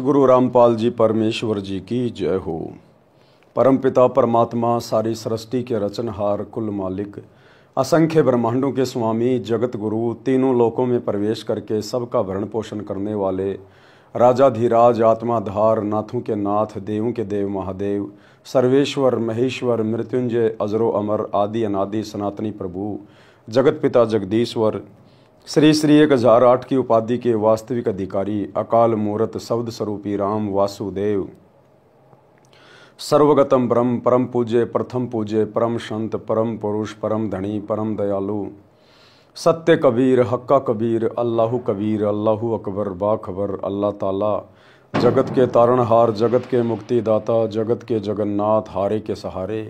गुरु रामपाल जी परमेश्वर जी की जय हो। परमपिता परमात्मा सारी सृष्टि के रचनहार कुल मालिक असंख्य ब्रह्मांडों के स्वामी जगत गुरु तीनों लोकों में प्रवेश करके सबका भरण पोषण करने वाले राजाधिराज आत्माधार नाथों के नाथ देवों के देव महादेव सर्वेश्वर महेश्वर मृत्युंजय अजरो अमर आदि अनादि सनातनी प्रभु जगत पिता जगदीश्वर श्री श्री 1008 की उपाधि के वास्तविक अधिकारी अकाल मूर्त शब्द स्वरूपी राम वासुदेव सर्वगतम ब्रह्म परम पूज्य प्रथम पूज्य परम संत परम पुरुष परम धनी परम दयालु सत्य कबीर हक्का कबीर अल्लाहु कबीर अल्लाहु अकबर बाखबर अल्लाह ताला जगत के तारणहार जगत के मुक्तिदाता जगत के जगन्नाथ हारे के सहारे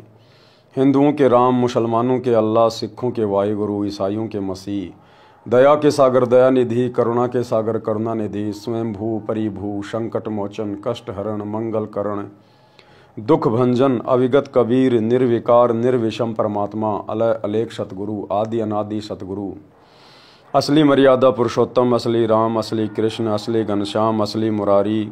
हिंदुओं के राम मुसलमानों के अल्लाह सिखों के वाहिगुरु ईसाइयों के मसीह दया के सागर दया निधि करुणा के सागर करुणा निधि स्वयं भू परिभू संकट मोचन कष्ट हरण मंगल करण दुख भंजन अविगत कबीर निर्विकार निर्विषम परमात्मा अलय अलेख सतगुरु आदि अनादि सतगुरु असली मर्यादा पुरुषोत्तम असली राम असली कृष्ण असली घनश्याम असली मुरारी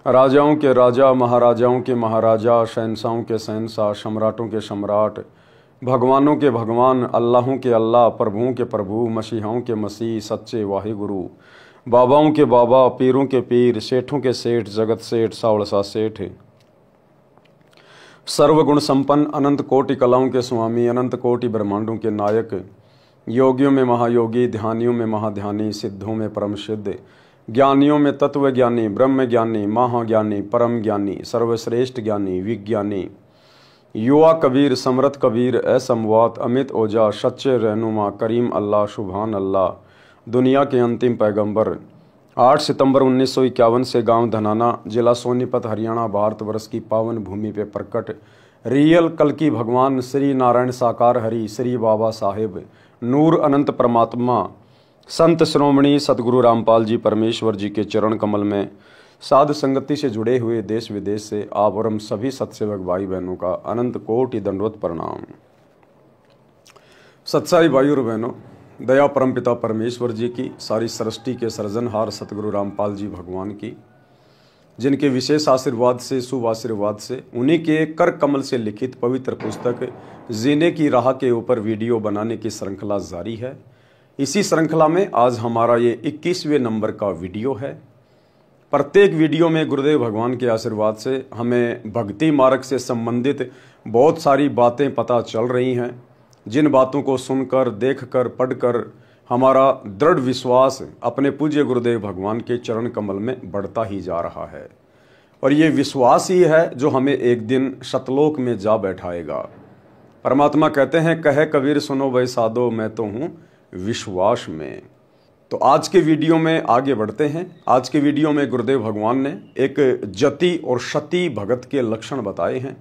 राजाओं के राजा महाराजाओं के महाराजा शहंशाहों के शहंशाह सम्राटों के सम्राट भगवानों के भगवान अल्लाहों के अल्लाह प्रभुओं के प्रभु मसीहाओं के मसीह सच्चे वाहिगुरु बाबाओं के बाबा पीरों के पीर सेठों के सेठ जगत सेठ सावड़सा सेठ सर्वगुण संपन्न अनंत कोटि कलाओं के स्वामी अनंत कोटि ब्रह्मांडों के नायक योगियों में महायोगी ध्यानियों में महाध्यानी सिद्धों में परम सिद्ध ज्ञानियों में तत्व ज्ञानी ब्रह्म ज्ञानी महाज्ञानी परम ज्ञानी सर्वश्रेष्ठ ज्ञानी विज्ञानी युवा कबीर समरथ कबीर असमवात अमित ओझा सच्चे रहनुमा करीम अल्लाह शुभान अल्लाह दुनिया के अंतिम पैगंबर 8 सितंबर 1951 से गांव धनाना जिला सोनीपत हरियाणा भारतवर्ष की पावन भूमि पे प्रकट रियल कल की भगवान श्री नारायण साकार हरि श्री बाबा साहेब नूर अनंत परमात्मा संत श्रोमणी सतगुरु रामपाल जी परमेश्वर जी के चरण कमल में साध संगति से जुड़े हुए देश विदेश से आप और हम सभी सत्सेवक भाई बहनों का अनंत कोटि दंडवत प्रणाम। सत्साई भाई और बहनों, दया परमपिता परमेश्वर जी की सारी सृष्टि के सृजनहार सतगुरु रामपाल जी भगवान की जिनके विशेष आशीर्वाद से शुभ आशीर्वाद से उन्हीं के कर कमल से लिखित पवित्र पुस्तक जीने की राह के ऊपर वीडियो बनाने की श्रृंखला जारी है। इसी श्रृंखला में आज हमारा ये 21वें नंबर का वीडियो है। प्रत्येक वीडियो में गुरुदेव भगवान के आशीर्वाद से हमें भक्ति मार्ग से संबंधित बहुत सारी बातें पता चल रही हैं, जिन बातों को सुनकर देखकर पढ़कर हमारा दृढ़ विश्वास अपने पूज्य गुरुदेव भगवान के चरण कमल में बढ़ता ही जा रहा है और ये विश्वास ही है जो हमें एक दिन सतलोक में जा बैठाएगा। परमात्मा कहते हैं कहे कबीर सुनो वै साधो मैं तो हूँ विश्वास में। तो आज के वीडियो में आगे बढ़ते हैं। आज के वीडियो में गुरुदेव भगवान ने एक जति और सती भगत के लक्षण बताए हैं,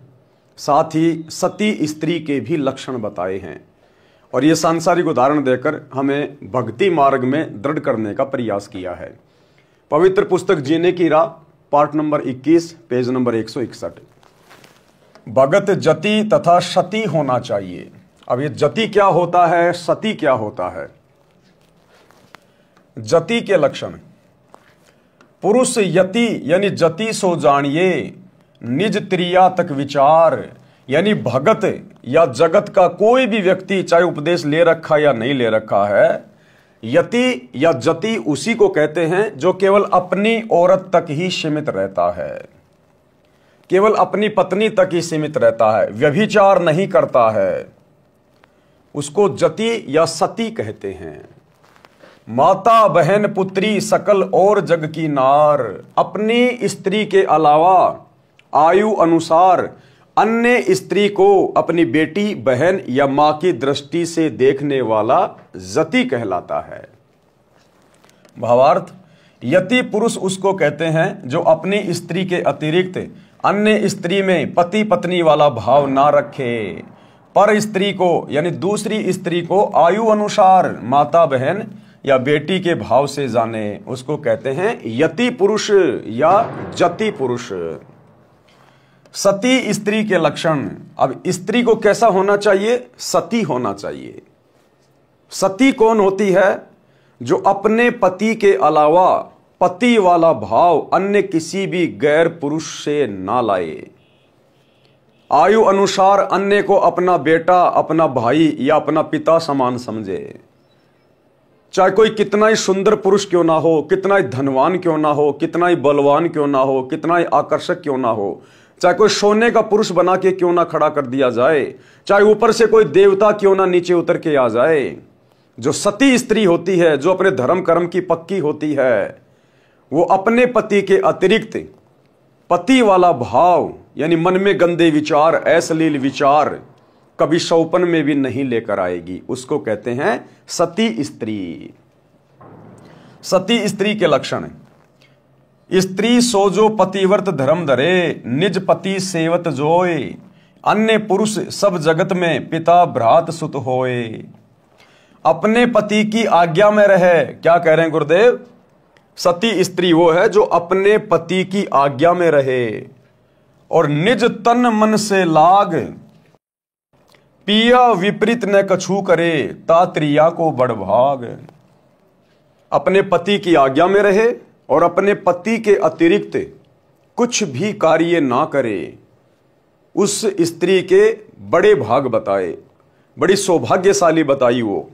साथ ही सती स्त्री के भी लक्षण बताए हैं और ये सांसारिक उदाहरण देकर हमें भक्ति मार्ग में दृढ़ करने का प्रयास किया है। पवित्र पुस्तक जीने की राह पार्ट नंबर 21 पेज नंबर 161 भगत जति तथा सती होना चाहिए। अब ये जति क्या होता है, सती क्या होता है? जति के लक्षण पुरुष यति यानी जति सो जानिए निज त्रिया तक विचार, यानी भगत या जगत का कोई भी व्यक्ति चाहे उपदेश ले रखा या नहीं ले रखा है, यति या जति उसी को कहते हैं जो केवल अपनी औरत तक ही सीमित रहता है, केवल अपनी पत्नी तक ही सीमित रहता है, व्यभिचार नहीं करता है, उसको जति या सती कहते हैं। माता बहन पुत्री सकल और जग की नार, अपनी स्त्री के अलावा आयु अनुसार अन्य स्त्री को अपनी बेटी बहन या मां की दृष्टि से देखने वाला जति कहलाता है। भावार्थ, यति पुरुष उसको कहते हैं जो अपनी स्त्री के अतिरिक्त अन्य स्त्री में पति पत्नी वाला भाव ना रखे, पर स्त्री को यानी दूसरी स्त्री को आयु अनुसार माता बहन या बेटी के भाव से जाने, उसको कहते हैं यति पुरुष या जति पुरुष। सती स्त्री के लक्षण, अब स्त्री को कैसा होना चाहिए? सती होना चाहिए। सती कौन होती है? जो अपने पति के अलावा पति वाला भाव अन्य किसी भी गैर पुरुष से ना लाए। आयु अनुसार अन्य को अपना बेटा, अपना भाई या अपना पिता समान समझे। चाहे कोई कितना ही सुंदर पुरुष क्यों ना हो, कितना ही धनवान क्यों ना हो, कितना ही बलवान क्यों ना हो, कितना ही आकर्षक क्यों ना हो, चाहे कोई सोने का पुरुष बना के क्यों ना खड़ा कर दिया जाए, चाहे ऊपर से कोई देवता क्यों ना नीचे उतर के आ जाए, जो सती स्त्री होती है, जो अपने धर्म कर्म की पक्की होती है, वो अपने पति के अतिरिक्त पति वाला भाव यानी मन में गंदे विचार, अश्लील विचार कभी सौपन में भी नहीं लेकर आएगी। उसको कहते हैं सती स्त्री। सती स्त्री के लक्षण: स्त्री सो जो पतिव्रत धर्म धरे, निज पति सेवत जोए, अन्य पुरुष सब जगत में पिता भ्रात सुत होए। अपने पति की आज्ञा में रहे। क्या कह रहे हैं गुरुदेव? सती स्त्री वो है जो अपने पति की आज्ञा में रहे और निज तन मन से लाग, पिया विपरीत न कछु करे, तात्रिया को बड़ भाग। अपने पति की आज्ञा में रहे और अपने पति के अतिरिक्त कुछ भी कार्य ना करे। उस स्त्री के बड़े भाग बताए, बड़ी सौभाग्यशाली बताई वो।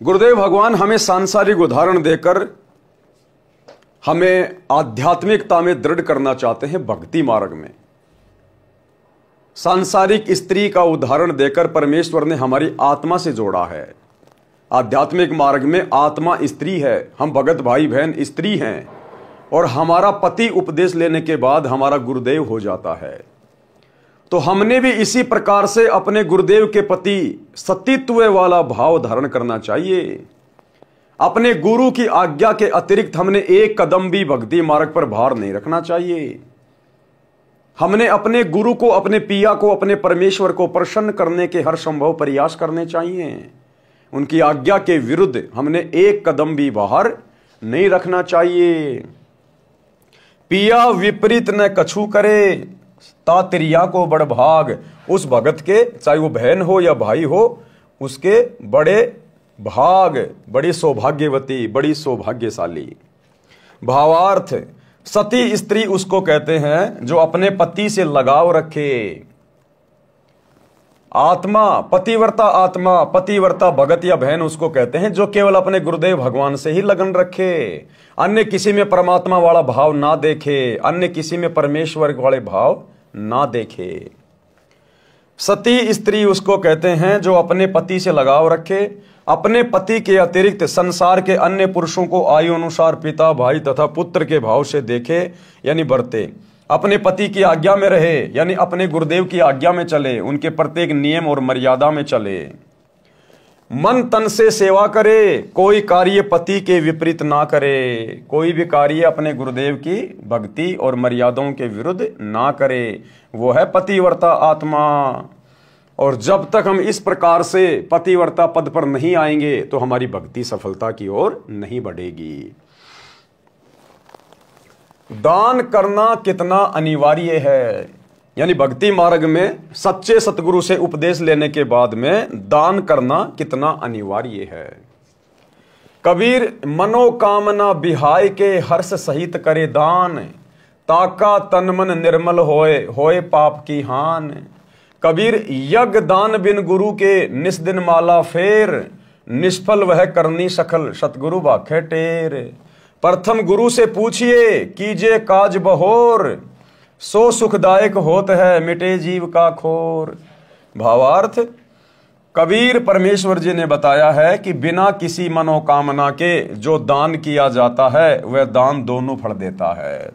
गुरुदेव भगवान हमें सांसारिक उदाहरण देकर हमें आध्यात्मिकता में दृढ़ करना चाहते हैं। भक्ति मार्ग में सांसारिक स्त्री का उदाहरण देकर परमेश्वर ने हमारी आत्मा से जोड़ा है। आध्यात्मिक मार्ग में आत्मा स्त्री है, हम भगत भाई बहन स्त्री हैं और हमारा पति उपदेश लेने के बाद हमारा गुरुदेव हो जाता है। तो हमने भी इसी प्रकार से अपने गुरुदेव के प्रति सतीत्व वाला भाव धारण करना चाहिए। अपने गुरु की आज्ञा के अतिरिक्त हमने एक कदम भी भक्ति मार्ग पर भार नहीं रखना चाहिए। हमने अपने गुरु को, अपने पिया को, अपने परमेश्वर को प्रसन्न करने के हर संभव प्रयास करने चाहिए। उनकी आज्ञा के विरुद्ध हमने एक कदम भी बाहर नहीं रखना चाहिए। पिया विपरीत न कछु करे, तात्रिया को बड़ भाग। उस भगत के, चाहे वो बहन हो या भाई हो, उसके बड़े भाग, बड़ी सौभाग्यवती, बड़ी सौभाग्यशाली। भावार्थ: सती स्त्री उसको कहते हैं जो अपने पति से लगाव रखे। आत्मा, पतिव्रता आत्मा, पतिव्रता भगत या बहन उसको कहते हैं जो केवल अपने गुरुदेव भगवान से ही लगन रखे, अन्य किसी में परमात्मा वाला भाव ना देखे, अन्य किसी में परमेश्वर वाले भाव ना देखे। सती स्त्री उसको कहते हैं जो अपने पति से लगाव रखे, अपने पति के अतिरिक्त संसार के अन्य पुरुषों को आयु अनुसार पिता, भाई तथा पुत्र के भाव से देखे यानी बरते, अपने पति की आज्ञा में रहे यानी अपने गुरुदेव की आज्ञा में चले, उनके प्रत्येक नियम और मर्यादा में चले, मन तन से सेवा करे, कोई कार्य पति के विपरीत ना करे, कोई भी कार्य अपने गुरुदेव की भक्ति और मर्यादाओं के विरुद्ध ना करे, वो है पतिव्रता आत्मा। और जब तक हम इस प्रकार से पतिव्रता पद पर नहीं आएंगे तो हमारी भक्ति सफलता की ओर नहीं बढ़ेगी। दान करना कितना अनिवार्य है, यानी भक्ति मार्ग में सच्चे सतगुरु से उपदेश लेने के बाद में दान करना कितना अनिवार्य है। कबीर मनोकामना बिहाय के हर्ष सहित करे दान, ताका तन मन निर्मल होए, होए पाप की हान। कबीर यज्ञ दान बिन गुरु के निस्दिन माला फेर, निष्फल वह करनी सखल सतगुरु बाखे टेर। प्रथम गुरु से पूछिए कीजिए काज बहोर, सो सुखदायक होत है मिटे जीव का खोर। भावार्थ: कबीर परमेश्वर जी ने बताया है कि बिना किसी मनोकामना के जो दान किया जाता है वह दान दोनों फल देता है।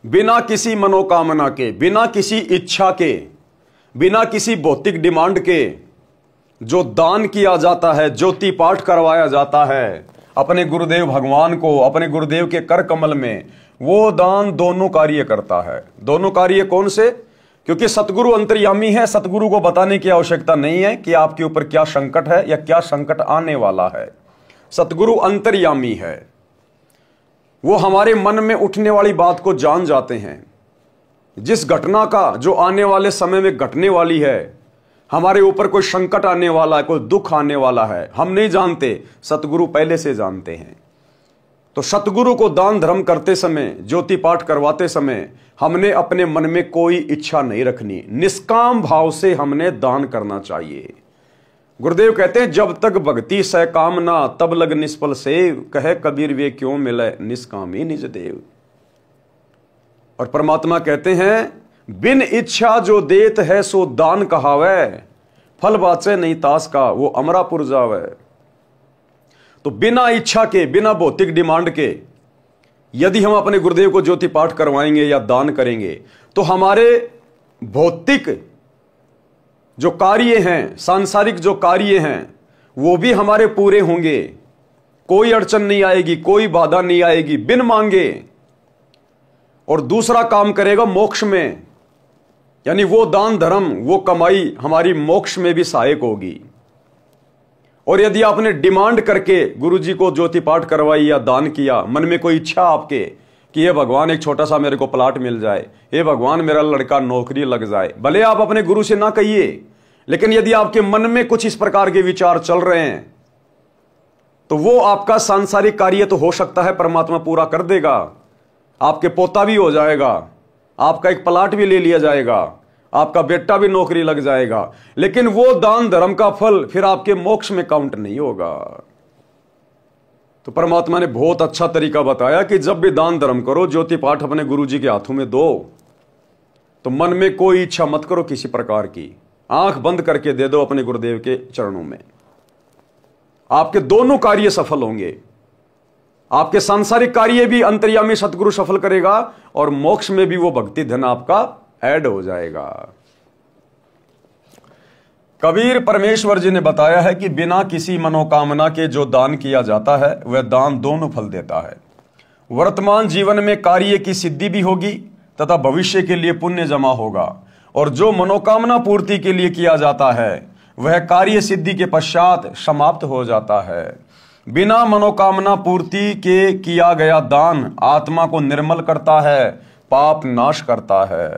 बिना किसी मनोकामना के, बिना किसी इच्छा के, बिना किसी भौतिक डिमांड के जो दान किया जाता है, ज्योति पाठ करवाया जाता है अपने गुरुदेव भगवान को, अपने गुरुदेव के कर कमल में, वो दान दोनों कार्य करता है। दोनों कार्य कौन से? क्योंकि सतगुरु अंतर्यामी है, सतगुरु को बताने की आवश्यकता नहीं है कि आपके ऊपर क्या संकट है या क्या संकट आने वाला है। सतगुरु अंतर्यामी है, वो हमारे मन में उठने वाली बात को जान जाते हैं। जिस घटना का जो आने वाले समय में घटने वाली है, हमारे ऊपर कोई संकट आने वाला है, कोई दुख आने वाला है, हम नहीं जानते, सतगुरु पहले से जानते हैं। तो सतगुरु को दान धर्म करते समय, ज्योति पाठ करवाते समय हमने अपने मन में कोई इच्छा नहीं रखनी, निष्काम भाव से हमने दान करना चाहिए। गुरुदेव कहते हैं जब तक भक्ति सकामना तब लग निष्फल सेव, कहे कबीर वे क्यों मिले निष्कामी निज देव। और परमात्मा कहते हैं बिन इच्छा जो देत है सो दान कहावे, फल बाचे नहीं तास का वो अमरापुर जावे। तो बिना इच्छा के, बिना भौतिक डिमांड के यदि हम अपने गुरुदेव को ज्योति पाठ करवाएंगे या दान करेंगे तो हमारे भौतिक जो कार्य हैं, सांसारिक जो कार्य हैं, वो भी हमारे पूरे होंगे, कोई अड़चन नहीं आएगी, कोई बाधा नहीं आएगी बिन मांगे। और दूसरा काम करेगा मोक्ष में, यानी वो दान धर्म, वो कमाई हमारी मोक्ष में भी सहायक होगी। और यदि आपने डिमांड करके गुरुजी को ज्योति पाठ करवाई या दान किया, मन में कोई इच्छा आपके कि ये भगवान एक छोटा सा मेरे को प्लाट मिल जाए, ये भगवान मेरा लड़का नौकरी लग जाए, भले आप अपने गुरु से ना कहिए, लेकिन यदि आपके मन में कुछ इस प्रकार के विचार चल रहे हैं तो वो आपका सांसारिक कार्य तो हो सकता है परमात्मा पूरा कर देगा, आपके पोता भी हो जाएगा, आपका एक प्लाट भी ले लिया जाएगा, आपका बेटा भी नौकरी लग जाएगा, लेकिन वो दान धर्म का फल फिर आपके मोक्ष में काउंट नहीं होगा। तो परमात्मा ने बहुत अच्छा तरीका बताया कि जब भी दान धर्म करो, ज्योति पाठ अपने गुरु जी के हाथों में दो, तो मन में कोई इच्छा मत करो किसी प्रकार की, आंख बंद करके दे दो अपने गुरुदेव के चरणों में। आपके दोनों कार्य सफल होंगे, आपके सांसारिक कार्य भी अंतर्यामी सतगुरु सफल करेगा और मोक्ष में भी वो भक्ति धन आपका ऐड हो जाएगा। कबीर परमेश्वर जी ने बताया है कि बिना किसी मनोकामना के जो दान किया जाता है वह दान दोनों फल देता है। वर्तमान जीवन में कार्य की सिद्धि भी होगी तथा भविष्य के लिए पुण्य जमा होगा, और जो मनोकामना पूर्ति के लिए किया जाता है वह कार्य सिद्धि के पश्चात समाप्त हो जाता है। बिना मनोकामना पूर्ति के किया गया दान आत्मा को निर्मल करता है, पाप नाश करता है।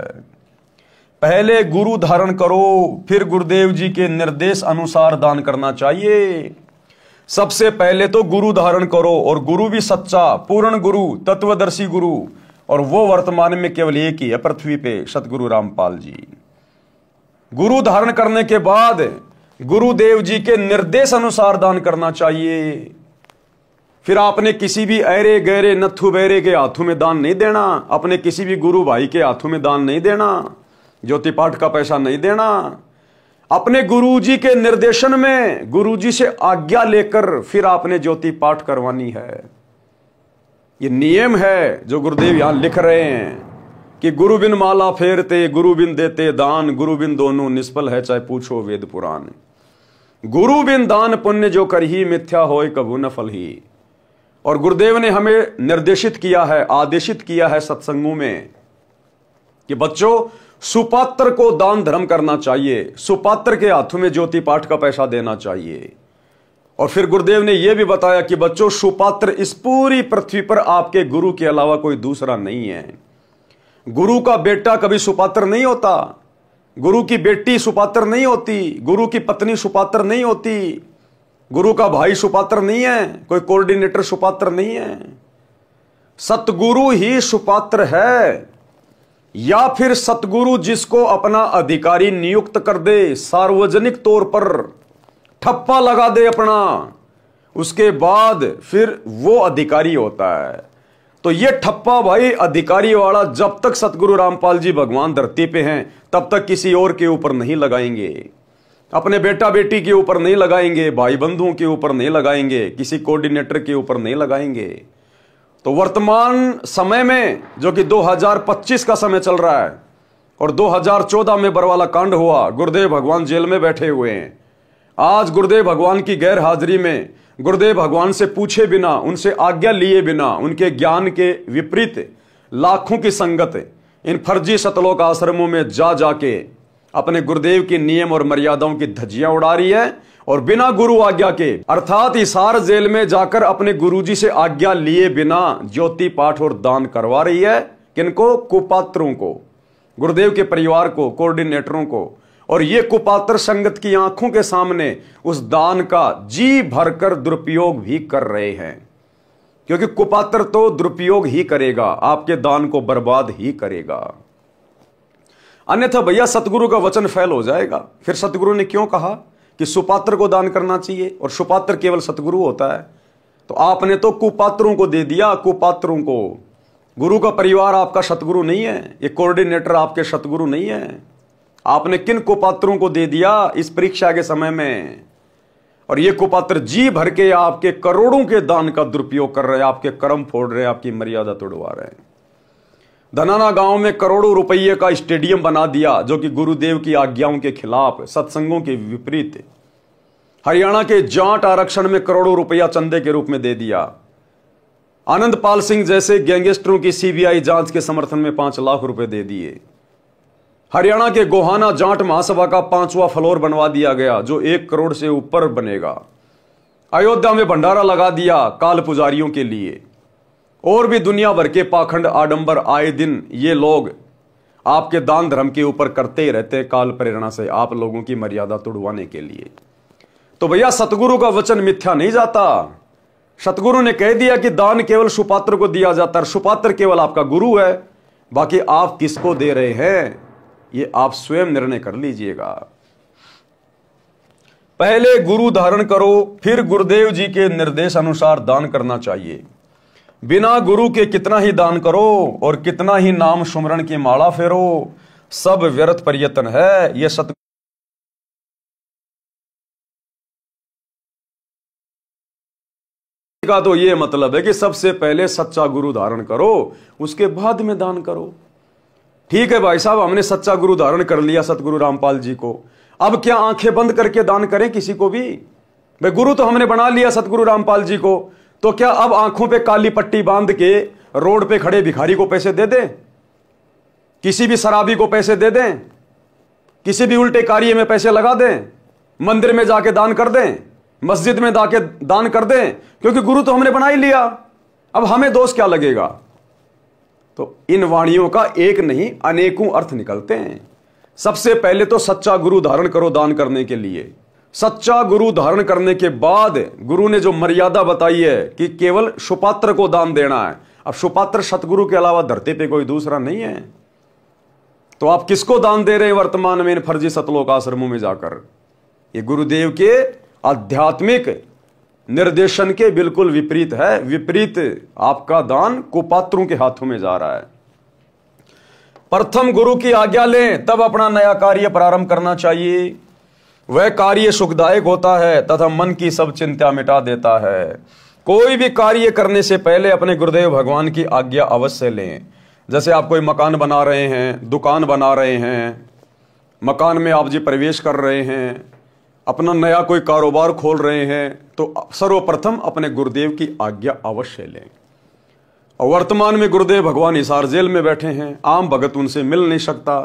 पहले गुरु धारण करो, फिर गुरुदेव जी के निर्देश अनुसार दान करना चाहिए। सबसे पहले तो गुरु धारण करो, और गुरु भी सच्चा पूर्ण गुरु, तत्वदर्शी गुरु, और वो वर्तमान में केवल एक ही है पृथ्वी पे, सतगुरु रामपाल जी। गुरु धारण करने के बाद गुरुदेव जी के निर्देश अनुसार दान करना चाहिए। फिर आपने किसी भी ऐरे गहरे नथु बैरे के हाथों में दान नहीं देना, अपने किसी भी गुरु भाई के हाथों में दान नहीं देना, ज्योति पाठ का पैसा नहीं देना। अपने गुरुजी के निर्देशन में, गुरुजी से आज्ञा लेकर फिर आपने ज्योति पाठ करवानी है। ये नियम है जो गुरुदेव यहां लिख रहे हैं कि गुरु बिन माला फेरते, गुरु बिन देते दान, गुरु बिन दोनों निष्फल है चाहे पूछो वेद पुराण। गुरु बिन दान पुण्य जो करही, मिथ्या होय कभू न फल ही। और गुरुदेव ने हमें निर्देशित किया है, आदेशित किया है सत्संगों में कि बच्चों सुपात्र को दान धर्म करना चाहिए, सुपात्र के हाथों में ज्योति पाठ का पैसा देना चाहिए। और फिर गुरुदेव ने यह भी बताया कि बच्चों सुपात्र इस पूरी पृथ्वी पर आपके गुरु के अलावा कोई दूसरा नहीं है। गुरु का बेटा कभी सुपात्र नहीं होता, गुरु की बेटी सुपात्र नहीं होती, गुरु की पत्नी सुपात्र नहीं होती, गुरु का भाई सुपात्र नहीं है, कोई कोऑर्डिनेटर सुपात्र नहीं है। सतगुरु ही सुपात्र है, या फिर सतगुरु जिसको अपना अधिकारी नियुक्त कर दे, सार्वजनिक तौर पर ठप्पा लगा दे अपना, उसके बाद फिर वो अधिकारी होता है। तो ये ठप्पा भाई अधिकारी वाला जब तक सतगुरु रामपाल जी भगवान धरती पे हैं तब तक किसी और के ऊपर नहीं लगाएंगे, अपने बेटा बेटी के ऊपर नहीं लगाएंगे, भाई बंधुओं के ऊपर नहीं लगाएंगे, किसी कोऑर्डिनेटर के ऊपर नहीं लगाएंगे। तो वर्तमान समय में जो कि 2025 का समय चल रहा है और 2014 में बरवाला कांड हुआ, गुरुदेव भगवान जेल में बैठे हुए हैं। आज गुरुदेव भगवान की गैर हाजिरी में, गुरुदेव भगवान से पूछे बिना, उनसे आज्ञा लिए बिना, उनके ज्ञान के विपरीत लाखों की संगत इन फर्जी सतलोक आश्रमों में जा जाके अपने गुरुदेव के नियम और मर्यादाओं की धज्जियां उड़ा रही है, और बिना गुरु आज्ञा के अर्थात हिसार जेल में जाकर अपने गुरुजी से आज्ञा लिए बिना ज्योति पाठ और दान करवा रही है। किनको? कुपात्रों को, गुरुदेव के परिवार को, कोऑर्डिनेटरों को। और ये कुपात्र संगत की आंखों के सामने उस दान का जी भरकर दुरुपयोग भी कर रहे हैं। क्योंकि कुपात्र तो दुरुपयोग ही करेगा, आपके दान को बर्बाद ही करेगा। अन्यथा भैया सतगुरु का वचन फेल हो जाएगा। फिर सतगुरु ने क्यों कहा कि सुपात्र को दान करना चाहिए और सुपात्र केवल सतगुरु होता है? तो आपने तो कुपात्रों को दे दिया, कुपात्रों को। गुरु का परिवार आपका सतगुरु नहीं है, ये कोऑर्डिनेटर आपके सतगुरु नहीं है। आपने किन कुपात्रों को दे दिया इस परीक्षा के समय में? और ये कुपात्र जी भर के आपके करोड़ों के दान का दुरुपयोग कर रहे हैं, आपके कर्म फोड़ रहे हैं, आपकी मर्यादा तोड़वा रहे हैं। धनाना गांव में करोड़ों रुपये का स्टेडियम बना दिया, जो कि गुरुदेव की आज्ञाओं के खिलाफ, सत्संगों के विपरीत। हरियाणा के जाट आरक्षण में करोड़ों रुपया चंदे के रूप में दे दिया। आनंदपाल सिंह जैसे गैंगस्टरों की सीबीआई जांच के समर्थन में 5 लाख रुपए दे दिए। हरियाणा के गोहाना जाट महासभा का 5वां फ्लोर बनवा दिया गया, जो 1 करोड़ से ऊपर बनेगा। अयोध्या में भंडारा लगा दिया काल पुजारियों के लिए। और भी दुनिया भर के पाखंड आडंबर आए दिन ये लोग आपके दान धर्म के ऊपर करते ही रहते, काल प्रेरणा से आप लोगों की मर्यादा तोड़वाने के लिए। तो भैया सतगुरु का वचन मिथ्या नहीं जाता। सतगुरु ने कह दिया कि दान केवल सुपात्र को दिया जाता है, सुपात्र केवल आपका गुरु है। बाकी आप किसको दे रहे हैं ये आप स्वयं निर्णय कर लीजिएगा। पहले गुरु धारण करो, फिर गुरुदेव जी के निर्देश अनुसार दान करना चाहिए। बिना गुरु के कितना ही दान करो और कितना ही नाम सुमरण की माला फेरो, सब व्यर्थ प्रयत्न है। यह सत का तो यह मतलब है कि सबसे पहले सच्चा गुरु धारण करो, उसके बाद में दान करो। ठीक है भाई साहब, हमने सच्चा गुरु धारण कर लिया सतगुरु रामपाल जी को, अब क्या आंखें बंद करके दान करें किसी को भी? भाई गुरु तो हमने बना लिया सतगुरु रामपाल जी को, तो क्या अब आंखों पे काली पट्टी बांध के रोड पे खड़े भिखारी को पैसे दे दें, किसी भी शराबी को पैसे दे दें, किसी भी उल्टे कार्य में पैसे लगा दें, मंदिर में जाके दान कर दें, मस्जिद में जाके दान कर दें? क्योंकि गुरु तो हमने बना ही लिया, अब हमें दोष क्या लगेगा? तो इन वाणियों का एक नहीं अनेकों अर्थ निकलते हैं। सबसे पहले तो सच्चा गुरु धारण करो दान करने के लिए। सच्चा गुरु धारण करने के बाद गुरु ने जो मर्यादा बताई है कि केवल सुपात्र को दान देना है। अब सुपात्र सतगुरु के अलावा धरती पे कोई दूसरा नहीं है, तो आप किसको दान दे रहे हैं वर्तमान में इन फर्जी सतलोक आश्रमों में जाकर? ये गुरुदेव के आध्यात्मिक निर्देशन के बिल्कुल विपरीत है। विपरीत आपका दान कुपात्रों के हाथों में जा रहा है। प्रथम गुरु की आज्ञा लें, तब अपना नया कार्य प्रारंभ करना चाहिए। वह कार्य सुखदायक होता है तथा मन की सब चिंता मिटा देता है। कोई भी कार्य करने से पहले अपने गुरुदेव भगवान की आज्ञा अवश्य लें। जैसे आप कोई मकान बना रहे हैं, दुकान बना रहे हैं, मकान में आप जी प्रवेश कर रहे हैं, अपना नया कोई कारोबार खोल रहे हैं, तो सर्वप्रथम अपने गुरुदेव की आज्ञा अवश्य लें। और वर्तमान में गुरुदेव भगवान हिसार जेल में बैठे हैं, आम भगत उनसे मिल नहीं सकता,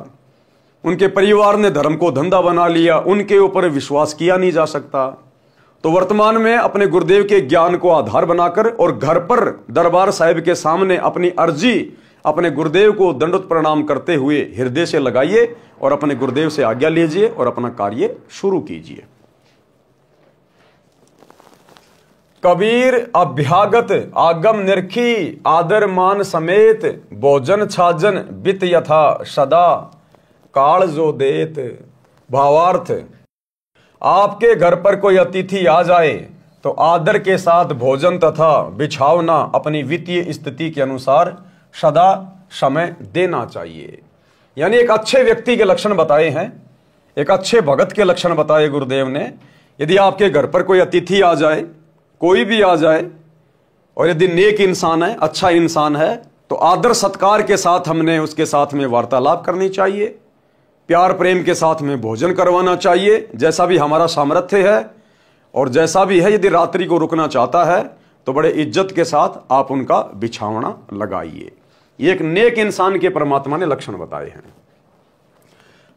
उनके परिवार ने धर्म को धंधा बना लिया, उनके ऊपर विश्वास किया नहीं जा सकता। तो वर्तमान में अपने गुरुदेव के ज्ञान को आधार बनाकर और घर पर दरबार साहिब के सामने अपनी अर्जी अपने गुरुदेव को दंडवत प्रणाम करते हुए हृदय से लगाइए और अपने गुरुदेव से आज्ञा लीजिए और अपना कार्य शुरू कीजिए। कबीर अभ्यागत आगम निरखी, आदर मान समेत, भोजन छाजन बित यथा सदा, काल जो देत। भावार्थ, आपके घर पर कोई अतिथि आ जाए तो आदर के साथ भोजन तथा बिछावना अपनी वित्तीय स्थिति के अनुसार सदा समय देना चाहिए। यानी एक अच्छे व्यक्ति के लक्षण बताए हैं, एक अच्छे भगत के लक्षण बताए गुरुदेव ने। यदि आपके घर पर कोई अतिथि आ जाए, कोई भी आ जाए, और यदि नेक इंसान है, अच्छा इंसान है, तो आदर सत्कार के साथ हमने उसके साथ में वार्तालाप करनी चाहिए, प्यार प्रेम के साथ में भोजन करवाना चाहिए, जैसा भी हमारा सामर्थ्य है। और जैसा भी है, यदि रात्रि को रुकना चाहता है तो बड़े इज्जत के साथ आप उनका बिछावना लगाइए। ये एक नेक इंसान के परमात्मा ने लक्षण बताए हैं।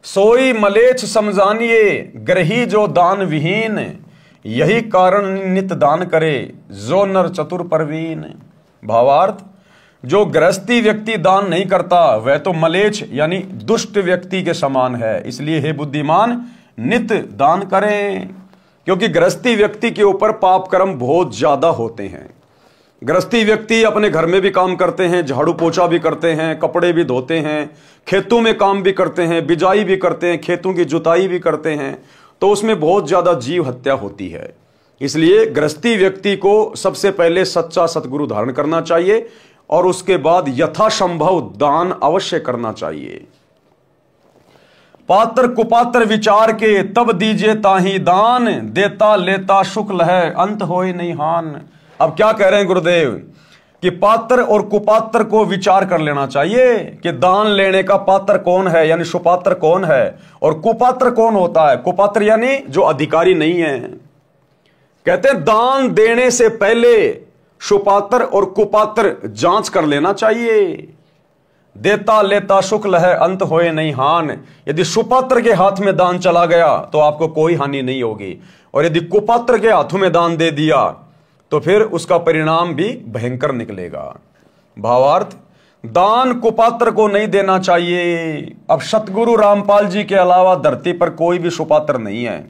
सोई मलेच्छ समझानिए, ग्रही जो दान विहीन, यही कारण नित दान करे, जो नर चतुर परवीन। भावार्थ, जो गृहस्थी व्यक्ति दान नहीं करता वह तो मलेच्छ यानी दुष्ट व्यक्ति के समान है। इसलिए हे बुद्धिमान, नित दान करें, क्योंकि गृहस्थी व्यक्ति के ऊपर पाप कर्म बहुत ज्यादा होते हैं। गृहस्थी व्यक्ति अपने घर में भी काम करते हैं, झाड़ू पोछा भी करते हैं, कपड़े भी धोते हैं, खेतों में काम भी करते हैं, बिजाई भी करते हैं, खेतों की जुताई भी करते हैं, तो उसमें बहुत ज्यादा जीव हत्या होती है। इसलिए गृहस्थी व्यक्ति को सबसे पहले सच्चा सतगुरु धारण करना चाहिए और उसके बाद यथासंभव दान अवश्य करना चाहिए। पात्र कुपात्र विचार के तब दीजिए ताही दान, देता लेता शुक्ल है अंत होए नहीं हान। अब क्या कह रहे हैं गुरुदेव कि पात्र और कुपात्र को विचार कर लेना चाहिए कि दान लेने का पात्र कौन है, यानी सुपात्र कौन है, और कुपात्र कौन होता है। कुपात्र यानी जो अधिकारी नहीं है। कहते हैं दान देने से पहले सुपात्र और कुपात्र जांच कर लेना चाहिए। देता लेता शुक्ल है अंत होए नहीं हान। यदि सुपात्र के हाथ में दान चला गया तो आपको कोई हानि नहीं होगी, और यदि कुपात्र के हाथों में दान दे दिया तो फिर उसका परिणाम भी भयंकर निकलेगा। भावार्थ, दान कुपात्र को नहीं देना चाहिए। अब सतगुरु रामपाल जी के अलावा धरती पर कोई भी सुपात्र नहीं है।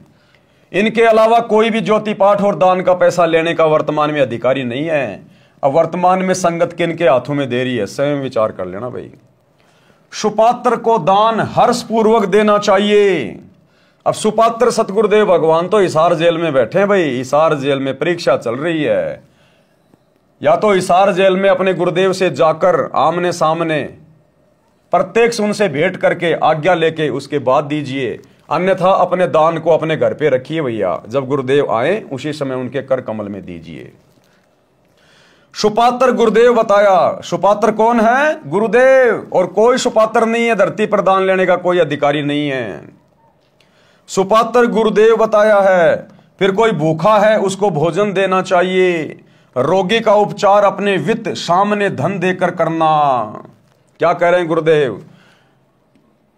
इनके अलावा कोई भी ज्योति पाठ और दान का पैसा लेने का वर्तमान में अधिकारी नहीं है। अब वर्तमान में संगत किन के हाथों में दे रही है, स्वयं विचार कर लेना भाई। सुपात्र को दान हर्षपूर्वक देना चाहिए। अब सुपात्र सतगुरुदेव भगवान तो हिसार जेल में बैठे हैं भाई। हिसार जेल में परीक्षा चल रही है। या तो हिसार जेल में अपने गुरुदेव से जाकर आमने सामने प्रत्यक्ष उनसे भेंट करके आज्ञा लेके उसके बाद दीजिए, अन्यथा अपने दान को अपने घर पे रखिए भैया। जब गुरुदेव आए उसी समय उनके कर कमल में दीजिए। सुपात्र गुरुदेव बताया। सुपात्र कौन है? गुरुदेव। और कोई सुपात्र नहीं है धरती पर दान लेने का कोई अधिकारी नहीं है। सुपात्र गुरुदेव बताया है। फिर कोई भूखा है उसको भोजन देना चाहिए। रोगी का उपचार अपने वित्त सामने धन देकर करना। क्या कह रहे हैं गुरुदेव?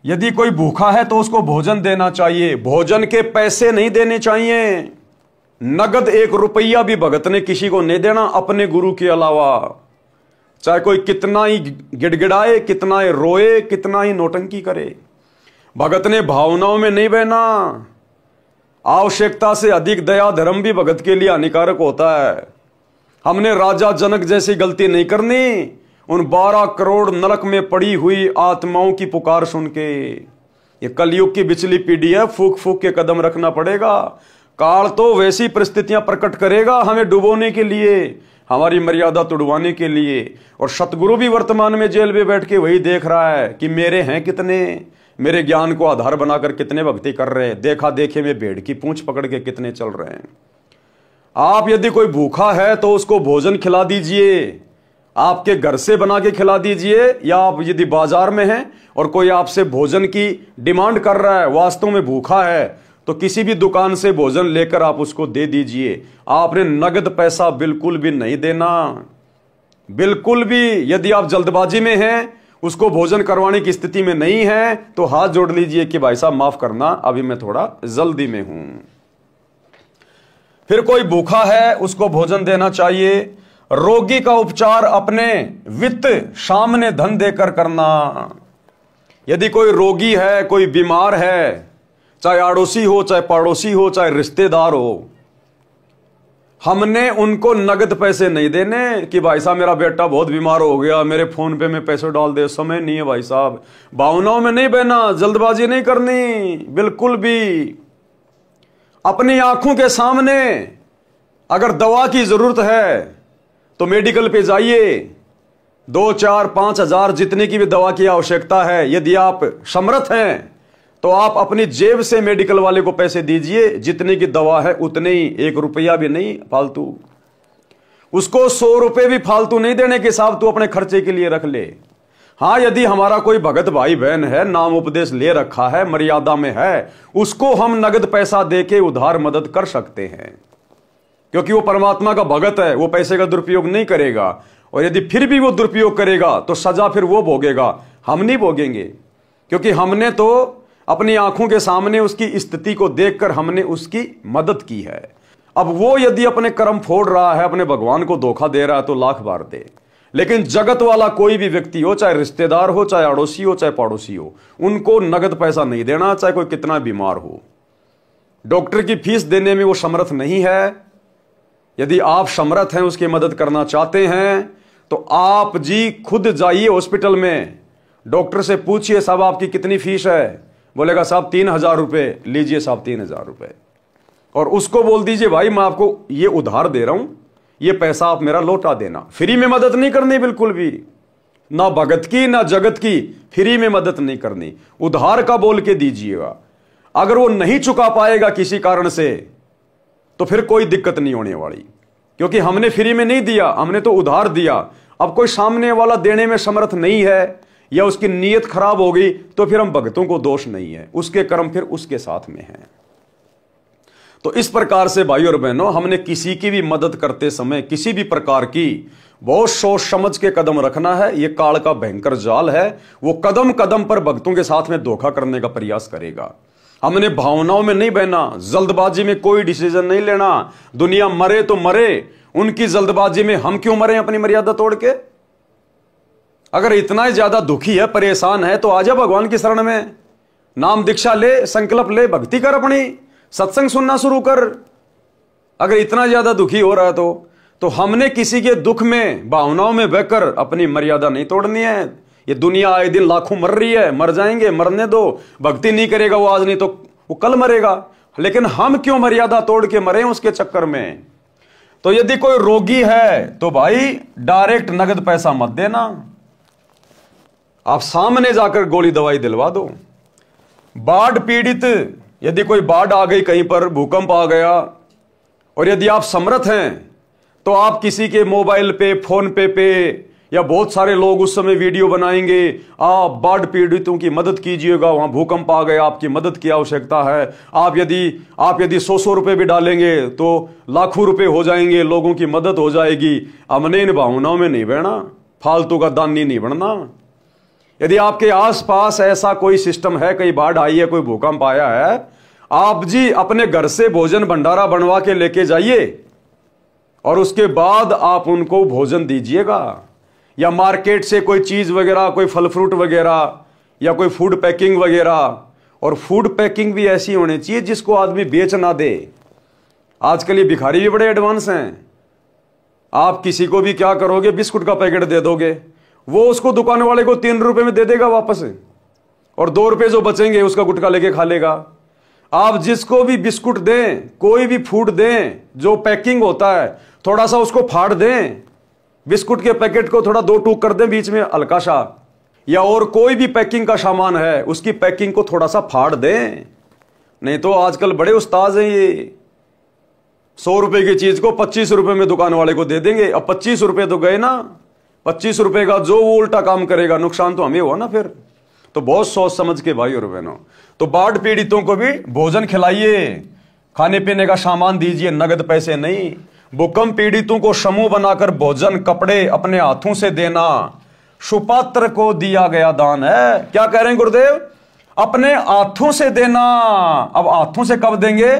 यदि कोई भूखा है तो उसको भोजन देना चाहिए। भोजन के पैसे नहीं देने चाहिए। नगद 1 रुपया भी भगत ने किसी को नहीं देना अपने गुरु के अलावा। चाहे कोई कितना ही गिड़गिड़ाए, कितना ही रोए, कितना ही नौटंकी करे, भगत ने भावनाओं में नहीं बहना। आवश्यकता से अधिक दया धर्म भी भगत के लिए हानिकारक होता है। हमने राजा जनक जैसी गलती नहीं करनी। उन 12 करोड़ नरक में पड़ी हुई आत्माओं की पुकार सुन के। ये कलयुग की बिचली पीढ़ी है, फूक फूक के कदम रखना पड़ेगा। काल तो वैसी परिस्थितियां प्रकट करेगा हमें डुबोने के लिए, हमारी मर्यादा तुड़वाने के लिए। और सतगुरु भी वर्तमान में जेल में बैठ के वही देख रहा है कि मेरे हैं कितने, मेरे ज्ञान को आधार बनाकर कितने भक्ति कर रहे हैं, देखा देखे में भेड़ की पूंछ पकड़ के कितने चल रहे हैं। आप यदि कोई भूखा है तो उसको भोजन खिला दीजिए। आपके घर से बना के खिला दीजिए, या आप यदि बाजार में हैं और कोई आपसे भोजन की डिमांड कर रहा है, वास्तव में भूखा है, तो किसी भी दुकान से भोजन लेकर आप उसको दे दीजिए। आपने नगद पैसा बिल्कुल भी नहीं देना, बिल्कुल भी। यदि आप जल्दबाजी में हैं, उसको भोजन करवाने की स्थिति में नहीं है, तो हाथ जोड़ लीजिए कि भाई साहब माफ करना, अभी मैं थोड़ा जल्दी में हूं। फिर कोई भूखा है उसको भोजन देना चाहिए। रोगी का उपचार अपने वित्त सामने धन देकर करना। यदि कोई रोगी है, कोई बीमार है, चाहे आड़ोसी हो, चाहे पड़ोसी हो, चाहे रिश्तेदार हो, हमने उनको नगद पैसे नहीं देने कि भाई साहब मेरा बेटा बहुत बीमार हो गया, मेरे फोन पे में पैसे डाल दे। समय नहीं है भाई साहब। भावनाओं में नहीं बहना, जल्दबाजी नहीं करनी बिल्कुल भी। अपनी आंखों के सामने अगर दवा की जरूरत है तो मेडिकल पे जाइए। 2, 4, 5 हजार जितने की भी दवा की आवश्यकता है, यदि आप समर्थ हैं तो आप अपनी जेब से मेडिकल वाले को पैसे दीजिए। जितने की दवा है उतने ही, 1 रुपया भी नहीं फालतू। उसको 100 रुपए भी फालतू नहीं देने के हिसाब तू अपने खर्चे के लिए रख ले। हाँ, यदि हमारा कोई भगत भाई बहन है, नाम उपदेश ले रखा है, मर्यादा में है, उसको हम नगद पैसा देके उधार मदद कर सकते हैं, क्योंकि वो परमात्मा का भगत है, वो पैसे का दुरुपयोग नहीं करेगा। और यदि फिर भी वो दुरुपयोग करेगा तो सजा फिर वो भोगेगा, हम नहीं भोगेंगे, क्योंकि हमने तो अपनी आंखों के सामने उसकी स्थिति को देखकर हमने उसकी मदद की है। अब वो यदि अपने कर्म फोड़ रहा है, अपने भगवान को धोखा दे रहा है, तो लाख बार दे। लेकिन जगत वाला कोई भी व्यक्ति हो, चाहे रिश्तेदार हो, चाहे अड़ोसी हो, चाहे पड़ोसी हो, उनको नगद पैसा नहीं देना, चाहे कोई कितना बीमार हो। डॉक्टर की फीस देने में वो समर्थ नहीं है, यदि आप समर्थ हैं, उसकी मदद करना चाहते हैं, तो आप जी खुद जाइए हॉस्पिटल में, डॉक्टर से पूछिए साहब आपकी कितनी फीस है, बोलेगा साहब 3,000 रुपये, लीजिए साहब 3,000 रुपये, और उसको बोल दीजिए भाई मैं आपको ये उधार दे रहा हूं, ये पैसा आप मेरा लौटा देना। फ्री में मदद नहीं करनी, बिल्कुल भी ना भगत की ना जगत की, फ्री में मदद नहीं करनी, उधार का बोल के दीजिएगा। अगर वो नहीं चुका पाएगा किसी कारण से, तो फिर कोई दिक्कत नहीं होने वाली, क्योंकि हमने फ्री में नहीं दिया, हमने तो उधार दिया। अब कोई सामने वाला देने में समर्थ नहीं है या उसकी नीयत खराब हो गई, तो फिर हम भगतों को दोष नहीं है, उसके कर्म फिर उसके साथ में है। तो इस प्रकार से भाई और बहनों, हमने किसी की भी मदद करते समय किसी भी प्रकार की बहुत सोच समझ के कदम रखना है। यह काल का भयंकर जाल है, वो कदम कदम पर भक्तों के साथ में धोखा करने का प्रयास करेगा। हमने भावनाओं में नहीं बहना, जल्दबाजी में कोई डिसीजन नहीं लेना। दुनिया मरे तो मरे, उनकी जल्दबाजी में हम क्यों मरे अपनी मर्यादा तोड़ के। अगर इतना ही ज्यादा दुखी है, परेशान है, तो आजा भगवान की शरण में, नाम दीक्षा ले, संकल्प ले, भक्ति कर, अपनी सत्संग सुनना शुरू कर। अगर इतना ज्यादा दुखी हो रहा है तो हमने किसी के दुख में भावनाओं में बहकर अपनी मर्यादा नहीं तोड़नी है। ये दुनिया आए दिन लाखों मर रही है, मर जाएंगे, मरने दो। भक्ति नहीं करेगा वो आज, नहीं तो वो कल मरेगा। लेकिन हम क्यों मर्यादा तोड़ के मरे उसके चक्कर में। तो यदि कोई रोगी है तो भाई डायरेक्ट नगद पैसा मत देना, आप सामने जाकर गोली दवाई दिलवा दो। बाढ़ पीड़ित, यदि कोई बाढ़ आ गई, कहीं पर भूकंप आ गया, और यदि आप समर्थ हैं तो आप किसी के मोबाइल पे, फोन पे या बहुत सारे लोग उस समय वीडियो बनाएंगे, आप बाढ़ पीड़ितों की मदद कीजिएगा, वहां भूकंप आ गया, आपकी मदद की आवश्यकता है। आप यदि 100 रुपए भी डालेंगे तो लाखों रुपए हो जाएंगे, लोगों की मदद हो जाएगी। हमने इन भावनाओं में नहीं बहना, फालतू का दानी नहीं बनना। यदि आपके आसपास ऐसा कोई सिस्टम है, कहीं बाढ़ आई है, कोई भूकंप आया है, आप जी अपने घर से भोजन भंडारा बनवा के लेके जाइए और उसके बाद आप उनको भोजन दीजिएगा। या मार्केट से कोई चीज वगैरह, कोई फल फ्रूट वगैरह, या कोई फूड पैकिंग वगैरह। और फूड पैकिंग भी ऐसी होनी चाहिए जिसको आदमी बेच ना दे। आजकल ये भिखारी भी बड़े एडवांस हैं। आप किसी को भी क्या करोगे, बिस्कुट का पैकेट दे दोगे, वो उसको दुकान वाले को 3 रुपए में दे देगा वापस, और 2 रुपए जो बचेंगे उसका गुटखा लेके खा लेगा। आप जिसको भी बिस्कुट दें, कोई भी फूड दें, जो पैकिंग होता है थोड़ा सा उसको फाड़ दें, बिस्कुट के पैकेट को थोड़ा 2 टूक कर दें बीच में हल्का सा, या और कोई भी पैकिंग का सामान है उसकी पैकिंग को थोड़ा सा फाड़ दें। नहीं तो आजकल बड़े उस्ताद हैं, ये 100 रुपए की चीज को 25 रुपए में दुकान वाले को दे देंगे। अब 25 रुपए तो गए ना, 25 रुपए का जो वो उल्टा काम करेगा, नुकसान तो हमें हुआ ना फिर। तो बहुत सोच समझ के भाई और बहनों, तो बाढ़ पीड़ितों को भी भोजन खिलाइए, खाने पीने का सामान दीजिए, नगद पैसे नहीं। भूकंप पीड़ितों को समूह बनाकर भोजन, कपड़े अपने हाथों से देना सुपात्र को दिया गया दान है। क्या कह रहे हैं गुरुदेव, अपने हाथों से देना। अब हाथों से कब देंगे,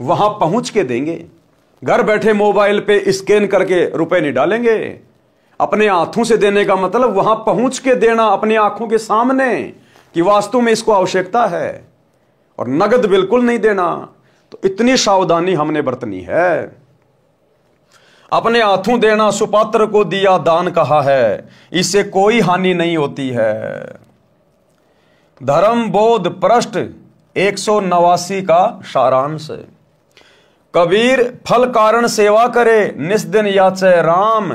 वहां पहुंच के देंगे। घर बैठे मोबाइल पे स्कैन करके रुपए नहीं डालेंगे। अपने हाथों से देने का मतलब वहां पहुंच के देना, अपनी आंखों के सामने कि वास्तव में इसको आवश्यकता है, और नगद बिल्कुल नहीं देना। तो इतनी सावधानी हमने बरतनी है। अपने हाथों देना, सुपात्र को दिया दान कहा है, इससे कोई हानि नहीं होती है। धर्म बोध पृष्ठ 189 का सारांश। कबीर फल कारण सेवा करे, निस्दिन याचे राम।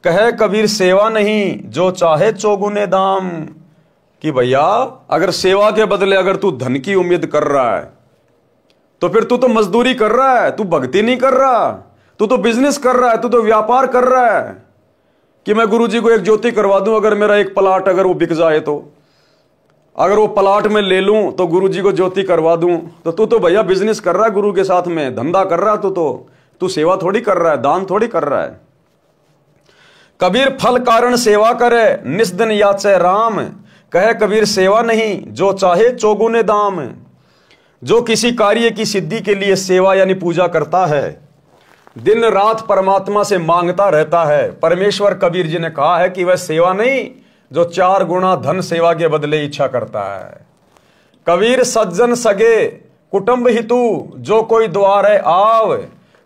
कहे कबीर सेवा नहीं, जो चाहे चौगुने दाम। कि भैया अगर सेवा के बदले अगर तू धन की उम्मीद कर रहा है, तो फिर तू तो मजदूरी कर रहा है, तू भक्ति नहीं कर रहा, तू तो बिजनेस कर रहा है, तू तो व्यापार कर रहा है। कि मैं गुरुजी को एक ज्योति करवा दूं, अगर मेरा एक प्लाट अगर वो बिक जाए, तो अगर वो प्लाट में ले लूं तो गुरुजी को ज्योति करवा दूं, तो तू तो भैया बिजनेस कर रहा है, गुरु के साथ में धंधा कर रहा है। तू सेवा थोड़ी कर रहा है, दान थोड़ी कर रहा है। कबीर फल कारण सेवा करे, निस्दिन याचे राम। कहे कबीर सेवा नहीं, जो चाहे चौगुने दाम। जो किसी कार्य की सिद्धि के लिए सेवा यानी पूजा करता है, दिन रात परमात्मा से मांगता रहता है। परमेश्वर कबीर जी ने कहा है कि वह सेवा नहीं, जो 4 गुना धन सेवा के बदले इच्छा करता है। कबीर सज्जन सगे कुटुंब हितु, जो कोई द्वारे आव।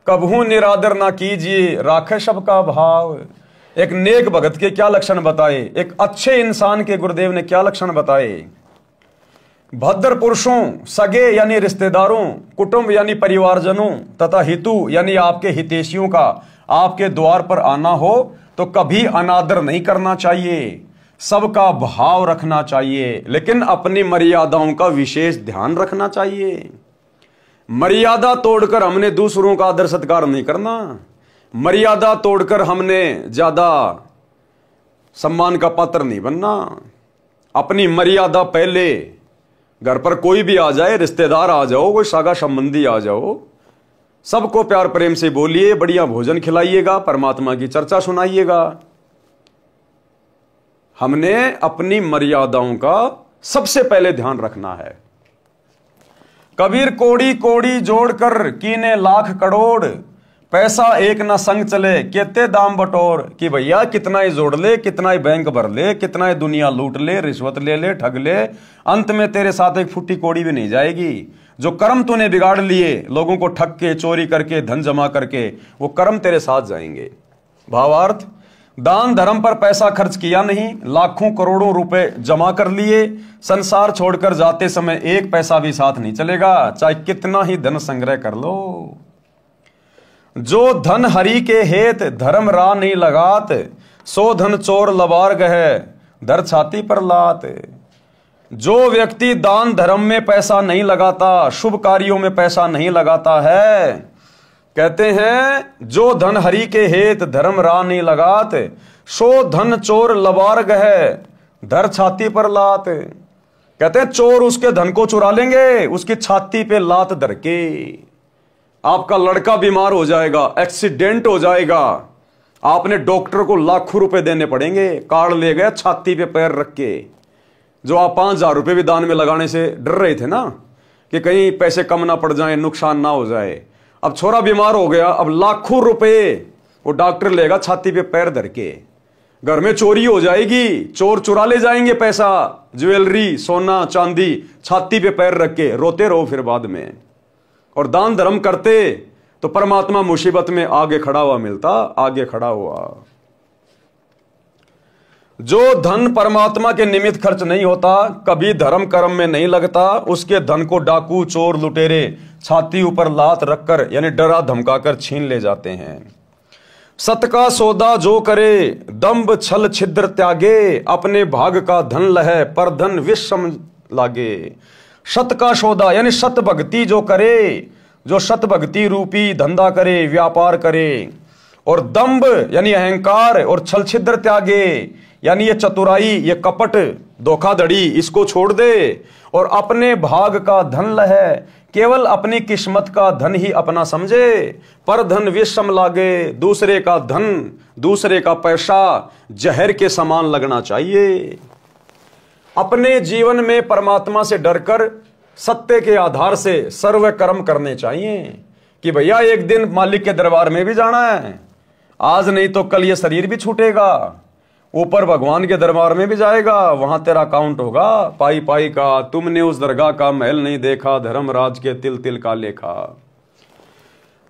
कभू निरादर ना कीजिए, राखे सबका भाव। एक नेक भगत के क्या लक्षण बताए, एक अच्छे इंसान के गुरुदेव ने क्या लक्षण बताए। भद्र पुरुषों, सगे यानी रिश्तेदारों, कुटुंब यानी परिवारजनों तथा हितु यानी आपके हितैषियों का आपके द्वार पर आना हो तो कभी अनादर नहीं करना चाहिए, सबका भाव रखना चाहिए, लेकिन अपनी मर्यादाओं का विशेष ध्यान रखना चाहिए। मर्यादा तोड़कर हमने दूसरों का आदर सत्कार नहीं करना, मर्यादा तोड़कर हमने ज्यादा सम्मान का पात्र नहीं बनना। अपनी मर्यादा पहले, घर पर कोई भी आ जाए, रिश्तेदार आ जाओ, कोई सागा संबंधी आ जाओ, सबको प्यार प्रेम से बोलिए, बढ़िया भोजन खिलाइएगा, परमात्मा की चर्चा सुनाइएगा। हमने अपनी मर्यादाओं का सबसे पहले ध्यान रखना है। कबीर कोड़ी कोड़ी जोड़कर कीने लाख करोड़, पैसा एक ना संग चले केते दाम बटोर। कि भैया कितना ही जोड़ ले, कितना ही बैंक भर ले, कितना ही दुनिया लूट ले, रिश्वत ले ले, ठग ले, अंत में तेरे साथ एक फुट्टी कोड़ी भी नहीं जाएगी। जो कर्म तूने बिगाड़ लिए, लोगों को ठग के, चोरी करके, धन जमा करके, वो कर्म तेरे साथ जाएंगे। भावार्थ, दान धर्म पर पैसा खर्च किया नहीं, लाखों करोड़ों रुपए जमा कर लिए, संसार छोड़कर जाते समय एक पैसा भी साथ नहीं चलेगा, चाहे कितना ही धन संग्रह कर लो। जो धन हरि के हेत धर्म रा नहीं लगात, सो धन चोर लबार गहे धर छाती पर लात। जो व्यक्ति दान धर्म में पैसा नहीं लगाता, शुभ कार्यों में पैसा नहीं लगाता है, कहते हैं जो धन हरि के हेत धर्म रा नहीं लगात, सो धन चोर लबार गहे धर छाती पर लात। कहते हैं चोर उसके धन को चुरा लेंगे, उसकी छाती पे लात धर के। आपका लड़का बीमार हो जाएगा, एक्सीडेंट हो जाएगा, आपने डॉक्टर को लाखों रुपए देने पड़ेंगे, कार्ड ले गए छाती पे पैर रख के। जो आप 5,000 रुपए भी दान में लगाने से डर रहे थे ना कि कहीं पैसे कम ना पड़ जाए, नुकसान ना हो जाए, अब छोरा बीमार हो गया, अब लाखों रुपए वो डॉक्टर लेगा छाती पे पैर धर के। घर में चोरी हो जाएगी, चोर चुरा ले जाएंगे पैसा, ज्वेलरी, सोना चांदी, छाती पे पैर रख के रोते रहो फिर बाद में। और दान धर्म करते तो परमात्मा मुसीबत में आगे खड़ा हुआ मिलता, आगे खड़ा हुआ। जो धन परमात्मा के निमित्त खर्च नहीं होता, कभी धर्म कर्म में नहीं लगता, उसके धन को डाकू, चोर, लुटेरे छाती ऊपर लात रखकर यानी डरा धमकाकर छीन ले जाते हैं। सत का सौदा जो करे, दंभ छल छिद्र त्यागे, अपने भाग का धन लहे पर धन विषम लागे। सत का सौदा यानी सत भक्ति जो करे, जो सत भक्ति रूपी धंधा करे, व्यापार करे, और दंभ यानी अहंकार और छल छिद्र त्यागे यानी ये चतुराई, ये कपट, धोखाधड़ी, इसको छोड़ दे और अपने भाग का धन लहे, केवल अपनी किस्मत का धन ही अपना समझे, पर धन विषम लागे। दूसरे का धन, दूसरे का पैसा जहर के समान लगना चाहिए। अपने जीवन में परमात्मा से डरकर सत्य के आधार से सर्व कर्म करने चाहिए कि भैया एक दिन मालिक के दरबार में भी जाना है, आज नहीं तो कल ये शरीर भी छूटेगा, ऊपर भगवान के दरबार में भी जाएगा, वहां तेरा अकाउंट होगा पाई पाई का। तुमने उस दरगाह का महल नहीं देखा, धर्मराज के तिल तिल का लेखा।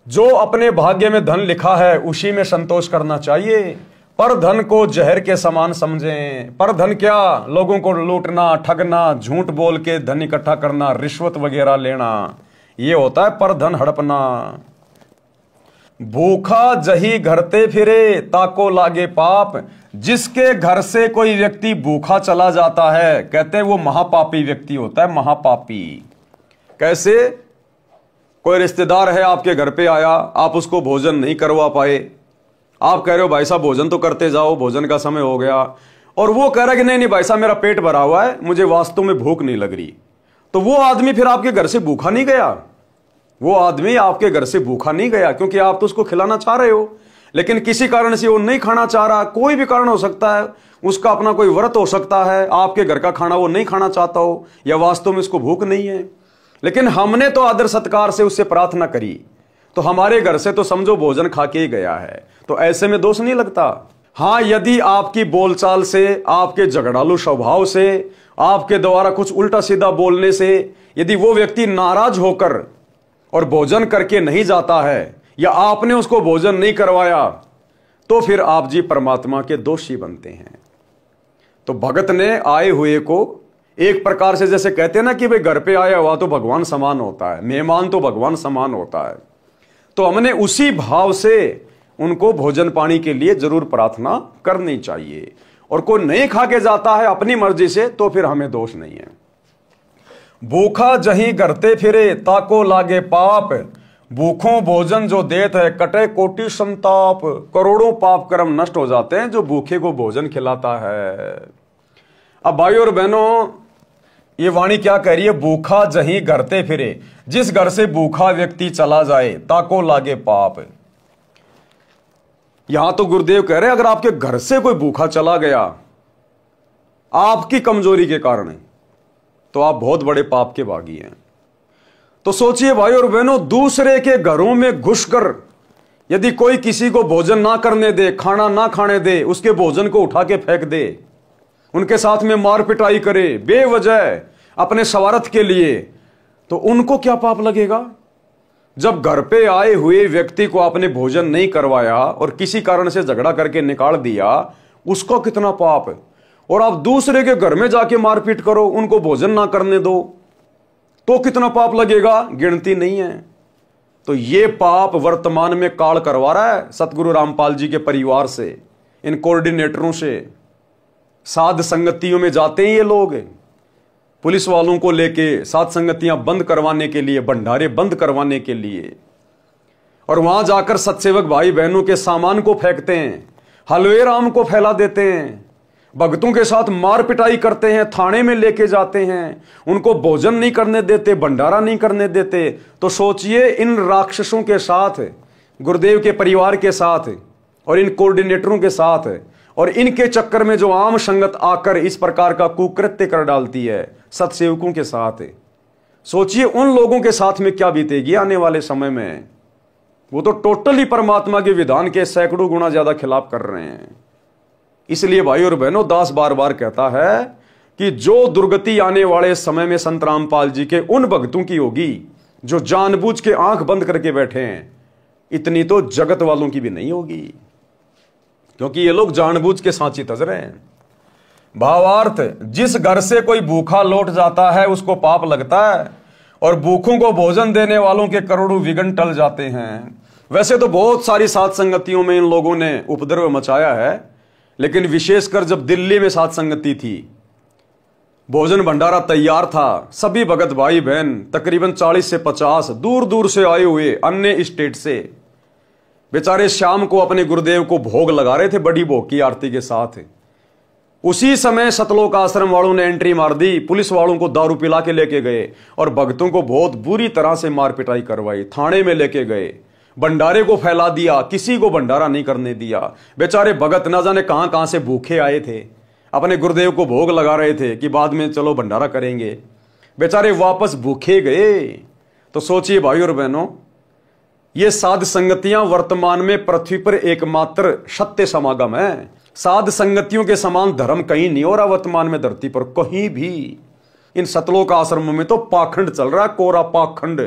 जो अपने भाग्य में धन लिखा है उसी में संतोष करना चाहिए, पर धन को जहर के समान समझें। पर धन क्या, लोगों को लूटना, ठगना, झूठ बोल के धन इकट्ठा करना, रिश्वत वगैरह लेना, ये होता है पर धन हड़पना। भूखा जही घरते फिरे, ताको लागे पाप। जिसके घर से कोई व्यक्ति भूखा चला जाता है, कहते हैं वो महापापी व्यक्ति होता है, महापापी। कैसे? कोई रिश्तेदार है आपके घर पे आया, आप उसको भोजन नहीं करवा पाए, आप कह रहे हो भाई साहब भोजन तो करते जाओ, भोजन का समय हो गया, और वो कह रहा है कि नहीं नहीं भाई साहब मेरा पेट भरा हुआ है, मुझे वास्तव में भूख नहीं लग रही। तो वो आदमी फिर आपके घर से भूखा नहीं गया, वो आदमी आपके घर से भूखा नहीं गया, क्योंकि आप तो उसको खिलाना चाह रहे हो, लेकिन किसी कारण से वो नहीं खाना चाह रहा। कोई भी कारण हो सकता है, उसका अपना कोई व्रत हो सकता है, आपके घर का खाना वो नहीं खाना चाहता हो, या वास्तव में उसको भूख नहीं है, लेकिन हमने तो आदर सत्कार से उससे प्रार्थना करी, तो हमारे घर से तो समझो भोजन खा के ही गया है, तो ऐसे में दोष नहीं लगता। हाँ, यदि आपकी बोलचाल से, आपके झगड़ालू स्वभाव से, आपके द्वारा कुछ उल्टा सीधा बोलने से यदि वो व्यक्ति नाराज होकर और भोजन करके नहीं जाता है, या आपने उसको भोजन नहीं करवाया, तो फिर आप जी परमात्मा के दोषी बनते हैं। तो भगत ने आए हुए को एक प्रकार से, जैसे कहते हैं ना कि भाई घर पे आया हुआ तो भगवान समान होता है, मेहमान तो भगवान समान होता है, तो हमने उसी भाव से उनको भोजन पानी के लिए जरूर प्रार्थना करनी चाहिए। और कोई नहीं खा के जाता है अपनी मर्जी से, तो फिर हमें दोष नहीं है। भूखा जहीं करते फिरे ताको लागे पाप, भूखों भोजन जो देत है कटे कोटि संताप। करोड़ों पाप कर्म नष्ट हो जाते हैं जो भूखे को भोजन खिलाता है। अब भाई और बहनों, ये वाणी क्या कह रही है? भूखा जहीं करते फिरे, जिस घर से भूखा व्यक्ति चला जाए ताको लागे पाप। यहां तो गुरुदेव कह रहे हैं अगर आपके घर से कोई भूखा चला गया आपकी कमजोरी के कारण, तो आप बहुत बड़े पाप के भागी हैं। तो सोचिए भाई और बहनों, दूसरे के घरों में घुसकर यदि कोई किसी को भोजन ना करने दे, खाना ना खाने दे, उसके भोजन को उठा के फेंक दे, उनके साथ में मार पिटाई करे बेवजह अपने स्वार्थ के लिए, तो उनको क्या पाप लगेगा? जब घर पे आए हुए व्यक्ति को आपने भोजन नहीं करवाया और किसी कारण से झगड़ा करके निकाल दिया, उसको कितना पाप है। और आप दूसरे के घर में जाके मारपीट करो, उनको भोजन ना करने दो, तो कितना पाप लगेगा? गिनती नहीं है। तो ये पाप वर्तमान में काल करवा रहा है सतगुरु रामपाल जी के परिवार से, इन कोऑर्डिनेटरों से। साध संगतियों में जाते हैं ये लोग, पुलिस वालों को लेके साध संगतियां बंद करवाने के लिए, भंडारे बंद करवाने के लिए, और वहां जाकर सत्सेवक भाई बहनों के सामान को फेंकते हैं, हलवे राम को फैला देते हैं, भक्तों के साथ मार पिटाई करते हैं, थाने में लेके जाते हैं, उनको भोजन नहीं करने देते, भंडारा नहीं करने देते। तो सोचिए इन राक्षसों के साथ, गुरुदेव के परिवार के साथ और इन कोऑर्डिनेटरों के साथ और इनके चक्कर में जो आम संगत आकर इस प्रकार का कुकृत्य कर डालती है सत्सेवकों के साथ, सोचिए उन लोगों के साथ में क्या बीतेगी आने वाले समय में। वो तो टोटली परमात्मा के विधान के सैकड़ों गुना ज्यादा खिलाफ कर रहे हैं। इसलिए भाई और बहनों, दास बार बार कहता है कि जो दुर्गति आने वाले समय में संत रामपाल जी के उन भक्तों की होगी जो जानबूझ के आंख बंद करके बैठे हैं, इतनी तो जगत वालों की भी नहीं होगी, क्योंकि ये लोग जानबूझ के सांची तज रहे हैं। भावार्थ, जिस घर से कोई भूखा लौट जाता है उसको पाप लगता है, और भूखों को भोजन देने वालों के करोड़ों विघ्न टल जाते हैं। वैसे तो बहुत सारी साध संगतियों में इन लोगों ने उपद्रव मचाया है, लेकिन विशेषकर जब दिल्ली में साध संगति थी, भोजन भंडारा तैयार था, सभी भगत भाई बहन तकरीबन 40 से 50 दूर दूर से आए हुए अन्य स्टेट से बेचारे शाम को अपने गुरुदेव को भोग लगा रहे थे, बड़ी भोग की आरती के साथ। उसी समय सतलोक आश्रम वालों ने एंट्री मार दी, पुलिस वालों को दारू पिला के लेके गए और भक्तों को बहुत बुरी तरह से मार पिटाई करवाई, थाने में लेके गए, भंडारे को फैला दिया, किसी को भंडारा नहीं करने दिया। बेचारे भगत ना जाने कहां कहां से भूखे आए थे, अपने गुरुदेव को भोग लगा रहे थे कि बाद में चलो भंडारा करेंगे, बेचारे वापस भूखे गए। तो सोचिए भाई और बहनों, ये साध संगतियां वर्तमान में पृथ्वी पर एकमात्र सत्य समागम है। साध संगतियों के समान धर्म कहीं नहीं हो रहा वर्तमान में धरती पर कहीं भी। इन सतलोक आश्रमों में तो पाखंड चल रहा है, कोरा पाखंड।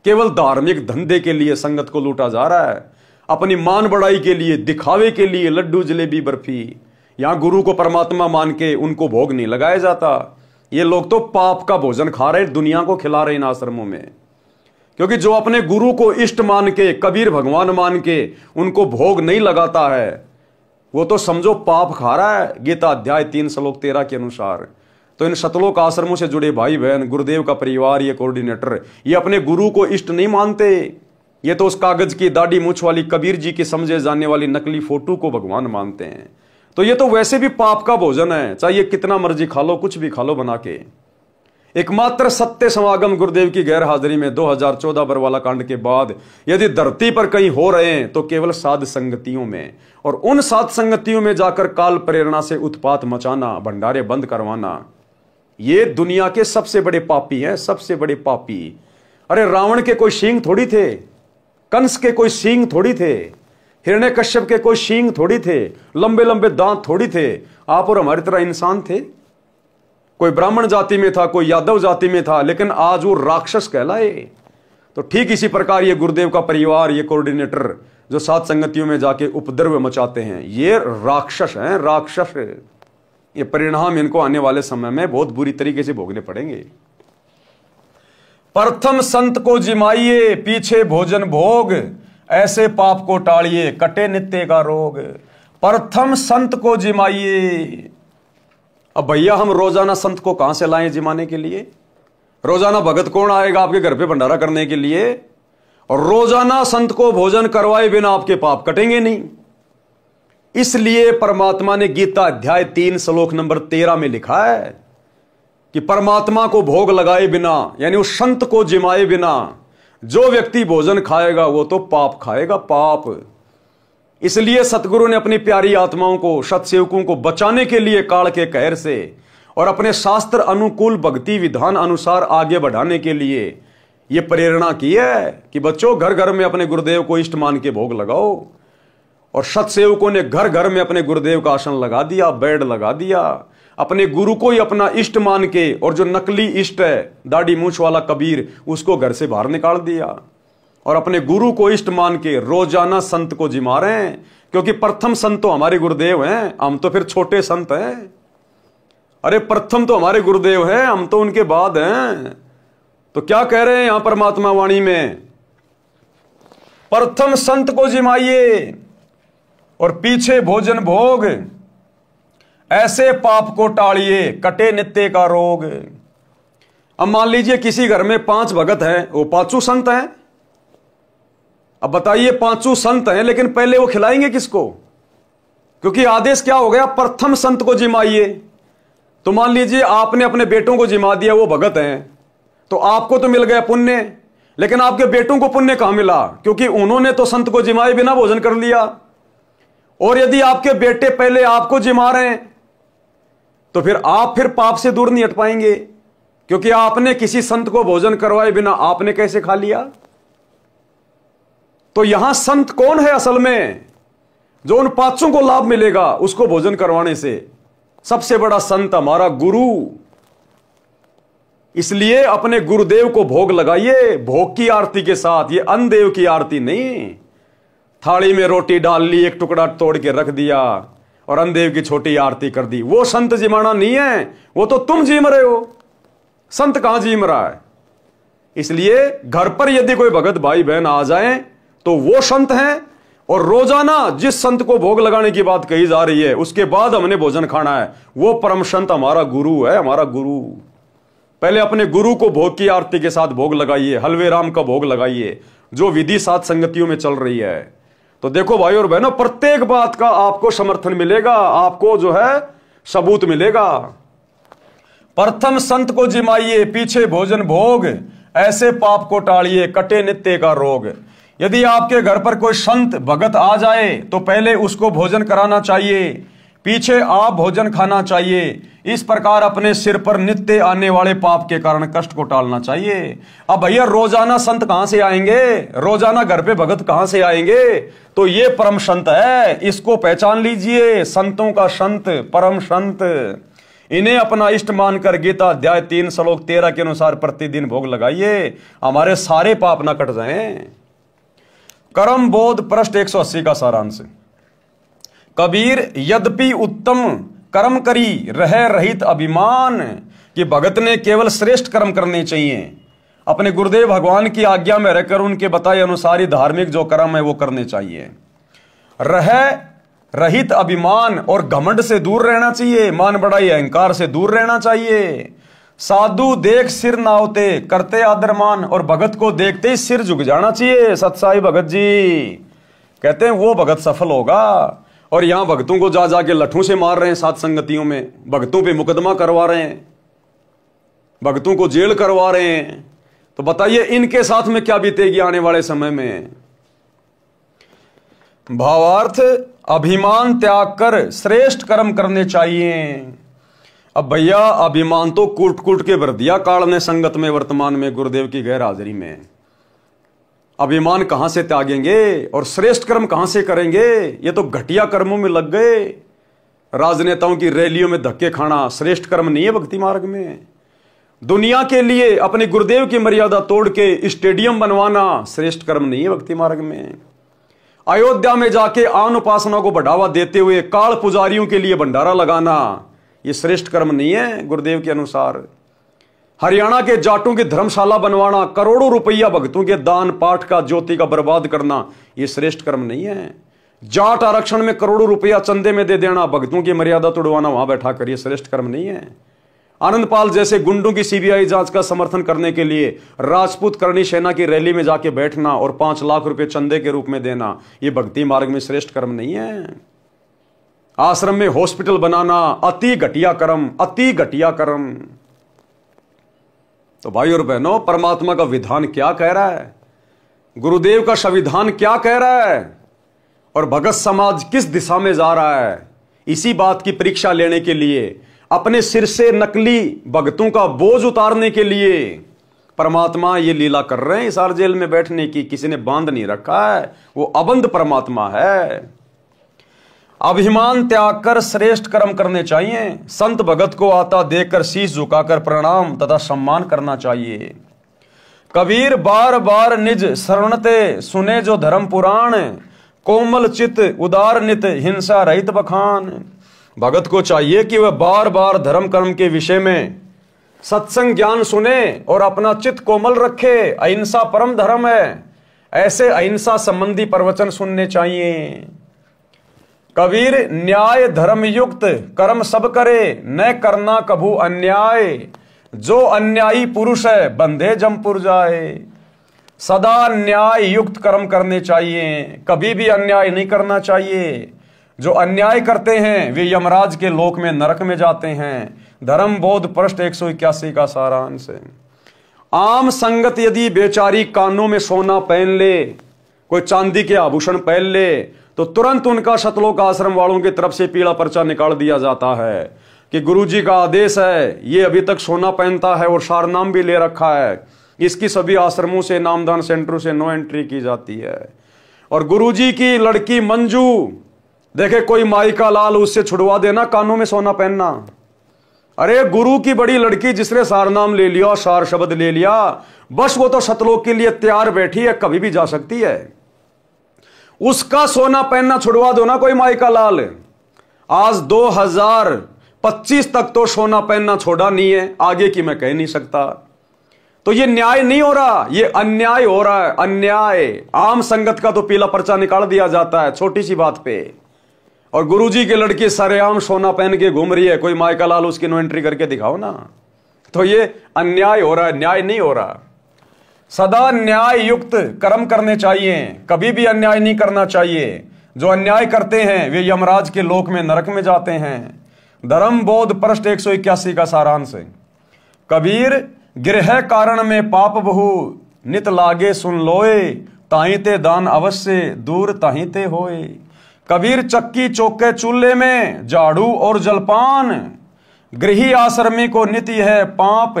केवल धार्मिक धंधे के लिए संगत को लूटा जा रहा है, अपनी मान बढ़ाई के लिए, दिखावे के लिए लड्डू जलेबी बर्फी। यहां गुरु को परमात्मा मान के उनको भोग नहीं लगाया जाता। ये लोग तो पाप का भोजन खा रहे, दुनिया को खिला रहे इन आश्रमों में। क्योंकि जो अपने गुरु को इष्ट मान के, कबीर भगवान मान के उनको भोग नहीं लगाता है, वो तो समझो पाप खा रहा है, गीता अध्याय 3 श्लोक 13 के अनुसार। तो इन सतलोक आश्रमों से जुड़े भाई बहन, गुरुदेव का परिवार, ये कोऑर्डिनेटर, ये अपने गुरु को इष्ट नहीं मानते। ये तो उस कागज की दाढ़ी मूछ वाली कबीर जी की समझे जाने वाली नकली फोटो को भगवान मानते हैं। तो ये तो वैसे भी पाप का भोजन है, चाहे कितना मर्जी खा लो, कुछ भी खा लो बना के। एकमात्र सत्य समागम गुरुदेव की गैर हाजिरी में 2014 बरवाला कांड के बाद यदि धरती पर कहीं हो रहे हैं तो केवल साध संगतियों में, और उन साध संगतियों में जाकर काल प्रेरणा से उत्पात मचाना, भंडारे बंद करवाना, ये दुनिया के सबसे बड़े पापी हैं, सबसे बड़े पापी। अरे रावण के कोई सींग थोड़ी थे, कंस के कोई सींग थोड़ी थे, हिरण्यकश्यप के कोई सींग थोड़ी थे, लंबे लंबे दांत थोड़ी थे। आप और हमारी तरह इंसान थे, कोई ब्राह्मण जाति में था, कोई यादव जाति में था, लेकिन आज वो राक्षस कहलाए। तो ठीक इसी प्रकार ये गुरुदेव का परिवार, ये कोऑर्डिनेटर जो सात संगतियों में जाके उपद्रव मचाते हैं, ये राक्षस हैं, राक्षस। ये परिणाम इनको आने वाले समय में बहुत बुरी तरीके से भोगने पड़ेंगे। प्रथम संत को जिमाइए, पीछे भोजन भोग, ऐसे पाप को टालिए, कटे नित्य का रोग। प्रथम संत को जिमाइए। अब भैया हम रोजाना संत को कहां से लाएं जिमाने के लिए? रोजाना भगत कौन आएगा आपके घर पे भंडारा करने के लिए? और रोजाना संत को भोजन करवाए बिना आपके पाप कटेंगे नहीं। इसलिए परमात्मा ने गीता अध्याय 3 श्लोक नंबर 13 में लिखा है कि परमात्मा को भोग लगाए बिना, यानी उस संत को जिमाए बिना जो व्यक्ति भोजन खाएगा वो तो पाप खाएगा, पाप। इसलिए सतगुरु ने अपनी प्यारी आत्माओं को, सत्सेवकों को बचाने के लिए काल के कहर से और अपने शास्त्र अनुकूल भक्ति विधान अनुसार आगे बढ़ाने के लिए यह प्रेरणा की है कि बच्चों घर घर में अपने गुरुदेव को इष्ट मान के भोग लगाओ। और सत्सेवकों ने घर घर में अपने गुरुदेव का आसन लगा दिया, बेड लगा दिया, अपने गुरु को ही अपना इष्ट मान के, और जो नकली इष्ट है दाढ़ी मूछ वाला कबीर, उसको घर से बाहर निकाल दिया और अपने गुरु को इष्ट मान के रोजाना संत को जिमा रहे हैं। क्योंकि प्रथम संत तो हमारे गुरुदेव हैं, हम तो फिर छोटे संत हैं। अरे प्रथम तो हमारे गुरुदेव हैं, हम तो उनके बाद हैं। तो क्या कह रहे हैं यहां परमात्मा वाणी में? प्रथम संत को जिमाइए और पीछे भोजन भोग, ऐसे पाप को टालिए, कटे नित्य का रोग। अब मान लीजिए किसी घर में 5 भगत हैं, वो 5 संत हैं। अब बताइए 5 संत हैं, लेकिन पहले वो खिलाएंगे किसको? क्योंकि आदेश क्या हो गया? प्रथम संत को जिमाइए। तो मान लीजिए आपने अपने बेटों को जिमा दिया, वो भगत हैं, तो आपको तो मिल गया पुण्य, लेकिन आपके बेटों को पुण्य कहां मिला? क्योंकि उन्होंने तो संत को जिमाए बिना भोजन कर लिया। और यदि आपके बेटे पहले आपको जिमा रहे हैं तो फिर आप पाप से दूर नहीं हट पाएंगे, क्योंकि आपने किसी संत को भोजन करवाए बिना आपने कैसे खा लिया? तो यहां संत कौन है असल में? जो उन 5 को लाभ मिलेगा उसको भोजन करवाने से। सबसे बड़ा संत हमारा गुरु। इसलिए अपने गुरुदेव को भोग लगाइए, भोग की आरती के साथ। ये अन्नदेव की आरती नहीं। थाली में रोटी डाल ली, एक टुकड़ा तोड़ के रख दिया और अन्नदेव की छोटी आरती कर दी, वो संत जिमाना नहीं है, वो तो तुम जिम रहे हो। संत कहां जिम रहा है? इसलिए घर पर यदि कोई भगत भाई बहन आ जाए तो वो संत हैं। और रोजाना जिस संत को भोग लगाने की बात कही जा रही है उसके बाद हमने भोजन खाना है, वो परम संत हमारा गुरु है, हमारा गुरु। पहले अपने गुरु को भोग की आरती के साथ भोग लगाइए, हलवे राम का भोग लगाइए, जो विधि सात संगतियों में चल रही है। तो देखो भाई और बहनों, प्रत्येक बात का आपको समर्थन मिलेगा, आपको जो है सबूत मिलेगा। प्रथम संत को जिमाइए, पीछे भोजन भोग, ऐसे पाप को टालिए, कटे नित्य का रोग। यदि आपके घर पर कोई संत भगत आ जाए तो पहले उसको भोजन कराना चाहिए, पीछे आप भोजन खाना चाहिए। इस प्रकार अपने सिर पर नित्य आने वाले पाप के कारण कष्ट को टालना चाहिए। अब भैया रोजाना संत कहां से आएंगे? रोजाना घर पे भगत कहां से आएंगे? तो ये परम संत है, इसको पहचान लीजिए। संतों का संत, परम संत, इन्हें अपना इष्ट मानकर गीता अध्याय 3 श्लोक 13 के अनुसार प्रतिदिन भोग लगाइए, हमारे सारे पाप ना कट जाएं। कर्म बोध पृष्ठ 180 का सारांश। कबीर यद्यपि उत्तम कर्म करी रह रहित अभिमान, कि भगत ने केवल श्रेष्ठ कर्म करने चाहिए, अपने गुरुदेव भगवान की आज्ञा में रहकर उनके बताए अनुसार ही धार्मिक जो कर्म है वो करने चाहिए। रह रहित अभिमान और घमंड से दूर रहना चाहिए, मान बड़ाई अहंकार से दूर रहना चाहिए। साधु देख सिर नावते करते आदरमान, और भगत को देखते ही सिर झुक जाना चाहिए। सतसाई भगत जी कहते हैं वो भगत सफल होगा। और यहां भक्तों को जा जाके लठों से मार रहे हैं, सात संगतियों में भक्तों पे मुकदमा करवा रहे हैं, भक्तों को जेल करवा रहे हैं। तो बताइए इनके साथ में क्या बीतेगी आने वाले समय में? भावार्थ, अभिमान त्याग कर श्रेष्ठ कर्म करने चाहिए। अब भैया अभिमान तो कूट कूट के भर दिया काल ने संगत में, वर्तमान में गुरुदेव की गैर हाजिरी में। अभिमान कहां से त्यागेंगे और श्रेष्ठ कर्म कहां से करेंगे? ये तो घटिया कर्मों में लग गए। राजनेताओं की रैलियों में धक्के खाना श्रेष्ठ कर्म नहीं है भक्ति मार्ग में। दुनिया के लिए अपने गुरुदेव की मर्यादा तोड़ के स्टेडियम बनवाना श्रेष्ठ कर्म नहीं है भक्ति मार्ग में। अयोध्या में जाके आन उपासना को बढ़ावा देते हुए काल पुजारियों के लिए भंडारा लगाना ये श्रेष्ठ कर्म नहीं है गुरुदेव के अनुसार। हरियाणा के जाटों की धर्मशाला बनवाना, करोड़ों रुपया भक्तों के दान पाठ का ज्योति का बर्बाद करना ये श्रेष्ठ कर्म नहीं है। जाट आरक्षण में करोड़ों रुपया चंदे में दे देना, भक्तों की मर्यादा तोड़वाना वहां बैठा कर ये श्रेष्ठ कर्म नहीं है। आनंदपाल जैसे गुंडों की सीबीआई जांच का समर्थन करने के लिए राजपूत करणी सेना की रैली में जाके बैठना और 5 लाख रुपए चंदे के रूप में देना ये भक्ति मार्ग में श्रेष्ठ कर्म नहीं है। आश्रम में हॉस्पिटल बनाना अति घटिया कर्म, अति घटिया कर्म। तो भाई और बहनों, परमात्मा का विधान क्या कह रहा है, गुरुदेव का संविधान क्या कह रहा है और भगत समाज किस दिशा में जा रहा है, इसी बात की परीक्षा लेने के लिए, अपने सिर से नकली भक्तों का बोझ उतारने के लिए परमात्मा ये लीला कर रहे हैं। इस आर जेल में बैठने की किसी ने बांध नहीं रखा है, वो अबंध परमात्मा है। अभिमान त्याग कर श्रेष्ठ कर्म करने चाहिए। संत भगत को आता देखकर शीश झुकाकर प्रणाम तथा सम्मान करना चाहिए। कबीर बार बार निज शरणते सुने जो धर्म पुराण, कोमल चित उदार नित हिंसा रहित बखान। भगत को चाहिए कि वह बार बार धर्म कर्म के विषय में सत्संग ज्ञान सुने और अपना चित्त कोमल रखे। अहिंसा परम धर्म है, ऐसे अहिंसा संबंधी प्रवचन सुनने चाहिए। कबीर न्याय धर्म युक्त कर्म सब करे, न करना कभू अन्याय। जो अन्यायी पुरुष है बंधे जमपुर जाए। सदा न्याय युक्त कर्म करने चाहिए, कभी भी अन्याय नहीं करना चाहिए। जो अन्याय करते हैं वे यमराज के लोक में नरक में जाते हैं। धर्म बोध पृष्ठ 181 का सारांश है। आम संगत यदि बेचारी कानों में सोना पहन ले, कोई चांदी के आभूषण पहन ले, तो तुरंत उनका सतलोक आश्रम वालों की तरफ से पीला पर्चा निकाल दिया जाता है कि गुरुजी का आदेश है, ये अभी तक सोना पहनता है और सारनाम भी ले रखा है, इसकी सभी आश्रमों से नामदान सेंटरों से नो एंट्री की जाती है। और गुरुजी की लड़की मंजू देखे कोई माई का लाल उससे छुड़वा देना कानों में सोना पहनना। अरे गुरु की बड़ी लड़की जिसने सारनाम ले लिया, सार शब्द ले लिया, बस वो तो सतलोक के लिए तैयार बैठी है, कभी भी जा सकती है। उसका सोना पहनना छुड़वा दो ना कोई माई का लाल। आज 2025 तक तो सोना पहनना छोड़ा नहीं है, आगे की मैं कह नहीं सकता। तो ये न्याय नहीं हो रहा, ये अन्याय हो रहा है, अन्याय। आम संगत का तो पीला पर्चा निकाल दिया जाता है छोटी सी बात पे, और गुरुजी की लड़की सरेआम सोना पहन के घूम रही है, कोई माई का लाल उसकी नो एंट्री करके दिखाओ ना। तो ये अन्याय हो रहा है, न्याय नहीं हो रहा। सदा न्याय युक्त कर्म करने चाहिए, कभी भी अन्याय नहीं करना चाहिए। जो अन्याय करते हैं वे यमराज के लोक में नरक में जाते हैं। धर्म बोध पृष्ठ 181 का सारांश है। कबीर गृह कारण में पाप बहु नित लागे सुन लोए, ताही ते दान अवश्य दूर ताही ते होए। कबीर चक्की चौके चूल्हे में झाड़ू और जलपान, गृही आश्रमी को नित्य है पाप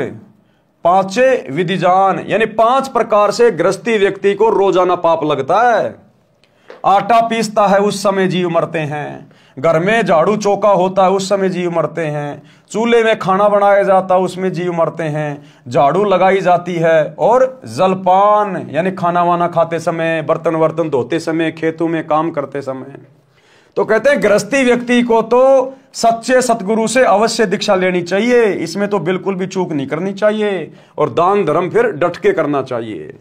पांचे विधिजान। यानी 5 प्रकार से गृहस्थी व्यक्ति को रोजाना पाप लगता है। आटा पीसता है उस समय जीव मरते हैं, घर में झाड़ू चौका होता है उस समय जीव मरते हैं, चूल्हे में खाना बनाया जाता है उसमें जीव मरते हैं, झाड़ू लगाई जाती है, और जलपान यानी खाना वाना खाते समय, बर्तन वर्तन धोते समय, खेतों में काम करते समय। तो कहते हैं गृहस्थी व्यक्ति को तो सच्चे सतगुरु से अवश्य दीक्षा लेनी चाहिए, इसमें तो बिल्कुल भी चूक नहीं करनी चाहिए, और दान धर्म फिर डट के करना चाहिए।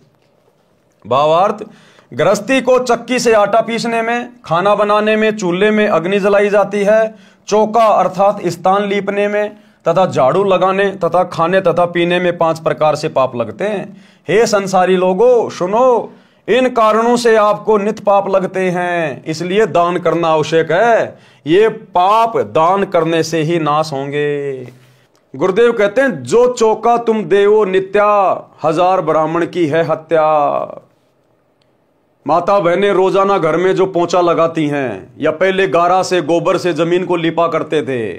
भावार्थ, गृहस्थी को चक्की से आटा पीसने में, खाना बनाने में चूल्हे में अग्नि जलाई जाती है, चौका अर्थात स्थान लीपने में, तथा झाड़ू लगाने तथा खाने तथा पीने में 5 प्रकार से पाप लगते हैं। हे संसारी लोगों सुनो, इन कारणों से आपको नित्य पाप लगते हैं, इसलिए दान करना आवश्यक है। ये पाप दान करने से ही नाश होंगे। गुरुदेव कहते हैं जो चौका तुम देवो नित्या, 1000 ब्राह्मण की है हत्या। माता बहनें रोजाना घर में जो पोंछा लगाती हैं, या पहले गारा से गोबर से जमीन को लिपा करते थे,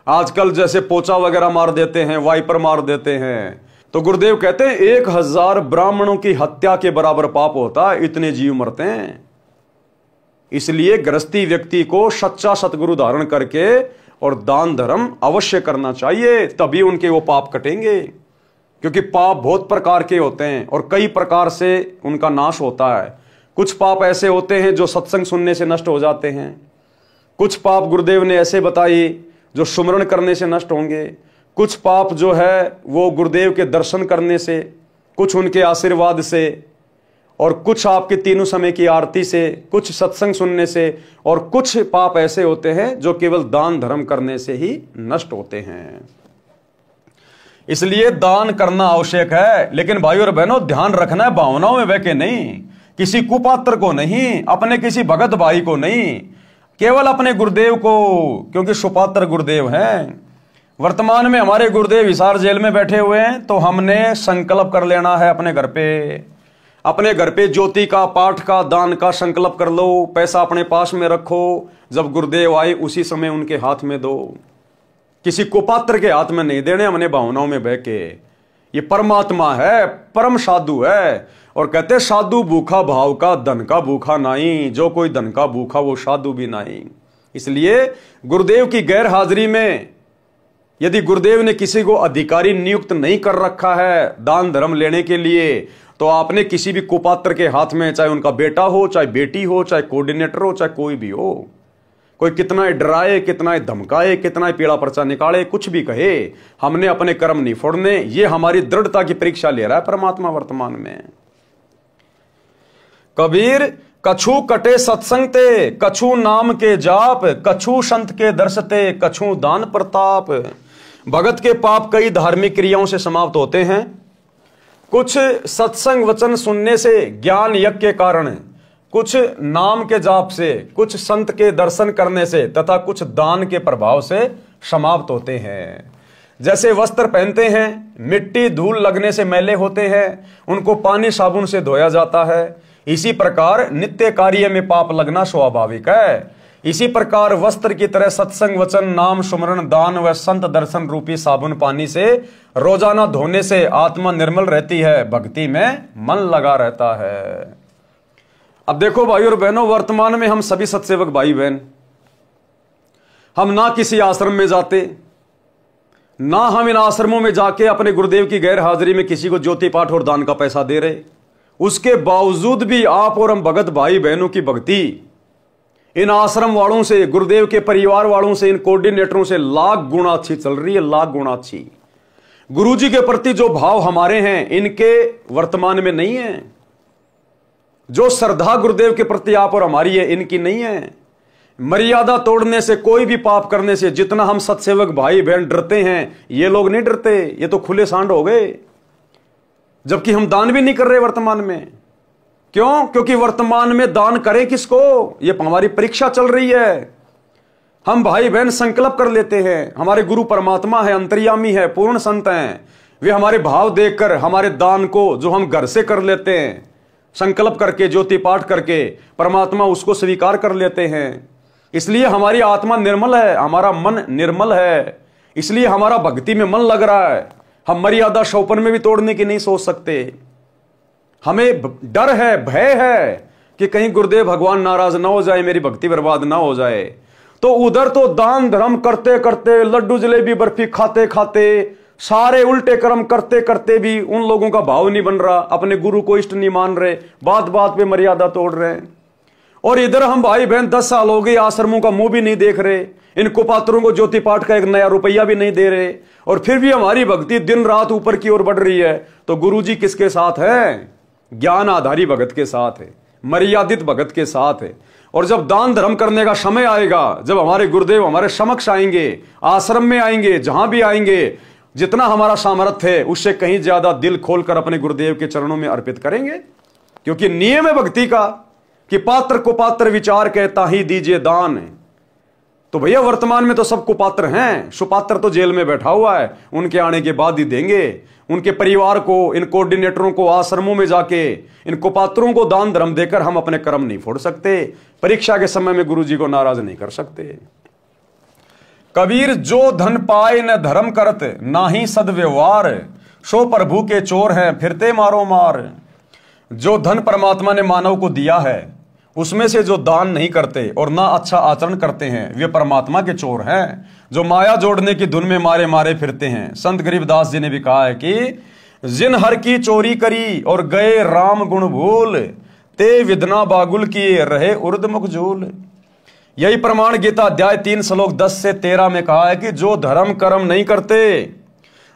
आजकल जैसे पोंछा वगैरह मार देते हैं, वाइपर मार देते हैं। तो गुरुदेव कहते हैं 1000 ब्राह्मणों की हत्या के बराबर पाप होता है, इतने जीव मरते हैं। इसलिए गृहस्थी व्यक्ति को सच्चा सतगुरु धारण करके और दान धर्म अवश्य करना चाहिए, तभी उनके वो पाप कटेंगे। क्योंकि पाप बहुत प्रकार के होते हैं और कई प्रकार से उनका नाश होता है। कुछ पाप ऐसे होते हैं जो सत्संग सुनने से नष्ट हो जाते हैं, कुछ पाप गुरुदेव ने ऐसे बताए जो सुमरण करने से नष्ट होंगे, कुछ पाप जो है वो गुरुदेव के दर्शन करने से, कुछ उनके आशीर्वाद से, और कुछ आपके तीनों समय की आरती से, कुछ सत्संग सुनने से, और कुछ पाप ऐसे होते हैं जो केवल दान धर्म करने से ही नष्ट होते हैं। इसलिए दान करना आवश्यक है, लेकिन भाइयों और बहनों ध्यान रखना है भावनाओं में बह के नहीं, किसी कुपात्र को नहीं, अपने किसी भगत भाई को नहीं, केवल अपने गुरुदेव को, क्योंकि सुपात्र गुरुदेव हैं। वर्तमान में हमारे गुरुदेव हिसार जेल में बैठे हुए हैं, तो हमने संकल्प कर लेना है अपने घर पे ज्योति का, पाठ का, दान का संकल्प कर लो। पैसा अपने पास में रखो, जब गुरुदेव आए उसी समय उनके हाथ में दो, किसी कुपात्र के हाथ में नहीं देने हमने भावनाओं में बह के। ये परमात्मा है, परम साधु है, और कहते साधु भूखा भाव का, धन का भूखा नहीं, जो कोई धन का भूखा वो साधु भी नहीं। इसलिए गुरुदेव की गैर हाजिरी में यदि गुरुदेव ने किसी को अधिकारी नियुक्त नहीं कर रखा है दान धर्म लेने के लिए, तो आपने किसी भी कुपात्र के हाथ में, चाहे उनका बेटा हो, चाहे बेटी हो, चाहे कोऑर्डिनेटर हो, चाहे कोई भी हो, कोई कितना डराए, कितना धमकाए, कितना पीड़ा पर्चा निकाले, कुछ भी कहे, हमने अपने कर्म नहीं फोड़ने। ये हमारी दृढ़ता की परीक्षा ले रहा है परमात्मा वर्तमान में। कबीर कछु कटे सत्संग ते, कछु नाम के जाप, कछु संत के दर्शते, कछु दान प्रताप। भगत के पाप कई धार्मिक क्रियाओं से समाप्त होते हैं, कुछ सत्संग वचन सुनने से, ज्ञान यज्ञ के कारण, कुछ नाम के जाप से, कुछ संत के दर्शन करने से, तथा कुछ दान के प्रभाव से समाप्त होते हैं। जैसे वस्त्र पहनते हैं, मिट्टी धूल लगने से मैले होते हैं, उनको पानी साबुन से धोया जाता है, इसी प्रकार नित्य कार्य में पाप लगना स्वाभाविक है। इसी प्रकार वस्त्र की तरह सत्संग वचन नाम सुमरण दान व संत दर्शन रूपी साबुन पानी से रोजाना धोने से आत्मा निर्मल रहती है, भक्ति में मन लगा रहता है। अब देखो भाई और बहनों, वर्तमान में हम सभी सत्सेवक भाई बहन, हम ना किसी आश्रम में जाते, ना हम इन आश्रमों में जाके अपने गुरुदेव की गैर हाजिरी में किसी को ज्योति पाठ और दान का पैसा दे रहे। उसके बावजूद भी आप और हम भगत भाई बहनों की भक्ति इन आश्रम वालों से, गुरुदेव के परिवार वालों से, इन कोऑर्डिनेटरों से लाख गुना अच्छी चल रही है, लाख गुना अच्छी। गुरुजी के प्रति जो भाव हमारे हैं इनके वर्तमान में नहीं है। जो श्रद्धा गुरुदेव के प्रति आप और हमारी है इनकी नहीं है। मर्यादा तोड़ने से, कोई भी पाप करने से जितना हम सत्सेवक भाई बहन डरते हैं, ये लोग नहीं डरते, ये तो खुले सांड हो गए। जबकि हम दान भी नहीं कर रहे वर्तमान में। क्यों? क्योंकि वर्तमान में दान करें किसको, ये हमारी परीक्षा चल रही है। हम भाई बहन संकल्प कर लेते हैं, हमारे गुरु परमात्मा है, अंतर्यामी है, पूर्ण संत हैं, वे हमारे भाव देखकर हमारे दान को जो हम घर से कर लेते हैं, संकल्प करके, ज्योति पाठ करके, परमात्मा उसको स्वीकार कर लेते हैं। इसलिए हमारी आत्मा निर्मल है, हमारा मन निर्मल है, इसलिए हमारा भक्ति में मन लग रहा है। हम मर्यादा शौपन में भी तोड़ने की नहीं सोच सकते। हमें डर है, भय है कि कहीं गुरुदेव भगवान नाराज ना हो जाए, मेरी भक्ति बर्बाद ना हो जाए। तो उधर तो दान धर्म करते करते, लड्डू जलेबी बर्फी खाते खाते, सारे उल्टे कर्म करते करते भी उन लोगों का भाव नहीं बन रहा, अपने गुरु को इष्ट नहीं मान रहे, बात बात पे मर्यादा तोड़ रहे हैं। और इधर हम भाई बहन 10 साल हो गए आश्रमों का मुंह भी नहीं देख रहे, इन कुपात्रों को ज्योति पाठ का एक नया रुपया भी नहीं दे रहे, और फिर भी हमारी भक्ति दिन रात ऊपर की ओर बढ़ रही है। तो गुरुजी किसके साथ है? ज्ञान आधारी भगत के साथ है, मर्यादित भगत के साथ है। और जब दान धर्म करने का समय आएगा, जब हमारे गुरुदेव हमारे समक्ष आएंगे, आश्रम में आएंगे, जहां भी आएंगे, जितना हमारा सामर्थ्य है उससे कहीं ज्यादा दिल खोलकर अपने गुरुदेव के चरणों में अर्पित करेंगे। क्योंकि नियम है भक्ति का कि पात्र को पात्र विचार कहता ही दीजिए दान। तो भैया वर्तमान में तो सब कुपात्र हैं, सुपात्र तो जेल में बैठा हुआ है, उनके आने के बाद ही देंगे। उनके परिवार को, इन कोऑर्डिनेटरों को आश्रमों में जाके इन कुपात्रों को दान धर्म देकर हम अपने कर्म नहीं फोड़ सकते, परीक्षा के समय में गुरुजी को नाराज नहीं कर सकते। कबीर जो धन पाए न धर्म करत, ना ही सदव्यवहार, सो प्रभु के चोर हैं फिरते मारो मार। जो धन परमात्मा ने मानव को दिया है उसमें से जो दान नहीं करते और ना अच्छा आचरण करते हैं वे परमात्मा के चोर हैं, जो माया जोड़ने की धुन में मारे मारे फिरते हैं। संत गरीबदास जी ने भी कहा है कि जिन हर की चोरी करी और गए राम गुण भूल, ते विदना बागुल किए रहे उर्द मुखजूल। यही प्रमाण गीता अध्याय 3 श्लोक 10 से 13 में कहा है कि जो धर्म कर्म नहीं करते,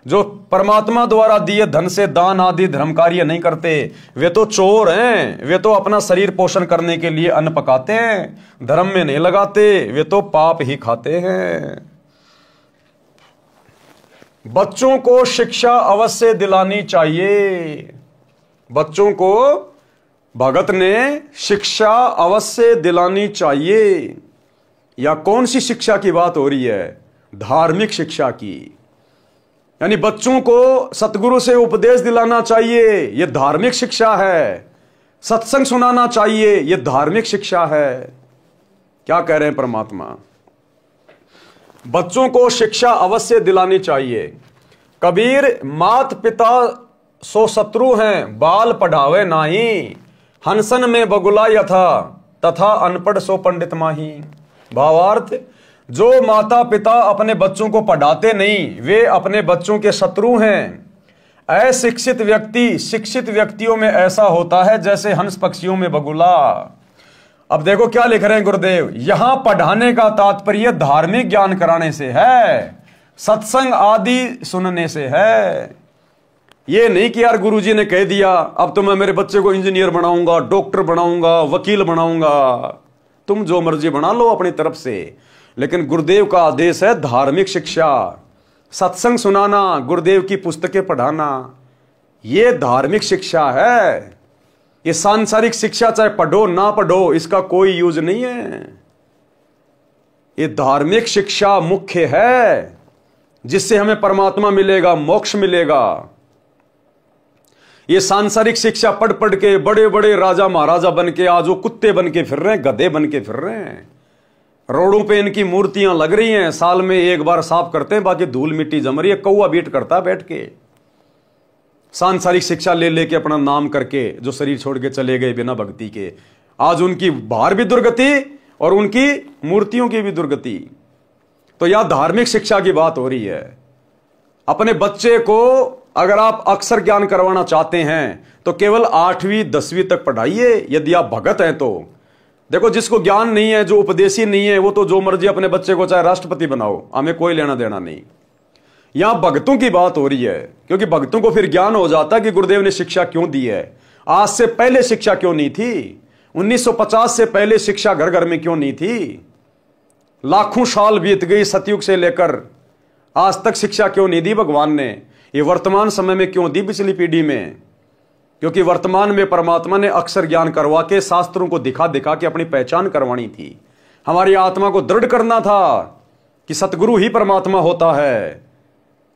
जो परमात्मा द्वारा दिए धन से दान आदि धर्म कार्य नहीं करते, वे तो चोर हैं। वे तो अपना शरीर पोषण करने के लिए अन्न पकाते हैं, धर्म में नहीं लगाते, वे तो पाप ही खाते हैं। बच्चों को शिक्षा अवश्य दिलानी चाहिए। बच्चों को भगत ने शिक्षा अवश्य दिलानी चाहिए। या कौन सी शिक्षा की बात हो रही है? धार्मिक शिक्षा की। यानी बच्चों को सतगुरु से उपदेश दिलाना चाहिए, यह धार्मिक शिक्षा है। सत्संग सुनाना चाहिए, यह धार्मिक शिक्षा है। क्या कह रहे हैं परमात्मा? बच्चों को शिक्षा अवश्य दिलानी चाहिए। कबीर मात पिता सो शत्रु हैं, बाल पढ़ावे नाही, हंसन में बगुला यथा तथा अनपढ़ सो पंडित माही। भावार्थ, जो माता पिता अपने बच्चों को पढ़ाते नहीं, वे अपने बच्चों के शत्रु हैं। अशिक्षित व्यक्ति शिक्षित व्यक्तियों में ऐसा होता है जैसे हंस पक्षियों में बगुला। अब देखो क्या लिख रहे हैं गुरुदेव, यहां पढ़ाने का तात्पर्य धार्मिक ज्ञान कराने से है, सत्संग आदि सुनने से है। ये नहीं कि यार गुरुजी ने कह दिया अब तो मैं मेरे बच्चे को इंजीनियर बनाऊंगा, डॉक्टर बनाऊंगा, वकील बनाऊंगा। तुम जो मर्जी बना लो अपनी तरफ से, लेकिन गुरुदेव का आदेश है धार्मिक शिक्षा, सत्संग सुनाना, गुरुदेव की पुस्तकें पढ़ाना। यह धार्मिक शिक्षा है। ये सांसारिक शिक्षा चाहे पढ़ो ना पढ़ो, इसका कोई यूज नहीं है। ये धार्मिक शिक्षा मुख्य है, जिससे हमें परमात्मा मिलेगा, मोक्ष मिलेगा। ये सांसारिक शिक्षा पढ़ पढ़ के बड़े बड़े राजा महाराजा बन के आज वो कुत्ते बन के फिर रहे हैं, गधे बन के फिर रहे हैं। रोडों पे इनकी मूर्तियां लग रही हैं, साल में एक बार साफ करते हैं, बाकी धूल मिट्टी जम रही है, कौवा बीट करता बैठ के। सांसारिक शिक्षा ले लेके अपना नाम करके जो शरीर छोड़ के चले गए बिना भक्ति के, आज उनकी बाहर भी दुर्गति और उनकी मूर्तियों की भी दुर्गति। तो यह धार्मिक शिक्षा की बात हो रही है। अपने बच्चे को अगर आप अक्षर ज्ञान करवाना चाहते हैं तो केवल 8वीं 10वीं तक पढ़ाइए, यदि आप भगत हैं तो। देखो, जिसको ज्ञान नहीं है, जो उपदेशी नहीं है, वो तो जो मर्जी अपने बच्चे को चाहे राष्ट्रपति बनाओ, हमें कोई लेना देना नहीं। यहां भक्तों की बात हो रही है, क्योंकि भक्तों को फिर ज्ञान हो जाता कि गुरुदेव ने शिक्षा क्यों दी है, आज से पहले शिक्षा क्यों नहीं थी, 1950 से पहले शिक्षा घर घर में क्यों नहीं थी, लाखों साल बीत गई सतयुग से लेकर आज तक शिक्षा क्यों नहीं दी भगवान ने, ये वर्तमान समय में क्यों दी पिछली पीढ़ी में। क्योंकि वर्तमान में परमात्मा ने अक्षर ज्ञान करवा के शास्त्रों को दिखा दिखा के अपनी पहचान करवानी थी। हमारी आत्मा को दृढ़ करना था कि सतगुरु ही परमात्मा होता है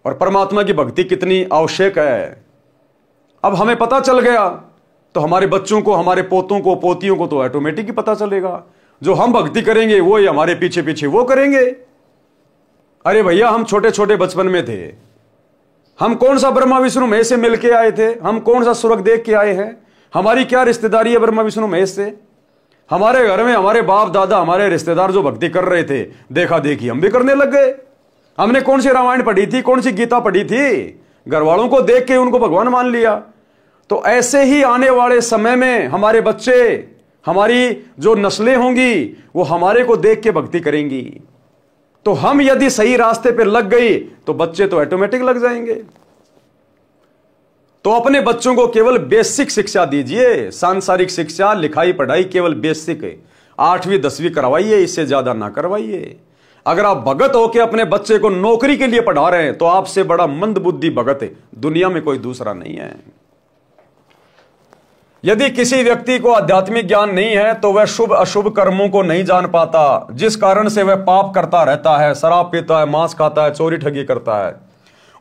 और परमात्मा की भक्ति कितनी आवश्यक है। अब हमें पता चल गया तो हमारे बच्चों को, हमारे पोतों को, पोतियों को तो ऑटोमेटिक ही पता चलेगा। जो हम भक्ति करेंगे वो ही हमारे पीछे पीछे वो करेंगे। अरे भैया, हम छोटे छोटे बचपन में थे, हम कौन सा ब्रह्मा विष्णु महेश से मिलके आए थे, हम कौन सा स्वर्ग देख के आए हैं, हमारी क्या रिश्तेदारी है ब्रह्मा विष्णु महेश से। हमारे घर में हमारे बाप दादा, हमारे रिश्तेदार जो भक्ति कर रहे थे, देखा देखी हम भी करने लग गए। हमने कौन सी रामायण पढ़ी थी, कौन सी गीता पढ़ी थी, घर वालों को देख के उनको भगवान मान लिया। तो ऐसे ही आने वाले समय में हमारे बच्चे, हमारी जो नस्लें होंगी, वो हमारे को देख के भक्ति करेंगी। तो हम यदि सही रास्ते पे लग गई तो बच्चे तो ऑटोमेटिक लग जाएंगे। तो अपने बच्चों को केवल बेसिक शिक्षा दीजिए, सांसारिक शिक्षा, लिखाई पढ़ाई केवल बेसिक 8वीं 10वीं करवाइए, इससे ज्यादा ना करवाइए। अगर आप भगत होकर अपने बच्चे को नौकरी के लिए पढ़ा रहे हैं तो आपसे बड़ा मंदबुद्धि भगत दुनिया में कोई दूसरा नहीं है। यदि किसी व्यक्ति को आध्यात्मिक ज्ञान नहीं है तो वह शुभ अशुभ कर्मों को नहीं जान पाता, जिस कारण से वह पाप करता रहता है, शराब पीता है, मांस खाता है, चोरी ठगी करता है।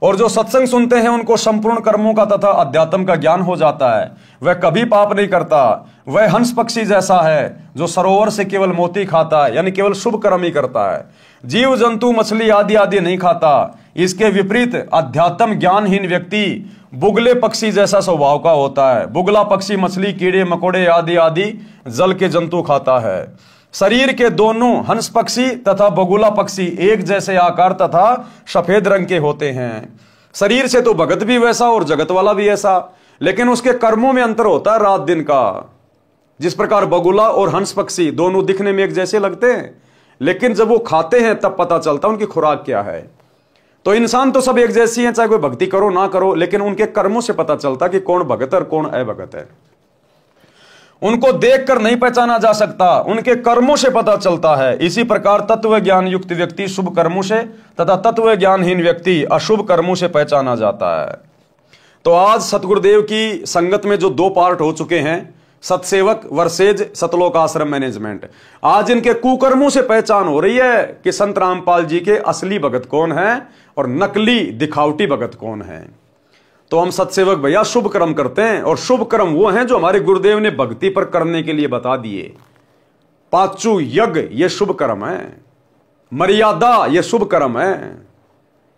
और जो सत्संग सुनते हैं उनको संपूर्ण कर्मों का तथा अध्यात्म का ज्ञान हो जाता है, वह कभी पाप नहीं करता। वह हंस पक्षी जैसा है जो सरोवर से केवल मोती खाता है, यानी केवल शुभ कर्म ही करता है। जीव जंतु मछली आदि आदि नहीं खाता। इसके विपरीत अध्यात्म ज्ञानहीन व्यक्ति बुगले पक्षी जैसा स्वभाव का होता है। बुगला पक्षी मछली, कीड़े मकोड़े आदि आदि जल के जंतु खाता है। शरीर के दोनों हंस पक्षी तथा बगुला पक्षी एक जैसे आकार तथा सफेद रंग के होते हैं। शरीर से तो भगत भी वैसा और जगत वाला भी ऐसा, लेकिन उसके कर्मों में अंतर होता है रात दिन का। जिस प्रकार बगुला और हंस पक्षी दोनों दिखने में एक जैसे लगते हैं, लेकिन जब वो खाते हैं तब पता चलता है उनकी खुराक क्या है। तो इंसान तो सब एक जैसी हैं, चाहे कोई भक्ति करो ना करो, लेकिन उनके कर्मों से पता चलता कि कौन भगत है और कौन अभगत है। उनको देखकर नहीं पहचाना जा सकता, उनके कर्मों से पता चलता है। इसी प्रकार तत्व ज्ञान युक्त व्यक्ति शुभ कर्मों से तथा तत्व ज्ञानहीन व्यक्ति अशुभ कर्मों से पहचाना जाता है। तो आज सतगुरुदेव की संगत में जो 2 पार्ट हो चुके हैं, सतसेवक वर्सेज सतलोक आश्रम मैनेजमेंट, आज इनके कुकर्मों से पहचान हो रही है कि संत रामपाल जी के असली भगत कौन है और नकली दिखावटी भगत कौन है। तो हम सतसेवक भैया शुभ कर्म करते हैं, और शुभ कर्म वो हैं जो हमारे गुरुदेव ने भक्ति पर करने के लिए बता दिए। 5 यज्ञ ये शुभ कर्म है, मर्यादा ये शुभ कर्म है।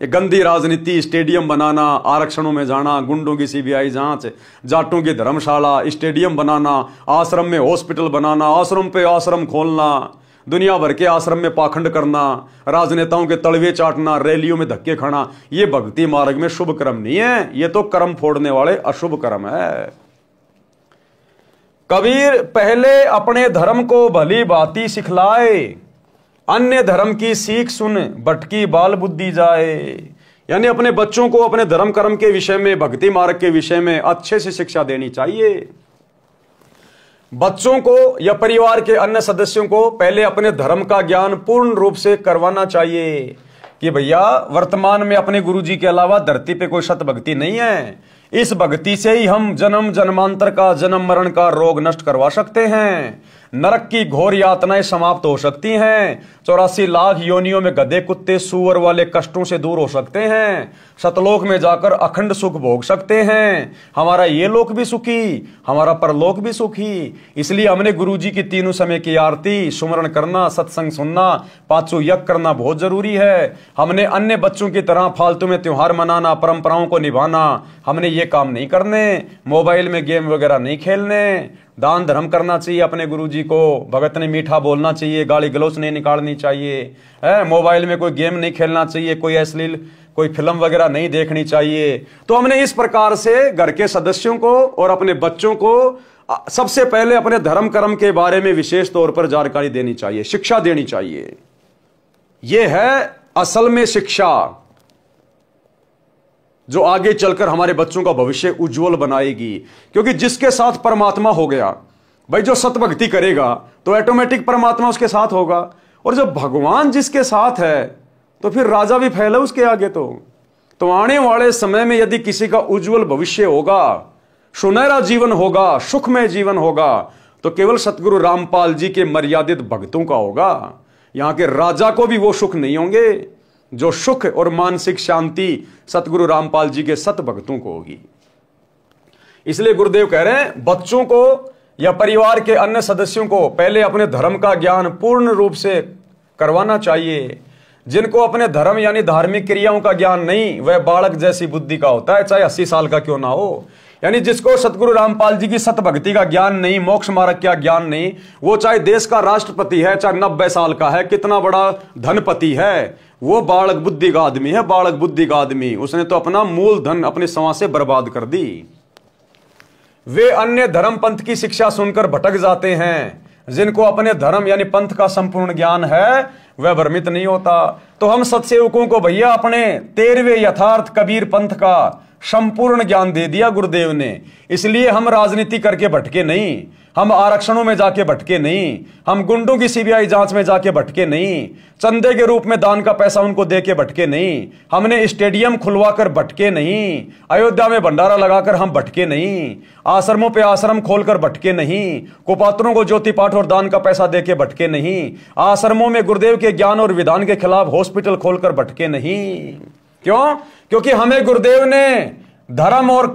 ये गंदी राजनीति, स्टेडियम बनाना, आरक्षणों में जाना, गुंडों की सीबीआई जांच, जाटों की धर्मशाला, स्टेडियम बनाना, आश्रम में हॉस्पिटल बनाना, आश्रम पे आश्रम खोलना, दुनिया भर के आश्रम में पाखंड करना, राजनेताओं के तलवे चाटना, रैलियों में धक्के खाना, ये भक्ति मार्ग में शुभ कर्म नहीं है, ये तो कर्म फोड़ने वाले अशुभ कर्म है। कबीर पहले अपने धर्म को भली भांति सिखलाए, अन्य धर्म की सीख सुन भटकी बाल बुद्धि जाए। यानी अपने बच्चों को अपने धर्म कर्म के विषय में, भक्ति मार्ग के विषय में अच्छे से शिक्षा देनी चाहिए। बच्चों को या परिवार के अन्य सदस्यों को पहले अपने धर्म का ज्ञान पूर्ण रूप से करवाना चाहिए कि भैया वर्तमान में अपने गुरुजी के अलावा धरती पे कोई सत भक्ति नहीं है। इस भक्ति से ही हम जन्म जन्मांतर का, जन्म मरण का रोग नष्ट करवा सकते हैं, नरक की घोर यातनाएं समाप्त हो सकती हैं, 84 लाख योनियों में गधे कुत्ते सूअर वाले कष्टों से दूर हो सकते हैं, सतलोक में जाकर अखंड सुख भोग सकते हैं, हमारा ये लोक भी सुखी, हमारा परलोक भी सुखी। इसलिए हमने गुरुजी की 3 समय की आरती, सुमरण करना, सत्संग सुनना, 5 यज्ञ करना बहुत जरूरी है। हमने अन्य बच्चों की तरह फालतू में त्योहार मनाना, परंपराओं को निभाना, हमने ये काम नहीं करने। मोबाइल में गेम वगैरह नहीं खेलने, दान धर्म करना चाहिए अपने गुरुजी को, भगत ने मीठा बोलना चाहिए, गाली गलौच नहीं निकालनी चाहिए है, मोबाइल में कोई गेम नहीं खेलना चाहिए, कोई अश्लील कोई फिल्म वगैरह नहीं देखनी चाहिए। तो हमने इस प्रकार से घर के सदस्यों को और अपने बच्चों को सबसे पहले अपने धर्म कर्म के बारे में विशेष तौर पर जानकारी देनी चाहिए, शिक्षा देनी चाहिए। यह है असल में शिक्षा जो आगे चलकर हमारे बच्चों का भविष्य उज्जवल बनाएगी। क्योंकि जिसके साथ परमात्मा हो गया भाई, जो सतभक्ति करेगा तो ऑटोमेटिक परमात्मा उसके साथ होगा, और जब भगवान जिसके साथ है तो फिर राजा भी फैला उसके आगे। तो आने वाले समय में यदि किसी का उज्जवल भविष्य होगा, सुनहरा जीवन होगा, सुखमय जीवन होगा, तो केवल सतगुरु रामपाल जी के मर्यादित भक्तों का होगा। यहां के राजा को भी वो सुख नहीं होंगे जो सुख और मानसिक शांति सतगुरु रामपाल जी के सत भक्तों को होगी। इसलिए गुरुदेव कह रहे हैं बच्चों को या परिवार के अन्य सदस्यों को पहले अपने धर्म का ज्ञान पूर्ण रूप से करवाना चाहिए। जिनको अपने धर्म यानी धार्मिक क्रियाओं का ज्ञान नहीं, वह बालक जैसी बुद्धि का होता है, चाहे 80 साल का क्यों ना हो। यानी जिसको सतगुरु रामपाल जी की सत भक्ति का ज्ञान नहीं, मोक्ष मार्ग का ज्ञान नहीं, वो चाहे देश का राष्ट्रपति है, चाहे 90 साल का है, कितना बड़ा धनपति है, वो बालक बुद्धि का आदमी है, बालक बुद्धि का आदमी। उसने तो अपना मूल धन अपने समाज से बर्बाद कर दी। वे अन्य धर्म पंथ की शिक्षा सुनकर भटक जाते हैं। जिनको अपने धर्म यानी पंथ का संपूर्ण ज्ञान है वह भ्रमित नहीं होता। तो हम सत्सेवकों को भैया अपने 13वें यथार्थ कबीर पंथ का संपूर्ण ज्ञान दे दिया गुरुदेव ने। इसलिए हम राजनीति करके भटके नहीं, हम आरक्षणों में जाके भटके नहीं, हम गुंडों की सीबीआई जांच में जाके भटके नहीं, चंदे के रूप में दान का पैसा उनको दे के भटके नहीं, हमने स्टेडियम खुलवाकर भटके नहीं, अयोध्या में भंडारा लगाकर हम भटके नहीं, आश्रमों पे आश्रम खोलकर भटके नहीं, कुपात्रों को ज्योति पाठ और दान का पैसा दे के भटके नहीं, आश्रमों में गुरुदेव के ज्ञान और विधान के खिलाफ हॉस्पिटल खोलकर भटके नहीं। क्यों? क्योंकि हमें गुरुदेव ने धर्म और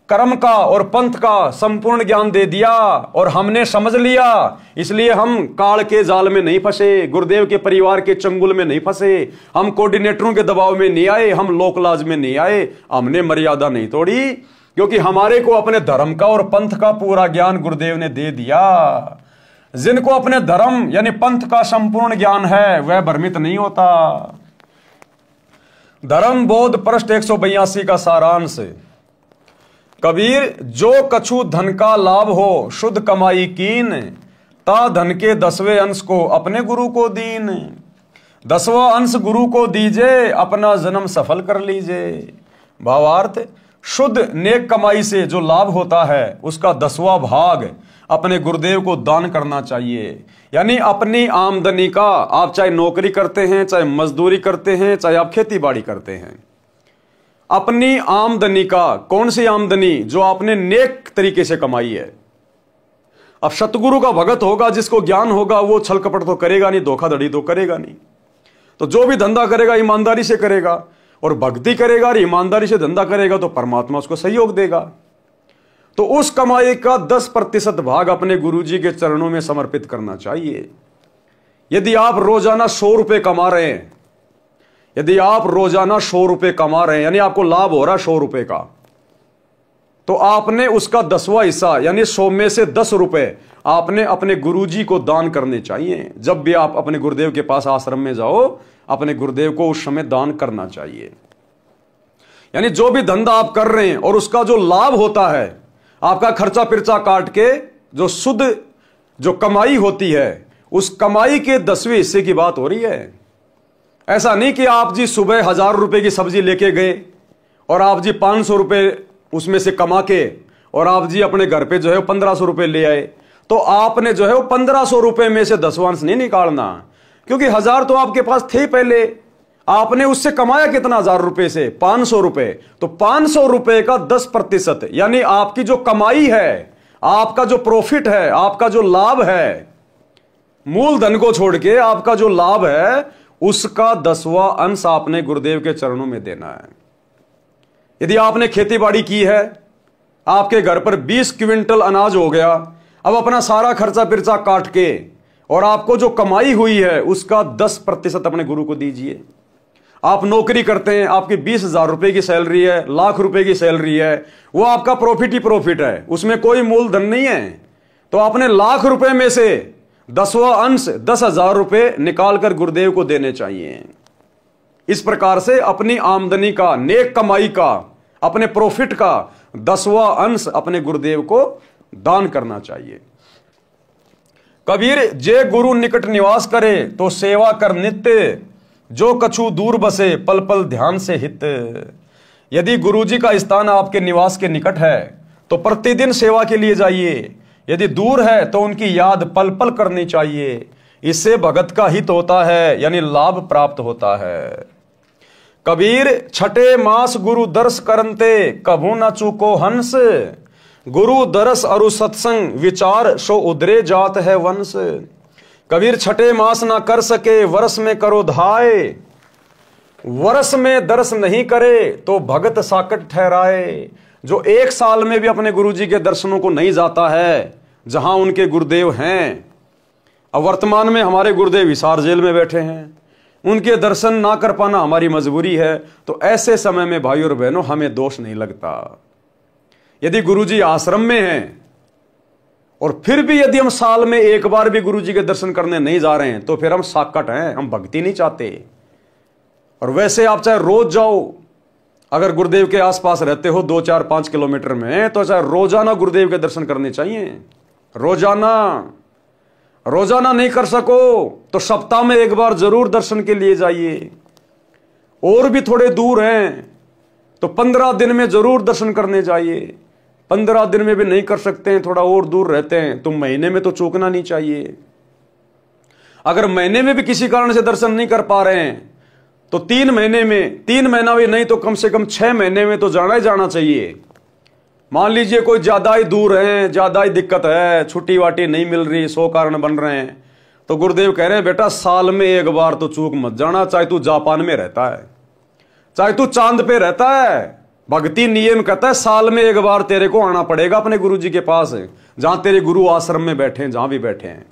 कर्म का और पंथ का संपूर्ण ज्ञान दे दिया और हमने समझ लिया। इसलिए हम काल के जाल में नहीं फंसे, गुरुदेव के परिवार के चंगुल में नहीं फंसे, हम कोऑर्डिनेटरों के दबाव में नहीं आए, हम लोकलाज में नहीं आए, हमने मर्यादा नहीं तोड़ी, क्योंकि हमारे को अपने धर्म का और पंथ का पूरा ज्ञान गुरुदेव ने दे दिया। जिनको अपने धर्म यानी पंथ का संपूर्ण ज्ञान है वह भ्रमित नहीं होता। धर्म बोध पृष्ठ 182 का सारांश। कबीर, जो कछु धन का लाभ हो शुद्ध कमाई कीन, ता धन के 10वें अंश को अपने गुरु को दीन। 10वां अंश गुरु को दीजिए, अपना जन्म सफल कर लीजिए। भावार्थ, शुद्ध नेक कमाई से जो लाभ होता है उसका 10वां भाग अपने गुरुदेव को दान करना चाहिए। यानी अपनी आमदनी का, आप चाहे नौकरी करते हैं, चाहे मजदूरी करते हैं, चाहे आप खेती बाड़ी करते हैं, अपनी आमदनी का, कौन सी आमदनी? जो आपने नेक तरीके से कमाई है। अब सतगुरु का भगत होगा, जिसको ज्ञान होगा, वो छल कपट तो करेगा नहीं, धोखाधड़ी तो करेगा नहीं। तो जो भी धंधा करेगा ईमानदारी से करेगा, और भक्ति करेगा और ईमानदारी से धंधा करेगा तो परमात्मा उसको सहयोग देगा। तो उस कमाई का 10% भाग अपने गुरुजी के चरणों में समर्पित करना चाहिए। यदि आप रोजाना 100 रुपए कमा रहे हैं, यदि आप रोजाना 100 रुपए कमा रहे हैं, यानी आपको लाभ हो रहा है 100 रुपए का, तो आपने उसका 10वां हिस्सा यानी 100 में से 10 रुपए आपने अपने गुरुजी को दान करने चाहिए। जब भी आप अपने गुरुदेव के पास आश्रम में जाओ, अपने गुरुदेव को उस समय दान करना चाहिए। यानी जो भी धंधा आप कर रहे हैं और उसका जो लाभ होता है, आपका खर्चा पिर्चा काट के जो शुद्ध जो कमाई होती है, उस कमाई के 10वें हिस्से की बात हो रही है। ऐसा नहीं कि आप जी सुबह 1000 रुपए की सब्जी लेके गए और आप जी 500 रुपए उसमें से कमा के और आप जी अपने घर पे जो है 1500 रुपए ले आए, तो आपने जो है वो 1500 रुपए में से 10वां अंश नहीं निकालना, क्योंकि 1000 तो आपके पास थे पहले। आपने उससे कमाया कितना? 1000 रुपए से 500 रुपए। तो 500 रुपए का 10% यानी आपकी जो कमाई है, आपका जो प्रॉफिट है, आपका जो लाभ है, मूल धन को छोड़ के आपका जो लाभ है, उसका 10वां अंश आपने गुरुदेव के चरणों में देना है। यदि आपने खेती बाड़ी की है, आपके घर पर 20 क्विंटल अनाज हो गया, अब अपना सारा खर्चा पिर्चा काट के और आपको जो कमाई हुई है उसका 10% अपने गुरु को दीजिए। आप नौकरी करते हैं, आपकी 20,000 रुपए की सैलरी है, लाख रुपए की सैलरी है, वो आपका प्रॉफिट ही प्रॉफिट है, उसमें कोई मूलधन नहीं है। तो आपने लाख रुपए में से 10वां अंश 10,000 रुपए निकालकर गुरुदेव को देने चाहिए। इस प्रकार से अपनी आमदनी का, नेक कमाई का, अपने प्रॉफिट का 10वां अंश अपने गुरुदेव को दान करना चाहिए। कबीर, जे गुरु निकट निवास करे तो सेवा कर नित्य, जो कछु दूर बसे पल पल ध्यान से हित। यदि गुरुजी का स्थान आपके निवास के निकट है तो प्रतिदिन सेवा के लिए जाइए, यदि दूर है तो उनकी याद पल पल करनी चाहिए। इससे भगत का हित होता है, यानी लाभ प्राप्त होता है। कबीर, छठे मास गुरु दर्श करनते, कभू न चूको हंस, गुरु दरस अरु सत्संग विचार सो उदरे जात है वंश। कबीर, छठे मास ना कर सके वर्ष में करो धाय, वर्ष में दर्श नहीं करे तो भगत साकट ठहराए। जो 1 साल में भी अपने गुरुजी के दर्शनों को नहीं जाता है, जहां उनके गुरुदेव हैं, अब वर्तमान में हमारे गुरुदेव हिसार जेल में बैठे हैं, उनके दर्शन ना कर पाना हमारी मजबूरी है। तो ऐसे समय में भाई और बहनों हमें दोष नहीं लगता। यदि गुरुजी आश्रम में हैं और फिर भी यदि हम साल में 1 बार भी गुरुजी के दर्शन करने नहीं जा रहे हैं, तो फिर हम साकट हैं, हम भक्ति नहीं चाहते। और वैसे आप चाहे रोज जाओ, अगर गुरुदेव के आसपास रहते हो 2, 4, 5 किलोमीटर में, तो चाहे रोजाना गुरुदेव के दर्शन करने चाहिए। रोजाना नहीं कर सको तो सप्ताह में 1 बार जरूर दर्शन के लिए जाइए। और भी थोड़े दूर हैं तो 15 दिन में जरूर दर्शन करने जाइए। 15 दिन में भी नहीं कर सकते हैं, थोड़ा और दूर रहते हैं, तो महीने में तो चूकना नहीं चाहिए। अगर महीने में भी किसी कारण से दर्शन नहीं कर पा रहे हैं तो 3 महीने में, 3 महीना भी नहीं तो कम से कम 6 महीने में तो जाना ही जाना चाहिए। मान लीजिए कोई ज्यादा ही दूर है, ज्यादा ही दिक्कत है, छुट्टी वाटी नहीं मिल रही, 100 कारण बन रहे हैं, तो गुरुदेव कह रहे हैं बेटा साल में 1 बार तो चूक मत जाना, चाहे तू जापान में रहता है, चाहे तू चांद पे रहता है। भक्ति नियम कहता है साल में 1 बार तेरे को आना पड़ेगा अपने गुरुजी के पास, जहां तेरे गुरु आश्रम में बैठे हैं, जहां भी बैठे हैं,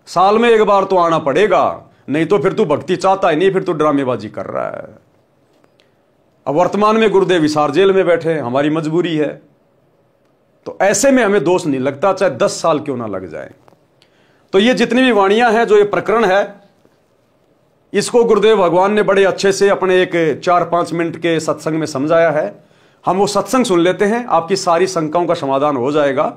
साल में 1 बार तो आना पड़ेगा। नहीं तो फिर तू भक्ति चाहता ही नहीं, फिर तू ड्रामेबाजी कर रहा है। अब वर्तमान में गुरुदेव हिसार जेल में बैठे हैं, हमारी मजबूरी है। तो ऐसे में हमें दोष नहीं लगता, चाहे 10 साल क्यों ना लग जाए। तो ये जितनी भी वाणियां हैं, जो ये प्रकरण है, इसको गुरुदेव भगवान ने बड़े अच्छे से अपने एक 4-5 मिनट के सत्संग में समझाया है। हम वो सत्संग सुन लेते हैं, आपकी सारी शंकाओं का समाधान हो जाएगा।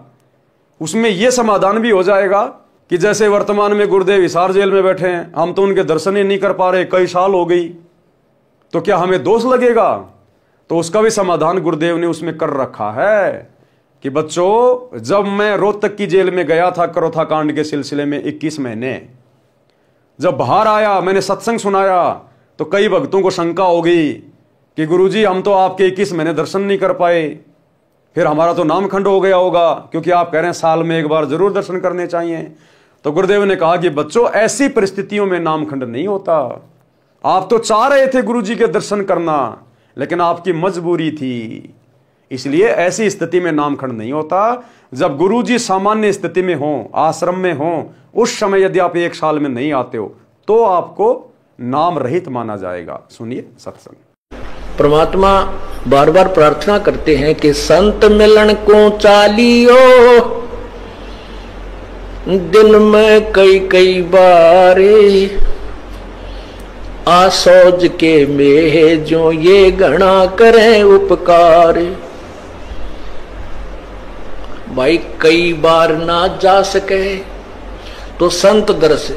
उसमें यह समाधान भी हो जाएगा कि जैसे वर्तमान में गुरुदेव हिसार जेल में बैठे हैं, हम तो उनके दर्शन ही नहीं कर पा रहे, कई साल हो गई, तो क्या हमें दोष लगेगा? तो उसका भी समाधान गुरुदेव ने उसमें कर रखा है कि बच्चों, जब मैं रोहतक की जेल में गया था करोथा कांड के सिलसिले में 21 महीने, जब बाहर आया मैंने सत्संग सुनाया तो कई भक्तों को शंका हो गई कि गुरुजी हम तो आपके 21 महीने दर्शन नहीं कर पाए, फिर हमारा तो नामखंड हो गया होगा, क्योंकि आप कह रहे हैं साल में एक बार जरूर दर्शन करने चाहिए। तो गुरुदेव ने कहा कि बच्चों, ऐसी परिस्थितियों में नामखंड नहीं होता। आप तो चाह रहे थे गुरुजी के दर्शन करना, लेकिन आपकी मजबूरी थी, इसलिए ऐसी स्थिति में नामखंड नहीं होता। जब गुरुजी सामान्य स्थिति में हो, आश्रम में हो, उस समय यदि आप 1 साल में नहीं आते हो तो आपको नाम रहित माना जाएगा। सुनिए सत्संग। परमात्मा बार बार प्रार्थना करते हैं कि संत मिलन को चालियो, दिन में कई कई बारे, आसोज के मेह जो ये घना करें उपकार। भाई कई बार ना जा सके तो संत दर्श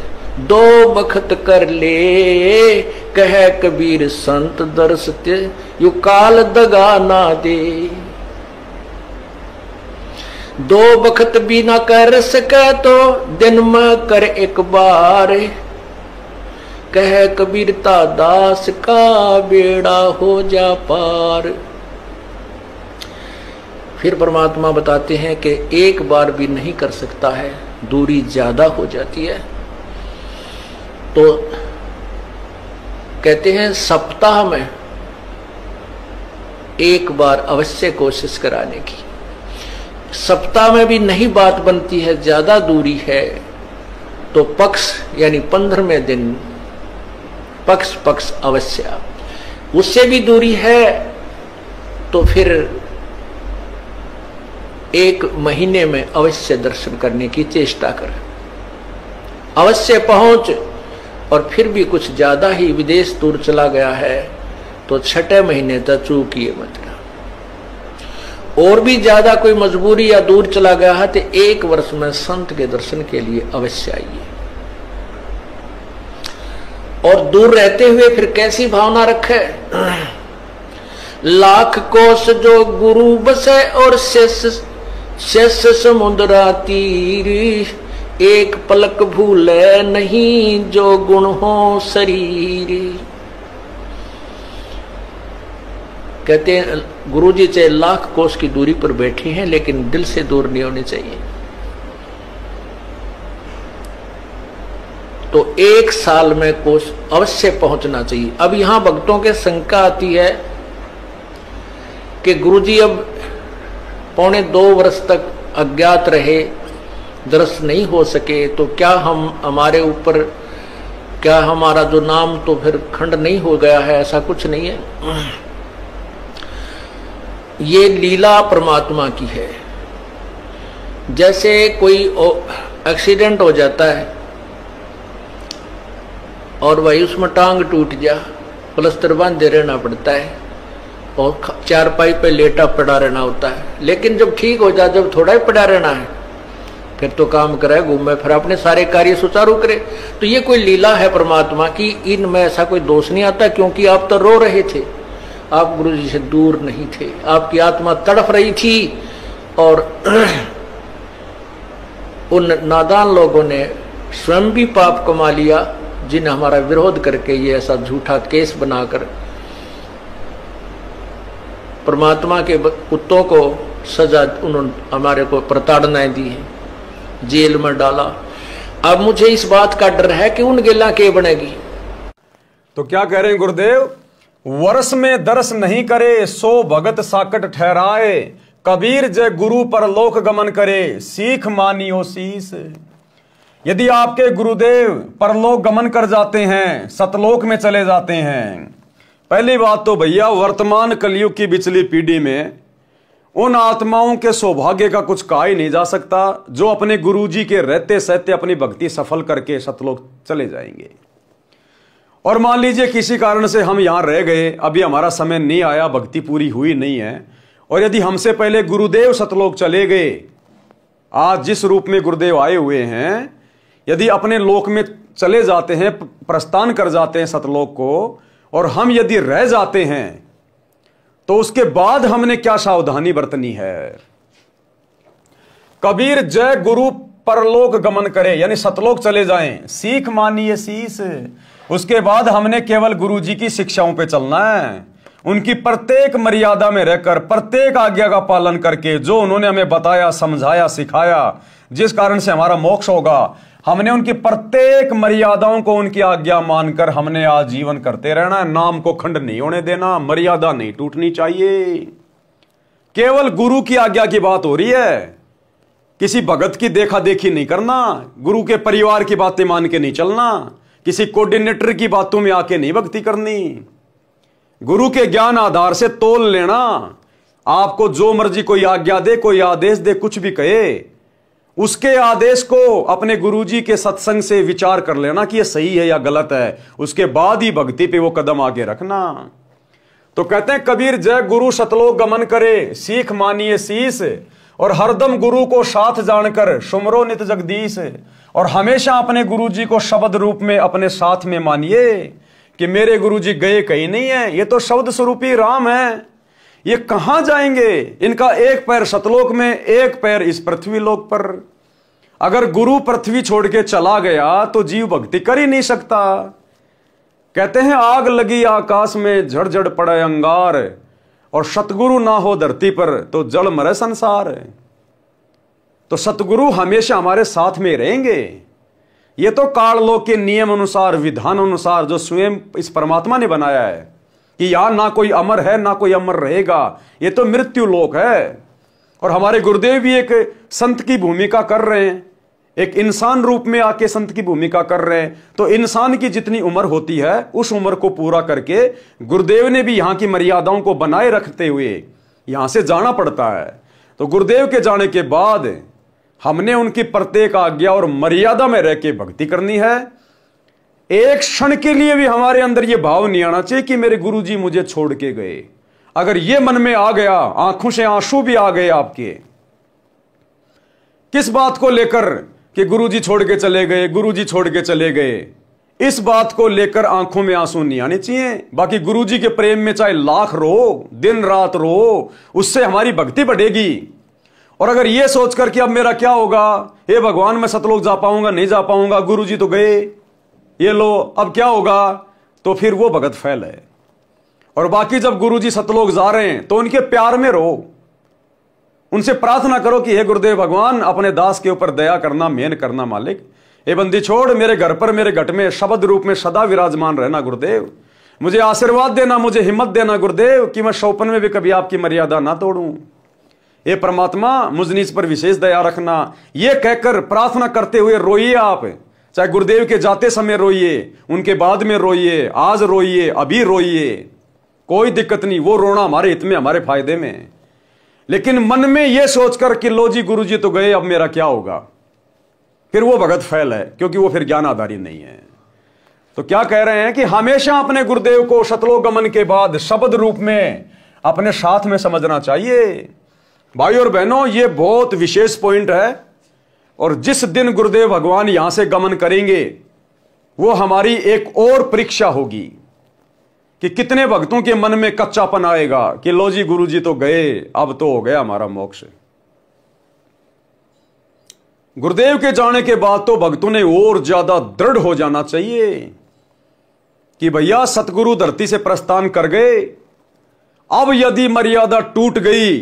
2 बखत कर ले, कह कबीर संत दर्श ते यू काल दगा ना दे। 2 बखत भी ना कर सके तो दिन में कर एक बार, कह कबीरता दास का बेड़ा हो जा पार। फिर परमात्मा बताते हैं कि एक बार भी नहीं कर सकता है, दूरी ज्यादा हो जाती है, तो कहते हैं सप्ताह में 1 बार अवश्य कोशिश कराने की। सप्ताह में भी नहीं बात बनती है, ज्यादा दूरी है, तो पक्ष यानी 15वें दिन पक्ष अवश्य। उससे भी दूरी है तो फिर 1 महीने में अवश्य दर्शन करने की चेष्टा कर, अवश्य पहुंच। और फिर भी कुछ ज्यादा ही विदेश दूर चला गया है तो 6ठे महीने तक चूकिए मत। और भी ज्यादा कोई मजबूरी या दूर चला गया है तो 1 वर्ष में संत के दर्शन के लिए अवश्य आइए। और दूर रहते हुए फिर कैसी भावना रखे? लाख कोस जो गुरु बसे और शेष समुद्रा तीर, एक पलक भूले नहीं जो गुण हो शरीर। कहते हैं गुरुजी चाहे लाख कोस की दूरी पर बैठे हैं लेकिन दिल से दूर नहीं होने चाहिए। तो 1 साल में कोस अवश्य पहुंचना चाहिए। अब यहां भक्तों के शंका आती है कि गुरुजी अब 1.25 वर्ष तक अज्ञात रहे, दर्शन नहीं हो सके, तो क्या हमारे ऊपर क्या हमारा जो नाम तो फिर खंड नहीं हो गया है? ऐसा कुछ नहीं है। ये लीला परमात्मा की है। जैसे कोई एक्सीडेंट हो जाता है और वही उसमें टांग टूट जा, प्लास्टर बांधे रहना पड़ता है और चारपाई पे लेटा पड़ा रहना होता है। लेकिन जब ठीक हो जाए, जब थोड़ा ही पड़ा रहना है, फिर तो काम करे, घूमे, फिर अपने सारे कार्य सुचारू करे। तो ये कोई लीला है परमात्मा की, इनमें ऐसा कोई दोष नहीं आता। क्योंकि आप तो रो रहे थे, आप गुरु जी से दूर नहीं थे, आपकी आत्मा तड़फ रही थी और उन नादान लोगों ने स्वयं भी पाप कमा लिया जिन्हें हमारा विरोध करके ये ऐसा झूठा केस बनाकर परमात्मा के कुत्तों को सजा उन्होंने हमारे को प्रताड़नाएं दी है, जेल में डाला। अब मुझे इस बात का डर है कि उन गेला के बनेगी। तो क्या कह रहे हैं गुरुदेव? वर्ष में दर्श नहीं करे, सो भगत साकट ठहराए, कबीर जय गुरु पर लोक गमन करे, सीख मानियो शीस। यदि आपके गुरुदेव परलोक गमन कर जाते हैं, सतलोक में चले जाते हैं, पहली बात तो भैया वर्तमान कलयुग की बिचली पीढ़ी में उन आत्माओं के सौभाग्य का कुछ कहा ही नहीं जा सकता जो अपने गुरुजी के रहते सहते अपनी भक्ति सफल करके सतलोक चले जाएंगे। और मान लीजिए किसी कारण से हम यहां रह गए, अभी हमारा समय नहीं आया, भक्ति पूरी हुई नहीं है, और यदि हमसे पहले गुरुदेव सतलोक चले गए, आज जिस रूप में गुरुदेव आए हुए हैं, यदि अपने लोक में चले जाते हैं, प्रस्थान कर जाते हैं सतलोक को, और हम यदि रह जाते हैं, तो उसके बाद हमने क्या सावधानी बरतनी है। कबीर जय गुरु परलोक गमन करे, यानी सतलोक चले जाएं, सीख मानिए शीस। उसके बाद हमने केवल गुरु जी की शिक्षाओं पे चलना है, उनकी प्रत्येक मर्यादा में रहकर, प्रत्येक आज्ञा का पालन करके, जो उन्होंने हमें बताया, समझाया, सिखाया, जिस कारण से हमारा मोक्ष होगा, हमने उनकी प्रत्येक मर्यादाओं को, उनकी आज्ञा मानकर हमने आजीवन करते रहना है। नाम को खंड नहीं होने देना, मर्यादा नहीं टूटनी चाहिए। केवल गुरु की आज्ञा की बात हो रही है, किसी भगत की देखा देखी नहीं करना, गुरु के परिवार की बातें मान के नहीं चलना, किसी कोऑर्डिनेटर की बातों में आके नहीं भक्ति करनी। गुरु के ज्ञान आधार से तोल लेना। आपको जो मर्जी कोई आज्ञा दे, कोई आदेश दे, कुछ भी कहे, उसके आदेश को अपने गुरुजी के सत्संग से विचार कर लेना कि यह सही है या गलत है, उसके बाद ही भक्ति पे वो कदम आगे रखना। तो कहते हैं कबीर जय गुरु सतलोक गमन करे, सीख मानिए शीस, और हरदम गुरु को साथ जानकर सुमरो नित जगदीश। और हमेशा अपने गुरुजी को शब्द रूप में अपने साथ में मानिए कि मेरे गुरुजी गए कहीं नहीं है, ये तो शब्द स्वरूपी राम है, ये कहां जाएंगे। इनका एक पैर सतलोक में, एक पैर इस पृथ्वी लोक पर। अगर गुरु पृथ्वी छोड़ के चला गया तो जीव भक्ति कर ही नहीं सकता। कहते हैं आग लगी आकाश में, झड़झड़ पड़े अंगार, और सतगुरु ना हो धरती पर तो जल मरे संसार। तो सतगुरु हमेशा हमारे साथ में रहेंगे। ये तो काललोक के नियम अनुसार, विधान अनुसार, जो स्वयं इस परमात्मा ने बनाया है कि यहां ना कोई अमर है ना कोई अमर रहेगा, ये तो मृत्यु लोक है। और हमारे गुरुदेव भी एक संत की भूमिका कर रहे हैं, एक इंसान रूप में आके संत की भूमिका कर रहे हैं। तो इंसान की जितनी उम्र होती है, उस उम्र को पूरा करके गुरुदेव ने भी यहां की मर्यादाओं को बनाए रखते हुए यहां से जाना पड़ता है। तो गुरुदेव के जाने के बाद हमने उनकी प्रत्येक आज्ञा और मर्यादा में रह के भक्ति करनी है। एक क्षण के लिए भी हमारे अंदर यह भाव नहीं आना चाहिए कि मेरे गुरुजी मुझे छोड़ के गए। अगर यह मन में आ गया, आंखों से आंसू भी आ गए आपके, किस बात को लेकर कि गुरुजी छोड़ के चले गए, गुरुजी छोड़ के चले गए, इस बात को लेकर आंखों में आंसू नहीं आने चाहिए। बाकी गुरुजी के प्रेम में चाहे लाख रो, दिन रात रो, उससे हमारी भक्ति बढ़ेगी। और अगर यह सोचकर कि अब मेरा क्या होगा, हे भगवान मैं सतलोक जा पाऊंगा नहीं जा पाऊंगा, गुरुजी तो गए, ये लो अब क्या होगा, तो फिर वो भगत फैल है। और बाकी जब गुरुजी सतलोक जा रहे हैं तो उनके प्यार में रहो, उनसे प्रार्थना करो कि हे गुरुदेव भगवान अपने दास के ऊपर दया करना, मेहन करना मालिक, हे बंदी छोड़, मेरे घर पर मेरे घट में शब्द रूप में सदा विराजमान रहना गुरुदेव, मुझे आशीर्वाद देना, मुझे हिम्मत देना गुरुदेव कि मैं शौपन में भी कभी आपकी मर्यादा ना तोड़ूं। हे परमात्मा मुझ नीच पर विशेष दया रखना। यह कहकर प्रार्थना करते हुए रोइए आप, चाहे गुरुदेव के जाते समय रोइए, उनके बाद में रोइए, आज रोइए, अभी रोइए, कोई दिक्कत नहीं, वो रोना हमारे हित में, हमारे फायदे में। लेकिन मन में यह सोचकर कि लो जी गुरुजी तो गए, अब मेरा क्या होगा, फिर वो भगत फैल है, क्योंकि वो फिर ज्ञान आधारी नहीं है। तो क्या कह रहे हैं कि हमेशा अपने गुरुदेव को सतलोक गमन के बाद शब्द रूप में अपने साथ में समझना चाहिए। भाई और बहनों, ये बहुत विशेष पॉइंट है। और जिस दिन गुरुदेव भगवान यहां से गमन करेंगे, वो हमारी एक और परीक्षा होगी कि कितने भक्तों के मन में कच्चापन आएगा कि लो जी गुरुजी तो गए, अब तो हो गया हमारा मोक्ष। गुरुदेव के जाने के बाद तो भक्तों ने और ज्यादा दृढ़ हो जाना चाहिए कि भैया सतगुरु धरती से प्रस्थान कर गए, अब यदि मर्यादा टूट गई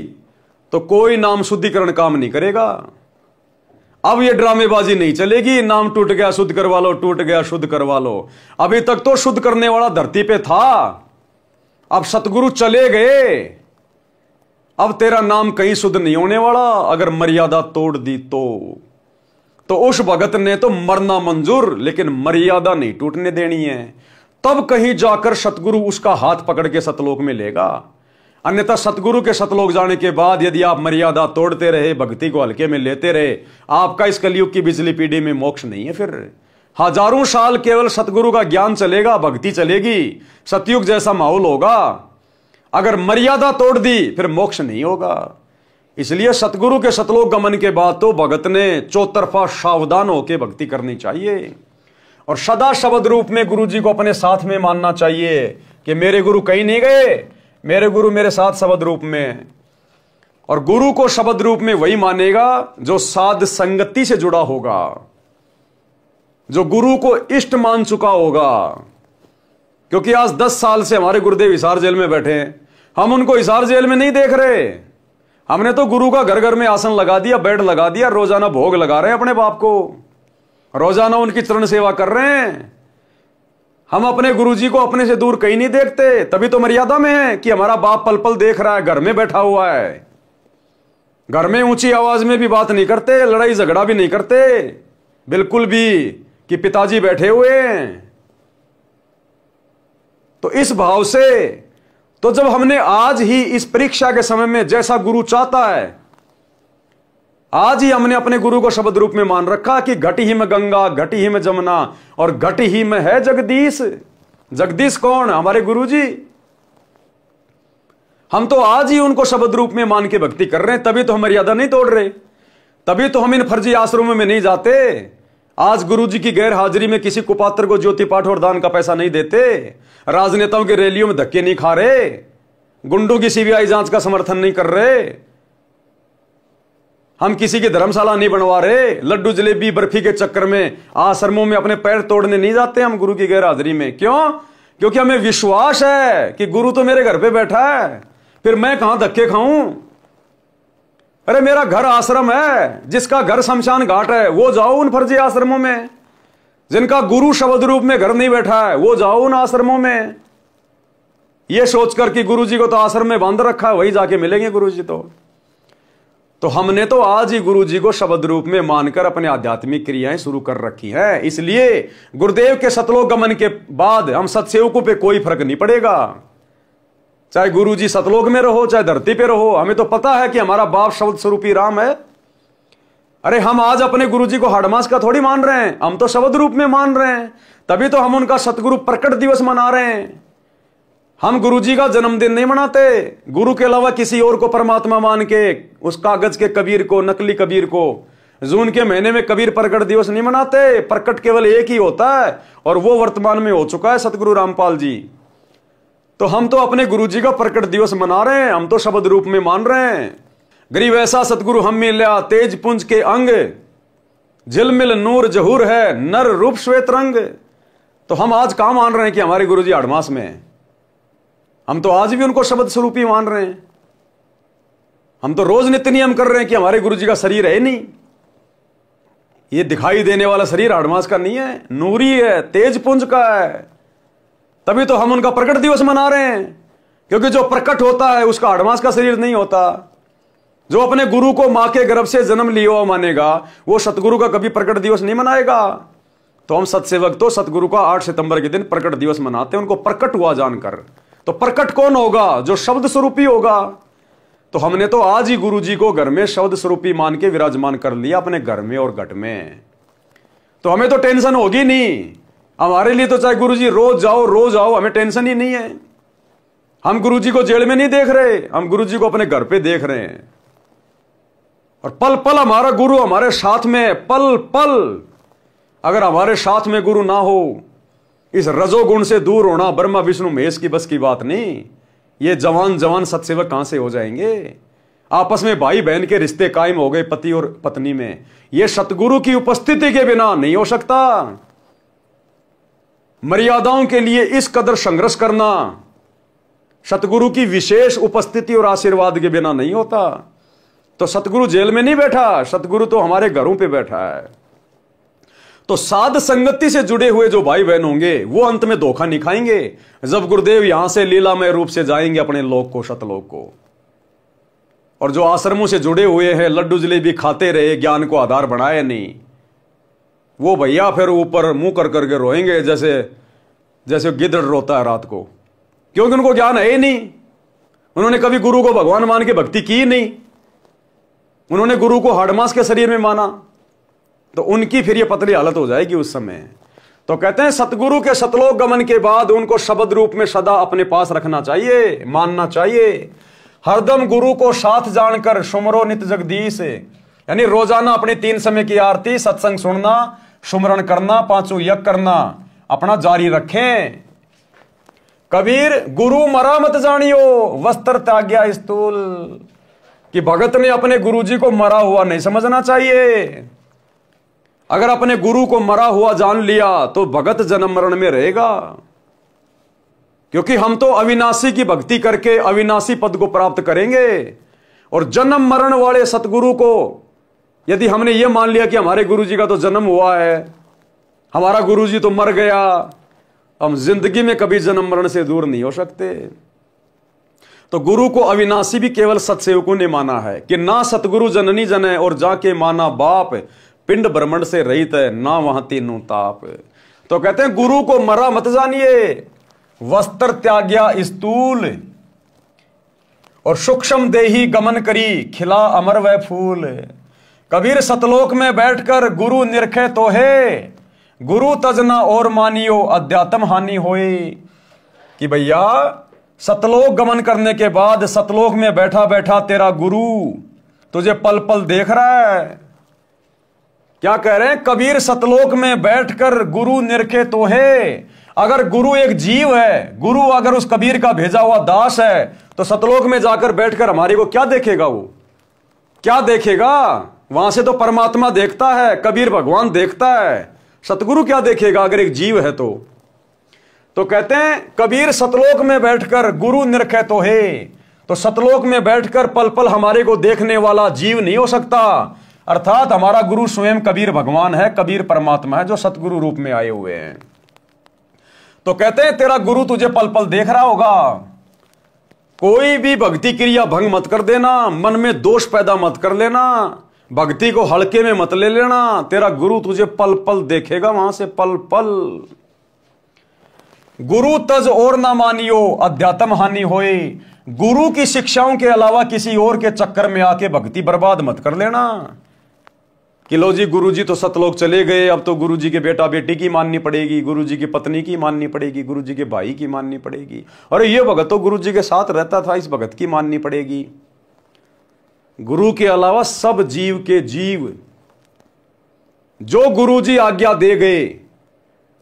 तो कोई नाम शुद्धिकरण काम नहीं करेगा। अब ये ड्रामेबाजी नहीं चलेगी, नाम टूट गया शुद्ध करवा लो, टूट गया शुद्ध करवा लो। अभी तक तो शुद्ध करने वाला धरती पे था, अब सतगुरु चले गए, अब तेरा नाम कहीं शुद्ध नहीं होने वाला अगर मर्यादा तोड़ दी तो उस भगत ने तो मरना मंजूर, लेकिन मर्यादा नहीं टूटने देनी है। तब कहीं जाकर सतगुरु उसका हाथ पकड़ के सतलोक में लेगा। अन्यथा सतगुरु के सतलोक जाने के बाद यदि आप मर्यादा तोड़ते रहे, भक्ति को हल्के में लेते रहे, आपका इस कलयुग की बिजली पीढ़ी में मोक्ष नहीं है। फिर हजारों साल केवल सतगुरु का ज्ञान चलेगा, भक्ति चलेगी, सतयुग जैसा माहौल होगा। अगर मर्यादा तोड़ दी फिर मोक्ष नहीं होगा। इसलिए सतगुरु के सतलोक गमन के बाद तो भगत ने चौतरफा सावधान होकर भक्ति करनी चाहिए और सदा शब्द रूप में गुरु जी को अपने साथ में मानना चाहिए कि मेरे गुरु कहीं नहीं गए, मेरे गुरु मेरे साथ शब्द रूप में। और गुरु को शब्द रूप में वही मानेगा जो साध संगति से जुड़ा होगा, जो गुरु को इष्ट मान चुका होगा। क्योंकि आज 10 साल से हमारे गुरुदेव हिसार जेल में बैठे हैं, हम उनको हिसार जेल में नहीं देख रहे। हमने तो गुरु का घर घर में आसन लगा दिया, बेड लगा दिया, रोजाना भोग लगा रहे हैं अपने बाप को, रोजाना उनकी चरण सेवा कर रहे हैं। हम अपने गुरुजी को अपने से दूर कहीं नहीं देखते, तभी तो मर्यादा में है कि हमारा बाप पल पल देख रहा है, घर में बैठा हुआ है। घर में ऊंची आवाज में भी बात नहीं करते, लड़ाई झगड़ा भी नहीं करते बिल्कुल भी, कि पिताजी बैठे हुए हैं। तो इस भाव से तो जब हमने आज ही इस परीक्षा के समय में जैसा गुरु चाहता है, आज ही हमने अपने गुरु को शब्द रूप में मान रखा कि घट ही में गंगा, घट ही में जमुना और घट ही में है जगदीश। जगदीश कौन? हमारे गुरु जी। हम तो आज ही उनको शब्द रूप में मान के भक्ति कर रहे हैं, तभी तो हम मर्यादा नहीं तोड़ रहे, तभी तो हम इन फर्जी आश्रमों में नहीं जाते। आज गुरु जी की गैर हाजिरी में किसी कुपात्र को ज्योति पाठ और दान का पैसा नहीं देते, राजनेताओं की रैलियों में धक्के नहीं खा रहे, गुंडों की सीबीआई जांच का समर्थन नहीं कर रहे, हम किसी की धर्मशाला नहीं बनवा रहे, लड्डू जलेबी बर्फी के चक्कर में आश्रमों में अपने पैर तोड़ने नहीं जाते हम गुरु की गैर हाजिरी में। क्यों? क्योंकि हमें विश्वास है कि गुरु तो मेरे घर पे बैठा है, फिर मैं कहां धक्के खाऊं। अरे मेरा घर आश्रम है, जिसका घर शमशान घाट है वो जाओ उन फर्जी आश्रमों में, जिनका गुरु शब्द रूप में घर नहीं बैठा है वो जाओ उन आश्रमों में, ये सोचकर कि गुरु जी को तो आश्रम में बांध रखा है, वही जाके मिलेंगे गुरु जी। तो हमने तो आज ही गुरु जी को शब्द रूप में मानकर अपने आध्यात्मिक क्रियाएं शुरू कर रखी हैं। इसलिए गुरुदेव के सतलोक गमन के बाद हम सत्सेवकों पे कोई फर्क नहीं पड़ेगा, चाहे गुरु जी सतलोक में रहो चाहे धरती पे रहो, हमें तो पता है कि हमारा बाप शब्द स्वरूपी राम है। अरे हम आज अपने गुरु जी को हाड़मास का थोड़ी मान रहे हैं, हम तो शब्द रूप में मान रहे हैं, तभी तो हम उनका सतगुरु प्रकट दिवस मना रहे हैं। हम गुरु जी का जन्मदिन नहीं मनाते, गुरु के अलावा किसी और को परमात्मा मान के, उस कागज के कबीर को, नकली कबीर को, जून के महीने में कबीर प्रकट दिवस नहीं मनाते। प्रकट केवल एक ही होता है और वो वर्तमान में हो चुका है, सतगुरु रामपाल जी। तो हम तो अपने गुरु जी का प्रकट दिवस मना रहे हैं, हम तो शब्द रूप में मान रहे हैं। गरीब ऐसा सतगुरु हम मिला, तेज पुंज के अंग, झिलमिल नूर जहूर है, नर रूप श्वेत रंग। तो हम आज कहां मान रहे हैं कि हमारे गुरु जी आड़मास में है? हम तो आज भी उनको शब्द स्वरूपी मान रहे हैं। हम तो रोज नित्य नियम कर रहे हैं कि हमारे गुरु जी का शरीर है नहीं, ये दिखाई देने वाला शरीर आड़मास का नहीं है, नूरी है, तेज पुंज का है। तभी तो हम उनका प्रकट दिवस मना रहे हैं, क्योंकि जो प्रकट होता है उसका आड़मास का शरीर नहीं होता। जो अपने गुरु को मां के गर्भ से जन्म लिया हुआ मानेगा वो सतगुरु का कभी प्रकट दिवस नहीं मनाएगा। तो हम सत्सेवक तो सतगुरु का 8 सितंबर के दिन प्रकट दिवस मनाते हैं, उनको प्रकट हुआ जानकर। तो प्रकट कौन होगा? जो शब्द स्वरूपी होगा। तो हमने तो आज ही गुरु जी को घर में शब्द स्वरूपी मान के विराजमान कर लिया, अपने घर में और घट में। तो हमें तो टेंशन होगी नहीं, हमारे लिए तो चाहे गुरु जी रोज आओ, हमें टेंशन ही नहीं है। हम गुरु जी को जेल में नहीं देख रहे, हम गुरु जी को अपने घर पे देख रहे हैं। और पल पल हमारा गुरु हमारे साथ में, पल पल। अगर हमारे साथ में गुरु ना हो, इस रजोगुण से दूर होना ब्रह्मा विष्णु महेश की बस की बात नहीं। ये जवान जवान सत्सेवक कहां से हो जाएंगे? आपस में भाई बहन के रिश्ते कायम हो गए पति और पत्नी में, ये सतगुरु की उपस्थिति के बिना नहीं हो सकता। मर्यादाओं के लिए इस कदर संघर्ष करना सतगुरु की विशेष उपस्थिति और आशीर्वाद के बिना नहीं होता। तो सतगुरु जेल में नहीं बैठा, सतगुरु तो हमारे घरों पे बैठा है। तो साध संगति से जुड़े हुए जो भाई बहन होंगे वो अंत में धोखा नहीं खाएंगे, जब गुरुदेव यहां से लीलामय रूप से जाएंगे अपने लोक को, सतलोक को। और जो आश्रमों से जुड़े हुए हैं, लड्डू जलेबी खाते रहे, ज्ञान को आधार बनाए नहीं, वो भैया फिर ऊपर मुंह कर करके रोएंगे, जैसे गिद्ध रोता है रात को, क्योंकि उनको ज्ञान है ही नहीं। उन्होंने कभी गुरु को भगवान मान के भक्ति की नहीं, उन्होंने गुरु को हाड़मास के शरीर में माना। तो उनकी फिर ये पतली हालत हो जाएगी उस समय। तो कहते हैं सतगुरु के सतलोक गमन के बाद उनको शब्द रूप में सदा अपने पास रखना चाहिए, मानना चाहिए। हरदम गुरु को साथ जानकर सुमरो नित जगदीश, यानी रोजाना अपनी 3 समय की आरती, सत्संग सुनना, सुमरण करना, 5 यज्ञ करना अपना जारी रखें। कबीर गुरु मरा मत जानियो, वस्त्र त्याग्या स्थूल, कि भगत ने अपने गुरुजी को मरा हुआ नहीं समझना चाहिए। अगर अपने गुरु को मरा हुआ जान लिया तो भगत जन्म मरण में रहेगा, क्योंकि हम तो अविनाशी की भक्ति करके अविनाशी पद को प्राप्त करेंगे। और जन्म मरण वाले सतगुरु को यदि हमने यह मान लिया कि हमारे गुरुजी का तो जन्म हुआ है, हमारा गुरुजी तो मर गया, हम जिंदगी में कभी जन्म मरण से दूर नहीं हो सकते। तो गुरु को अविनाशी भी केवल सत्सेवकों ने माना है कि ना सतगुरु जननी जने और जाके माना बाप, पिंड ब्रह्मंड से रहित है ना वहां तीनों ताप। तो कहते हैं गुरु को मरा मत जानिए, वस्त्र त्याग्या स्थूल, और सूक्ष्म देही गमन करी खिला अमर वह फूल। कबीर सतलोक में बैठकर गुरु निरखे तो है, गुरु तजना और मानियो अध्यात्म हानि होए। कि भैया सतलोक गमन करने के बाद सतलोक में बैठा बैठा तेरा गुरु तुझे पल पल देख रहा है। क्या कह रहे हैं? कबीर सतलोक में बैठकर गुरु निरखे तो है। अगर गुरु एक जीव है, गुरु अगर उस कबीर का भेजा हुआ दास है, तो सतलोक में जाकर बैठकर हमारे को क्या देखेगा? वो क्या देखेगा? वहां से तो परमात्मा देखता है, कबीर भगवान देखता है, सतगुरु क्या देखेगा अगर एक जीव है तो कहते हैं कबीर सतलोक में बैठकर गुरु निरखे तो है। तो सतलोक में बैठकर पल पल हमारे को देखने वाला जीव नहीं हो सकता, अर्थात हमारा गुरु स्वयं कबीर भगवान है, कबीर परमात्मा है जो सतगुरु रूप में आए हुए हैं। तो कहते हैं तेरा गुरु तुझे पल पल देख रहा होगा। कोई भी भक्ति क्रिया भंग मत कर देना, मन में दोष पैदा मत कर लेना, भक्ति को हल्के में मत ले लेना। तेरा गुरु तुझे पल पल देखेगा, वहां से पल पल। गुरु तज और ना मानियो अध्यात्म हानि होए। गुरु की शिक्षाओं के अलावा किसी और के चक्कर में आके भक्ति बर्बाद मत कर लेना कि लो जी गुरुजी तो सतलोक चले गए, अब तो गुरुजी के बेटा बेटी की माननी पड़ेगी, गुरुजी की पत्नी की माननी पड़ेगी, गुरुजी के भाई की माननी पड़ेगी, अरे ये भगत तो गुरुजी के साथ रहता था, इस भगत की माननी पड़ेगी। गुरु के अलावा सब जीव के जीव जो गुरुजी आज्ञा दे गए,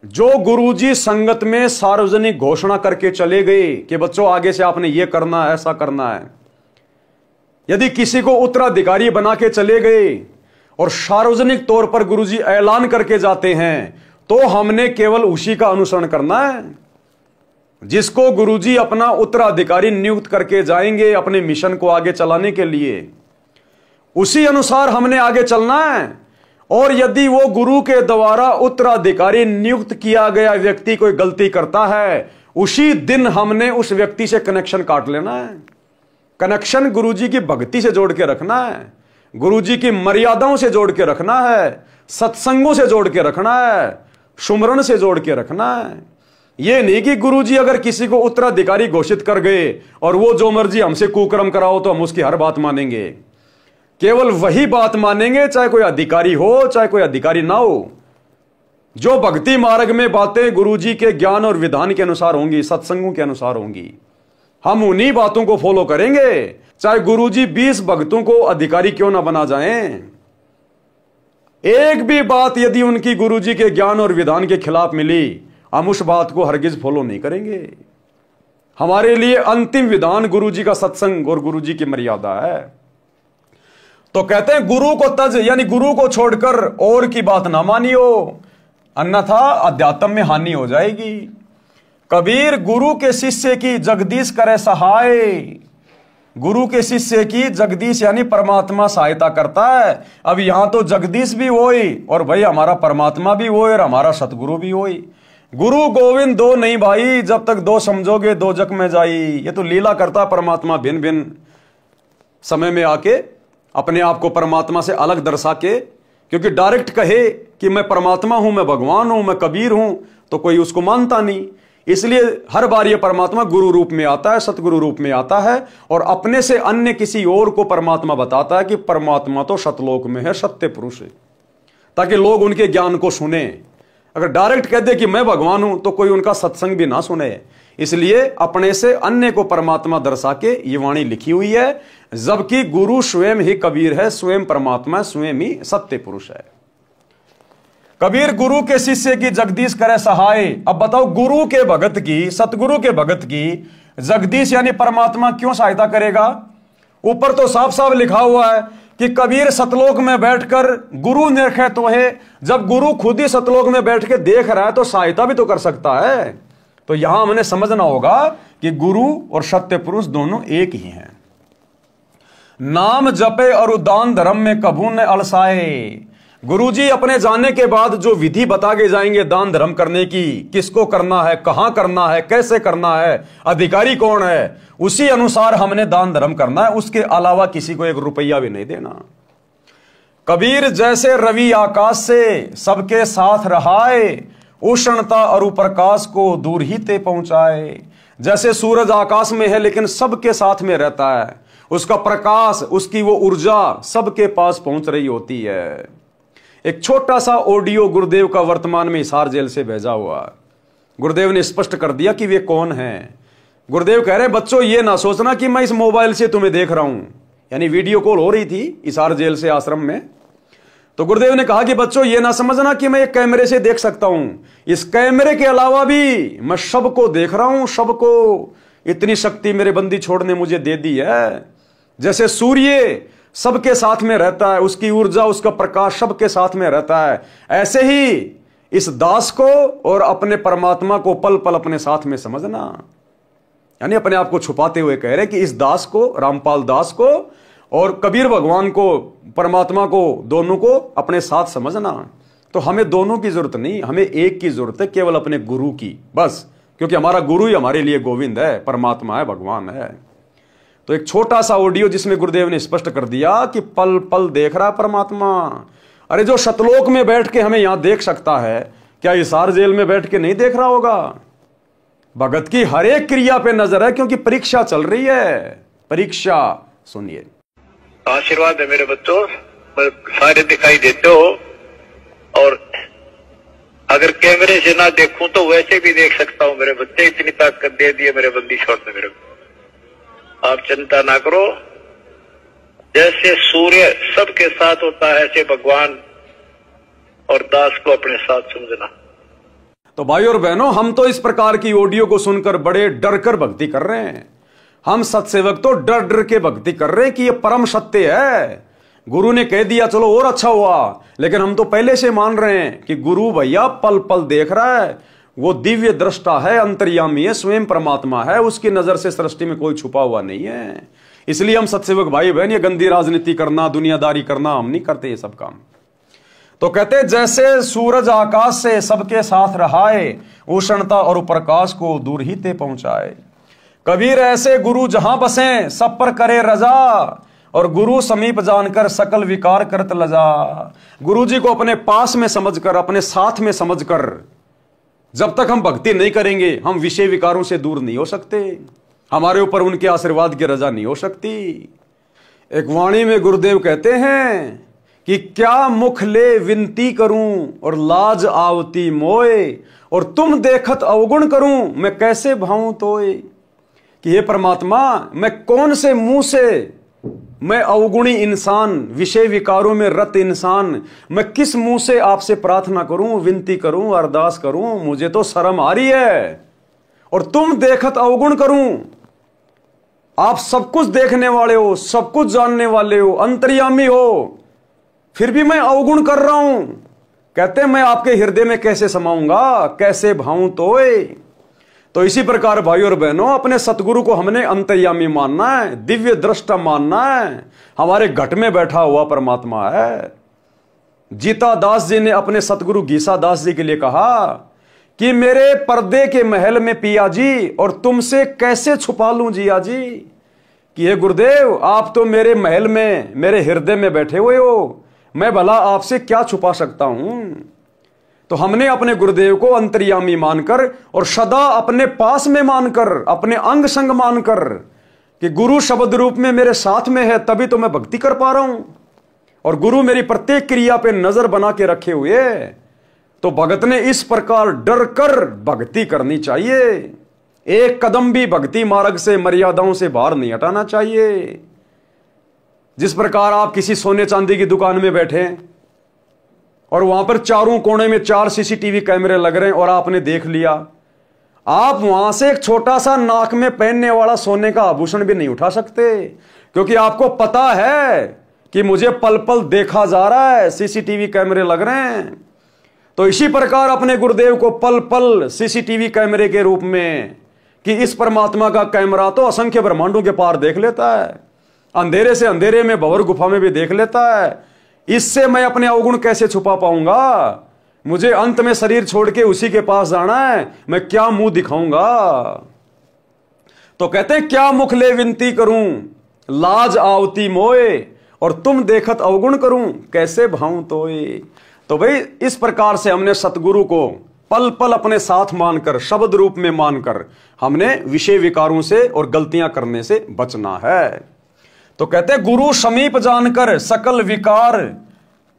जो गुरुजी संगत में सार्वजनिक घोषणा करके चले गए कि बच्चों आगे से आपने ये करना है, ऐसा करना है, यदि किसी को उत्तराधिकारी बना के चले गए और सार्वजनिक तौर पर गुरुजी ऐलान करके जाते हैं, तो हमने केवल उसी का अनुसरण करना है। जिसको गुरुजी अपना उत्तराधिकारी नियुक्त करके जाएंगे अपने मिशन को आगे चलाने के लिए, उसी अनुसार हमने आगे चलना है। और यदि वो गुरु के द्वारा उत्तराधिकारी नियुक्त किया गया व्यक्ति कोई गलती करता है, उसी दिन हमने उस व्यक्ति से कनेक्शन काट लेना है। कनेक्शन गुरुजी की भक्ति से जोड़ के रखना है, गुरुजी की मर्यादाओं से जोड़ के रखना है, सत्संगों से जोड़ के रखना है, सुमरण से जोड़ के रखना है। यह नहीं कि गुरुजी अगर किसी को उत्तराधिकारी घोषित कर गए और वो जो मर्जी हमसे कुकर्म कराओ तो हम उसकी हर बात मानेंगे। केवल वही बात मानेंगे चाहे कोई अधिकारी हो चाहे कोई अधिकारी ना हो। जो भक्ति मार्ग में बातें गुरुजी के ज्ञान और विधान के अनुसार होंगी, सत्संगों के अनुसार होंगी, हम उन्हीं बातों को फॉलो करेंगे, चाहे गुरुजी 20 भक्तों को अधिकारी क्यों ना बना जाएं। एक भी बात यदि उनकी गुरुजी के ज्ञान और विधान के खिलाफ मिली, हम उस बात को हरगिज फॉलो नहीं करेंगे। हमारे लिए अंतिम विधान गुरुजी का सत्संग और गुरुजी की मर्यादा है। तो कहते हैं गुरु को तज, यानी गुरु को छोड़कर और की बात ना मानियो, अन्यथा अध्यात्म में हानि हो जाएगी। कबीर गुरु के शिष्य की जगदीश करे सहाय। गुरु के शिष्य की जगदीश यानी परमात्मा सहायता करता है। अब यहां तो जगदीश भी वही और भाई हमारा परमात्मा भी वही और हमारा सतगुरु भी वही। गुरु गोविंद दो नहीं भाई, जब तक दो समझोगे दो जग में जाई। ये तो लीला करता परमात्मा भिन्न भिन्न समय में आके अपने आप को परमात्मा से अलग दर्शा के, क्योंकि डायरेक्ट कहे कि मैं परमात्मा हूं, मैं भगवान हूं, मैं कबीर हूं, तो कोई उसको मानता नहीं। इसलिए हर बार ये परमात्मा गुरु रूप में आता है, सतगुरु रूप में आता है और अपने से अन्य किसी और को परमात्मा बताता है कि परमात्मा तो सतलोक में है, सत्य पुरुष है, ताकि लोग उनके ज्ञान को सुने। अगर डायरेक्ट कह दे कि मैं भगवान हूं तो कोई उनका सत्संग भी ना सुने। इसलिए अपने से अन्य को परमात्मा दर्शा के ये वाणी लिखी हुई है, जबकि गुरु स्वयं ही कबीर है, स्वयं परमात्मा, स्वयं ही सत्य पुरुष है। कबीर गुरु के शिष्य की जगदीश करे सहाय। अब बताओ, गुरु के भगत की, सतगुरु के भगत की जगदीश यानी परमात्मा क्यों सहायता करेगा? ऊपर तो साफ साफ लिखा हुआ है कि कबीर सतलोक में बैठकर गुरु निरखे तो है। जब गुरु खुद ही सतलोक में बैठ के देख रहा है तो सहायता भी तो कर सकता है। तो यहां हमने समझना होगा कि गुरु और सत्य पुरुष दोनों एक ही हैं। नाम जपे और दान धर्म में कभू न अलसाए। गुरुजी अपने जाने के बाद जो विधि बता के जाएंगे दान धर्म करने की, किसको करना है, कहां करना है, कैसे करना है, अधिकारी कौन है, उसी अनुसार हमने दान धर्म करना है। उसके अलावा किसी को 1 रुपया भी नहीं देना। कबीर जैसे रवि आकाश से सबके साथ रहाए, उष्णता और प्रकाश को दूर ही ते पहुंचाए। जैसे सूरज आकाश में है लेकिन सबके साथ में रहता है, उसका प्रकाश, उसकी वो ऊर्जा सबके पास पहुंच रही होती है। एक छोटा सा ऑडियो गुरुदेव का वर्तमान में हिसार जेल से भेजा हुआ। गुरुदेव ने स्पष्ट कर दिया कि वे कौन हैं। गुरुदेव कह रहे, बच्चों ये ना सोचना कि मैं इस मोबाइल से तुम्हें देख रहा हूं। यानी वीडियो कॉल हो रही थी हिसार जेल से आश्रम में। तो गुरुदेव ने कहा कि बच्चों ये ना समझना कि मैं एक कैमरे से देख सकता हूं, इस कैमरे के अलावा भी मैं सबको देख रहा हूं, सबको। इतनी शक्ति मेरे बंदी छोड़ ने मुझे दे दी है। जैसे सूर्य सबके साथ में रहता है, उसकी ऊर्जा, उसका प्रकाश सबके साथ में रहता है, ऐसे ही इस दास को और अपने परमात्मा को पल पल अपने साथ में समझना। यानी अपने आप को छुपाते हुए कह रहे कि इस दास को, रामपाल दास को और कबीर भगवान को, परमात्मा को, दोनों को अपने साथ समझना। तो हमें दोनों की जरूरत नहीं, हमें एक की जरूरत है, केवल अपने गुरु की, बस। क्योंकि हमारा गुरु ही हमारे लिए गोविंद है, परमात्मा है, भगवान है। तो एक छोटा सा ऑडियो जिसमें गुरुदेव ने स्पष्ट कर दिया कि पल पल देख रहा है परमात्मा। अरे जो सतलोक में बैठ के हमें यहां देख सकता है, क्या हिसार जेल में बैठ के नहीं देख रहा होगा? भगत की हर एक क्रिया पे नजर है, क्योंकि परीक्षा चल रही है। परीक्षा सुनिए। आशीर्वाद है मेरे बच्चों, सारे दिखाई देते हो, और अगर कैमरे से ना देखूं तो वैसे भी देख सकता हूं मेरे बच्चे। इतनी ताकत दे दी है मेरे बंदी छोड़ने मेरे को। आप चिंता ना करो, जैसे सूर्य सबके साथ होता है ऐसे भगवान और दास को अपने साथ समझना। तो भाई और बहनों, हम तो इस प्रकार की ऑडियो को सुनकर बड़े डर कर भक्ति कर रहे हैं। हम सत्सेवक तो डर डर के भक्ति कर रहे हैं कि यह परम सत्य है। गुरु ने कह दिया, चलो और अच्छा हुआ, लेकिन हम तो पहले से मान रहे हैं कि गुरु भैया पल पल देख रहा है, वो दिव्य दृष्टा है, अंतर्यामी है, स्वयं परमात्मा है, उसकी नजर से सृष्टि में कोई छुपा हुआ नहीं है। इसलिए हम सत्सेवक भाई बहन ये गंदी राजनीति करना, दुनियादारी करना हम नहीं करते ये सब काम। तो कहते जैसे सूरज आकाश से सबके साथ रहाए, उष्णता और प्रकाश को दूर ही ते पहुंचाए। कबीर ऐसे गुरु जहां बसे सब पर करे रजा, और गुरु समीप जानकर सकल विकार करत लजा। गुरु जी को अपने पास में समझकर, अपने साथ में समझकर जब तक हम भक्ति नहीं करेंगे, हम विषय विकारों से दूर नहीं हो सकते, हमारे ऊपर उनके आशीर्वाद की रजा नहीं हो सकती। एक वाणी में गुरुदेव कहते हैं कि क्या मुख ले विनती करूं और लाज आवती मोए, और तुम देखत अवगुण करूं मैं कैसे भाऊं तोए। कि हे परमात्मा, मैं कौन से मुंह से, मैं अवगुणी इंसान, विषय विकारों में रत इंसान, मैं किस मुंह से आपसे प्रार्थना करूं, विनती करूं, अरदास करूं, मुझे तो शर्म आ रही है। और तुम देखत अवगुण करूं, आप सब कुछ देखने वाले हो, सब कुछ जानने वाले हो, अंतर्यामी हो, फिर भी मैं अवगुण कर रहा हूं। कहते मैं आपके हृदय में कैसे समाऊंगा, कैसे भाऊं तोए। तो इसी प्रकार भाई और बहनों, अपने सतगुरु को हमने अंतर्यामी मानना है, दिव्य दृष्टा मानना है, हमारे घट में बैठा हुआ परमात्मा है। जीता दास जी ने अपने सतगुरु गीसा दास जी के लिए कहा कि मेरे पर्दे के महल में पिया जी, और तुमसे कैसे छुपा लूं जिया जी। कि हे गुरुदेव, आप तो मेरे महल में, मेरे हृदय में बैठे हुए हो, मैं भला आपसे क्या छुपा सकता हूं। तो हमने अपने गुरुदेव को अंतर्यामी मानकर और सदा अपने पास में मानकर, अपने अंग संग मानकर कि गुरु शब्द रूप में मेरे साथ में है, तभी तो मैं भक्ति कर पा रहा हूं, और गुरु मेरी प्रत्येक क्रिया पे नजर बना के रखे हुए। तो भगत ने इस प्रकार डर कर भक्ति करनी चाहिए। एक कदम भी भक्ति मार्ग से, मर्यादाओं से बाहर नहीं हटाना चाहिए। जिस प्रकार आप किसी सोने चांदी की दुकान में बैठे और वहां पर चारों कोने में 4 सीसीटीवी कैमरे लग रहे हैं और आपने देख लिया, आप वहां से एक छोटा सा नाक में पहनने वाला सोने का आभूषण भी नहीं उठा सकते, क्योंकि आपको पता है कि मुझे पल पल देखा जा रहा है, सीसीटीवी कैमरे लग रहे हैं। तो इसी प्रकार अपने गुरुदेव को पल पल सीसीटीवी कैमरे के रूप में, कि इस परमात्मा का कैमरा तो असंख्य ब्रह्मांडों के पार देख लेता है, अंधेरे से अंधेरे में, भंवर गुफा में भी देख लेता है। इससे मैं अपने अवगुण कैसे छुपा पाऊंगा? मुझे अंत में शरीर छोड़ के उसी के पास जाना है, मैं क्या मुंह दिखाऊंगा? तो कहते हैं क्या मुख ले विनती करूं, लाज आवती मोए, और तुम देखत अवगुण करूं, कैसे भाऊं तोए। तो भाई इस प्रकार से हमने सतगुरु को पल पल अपने साथ मानकर, शब्द रूप में मानकर, हमने विषय विकारों से और गलतियां करने से बचना है। तो कहते हैं गुरु समीप जानकर सकल विकार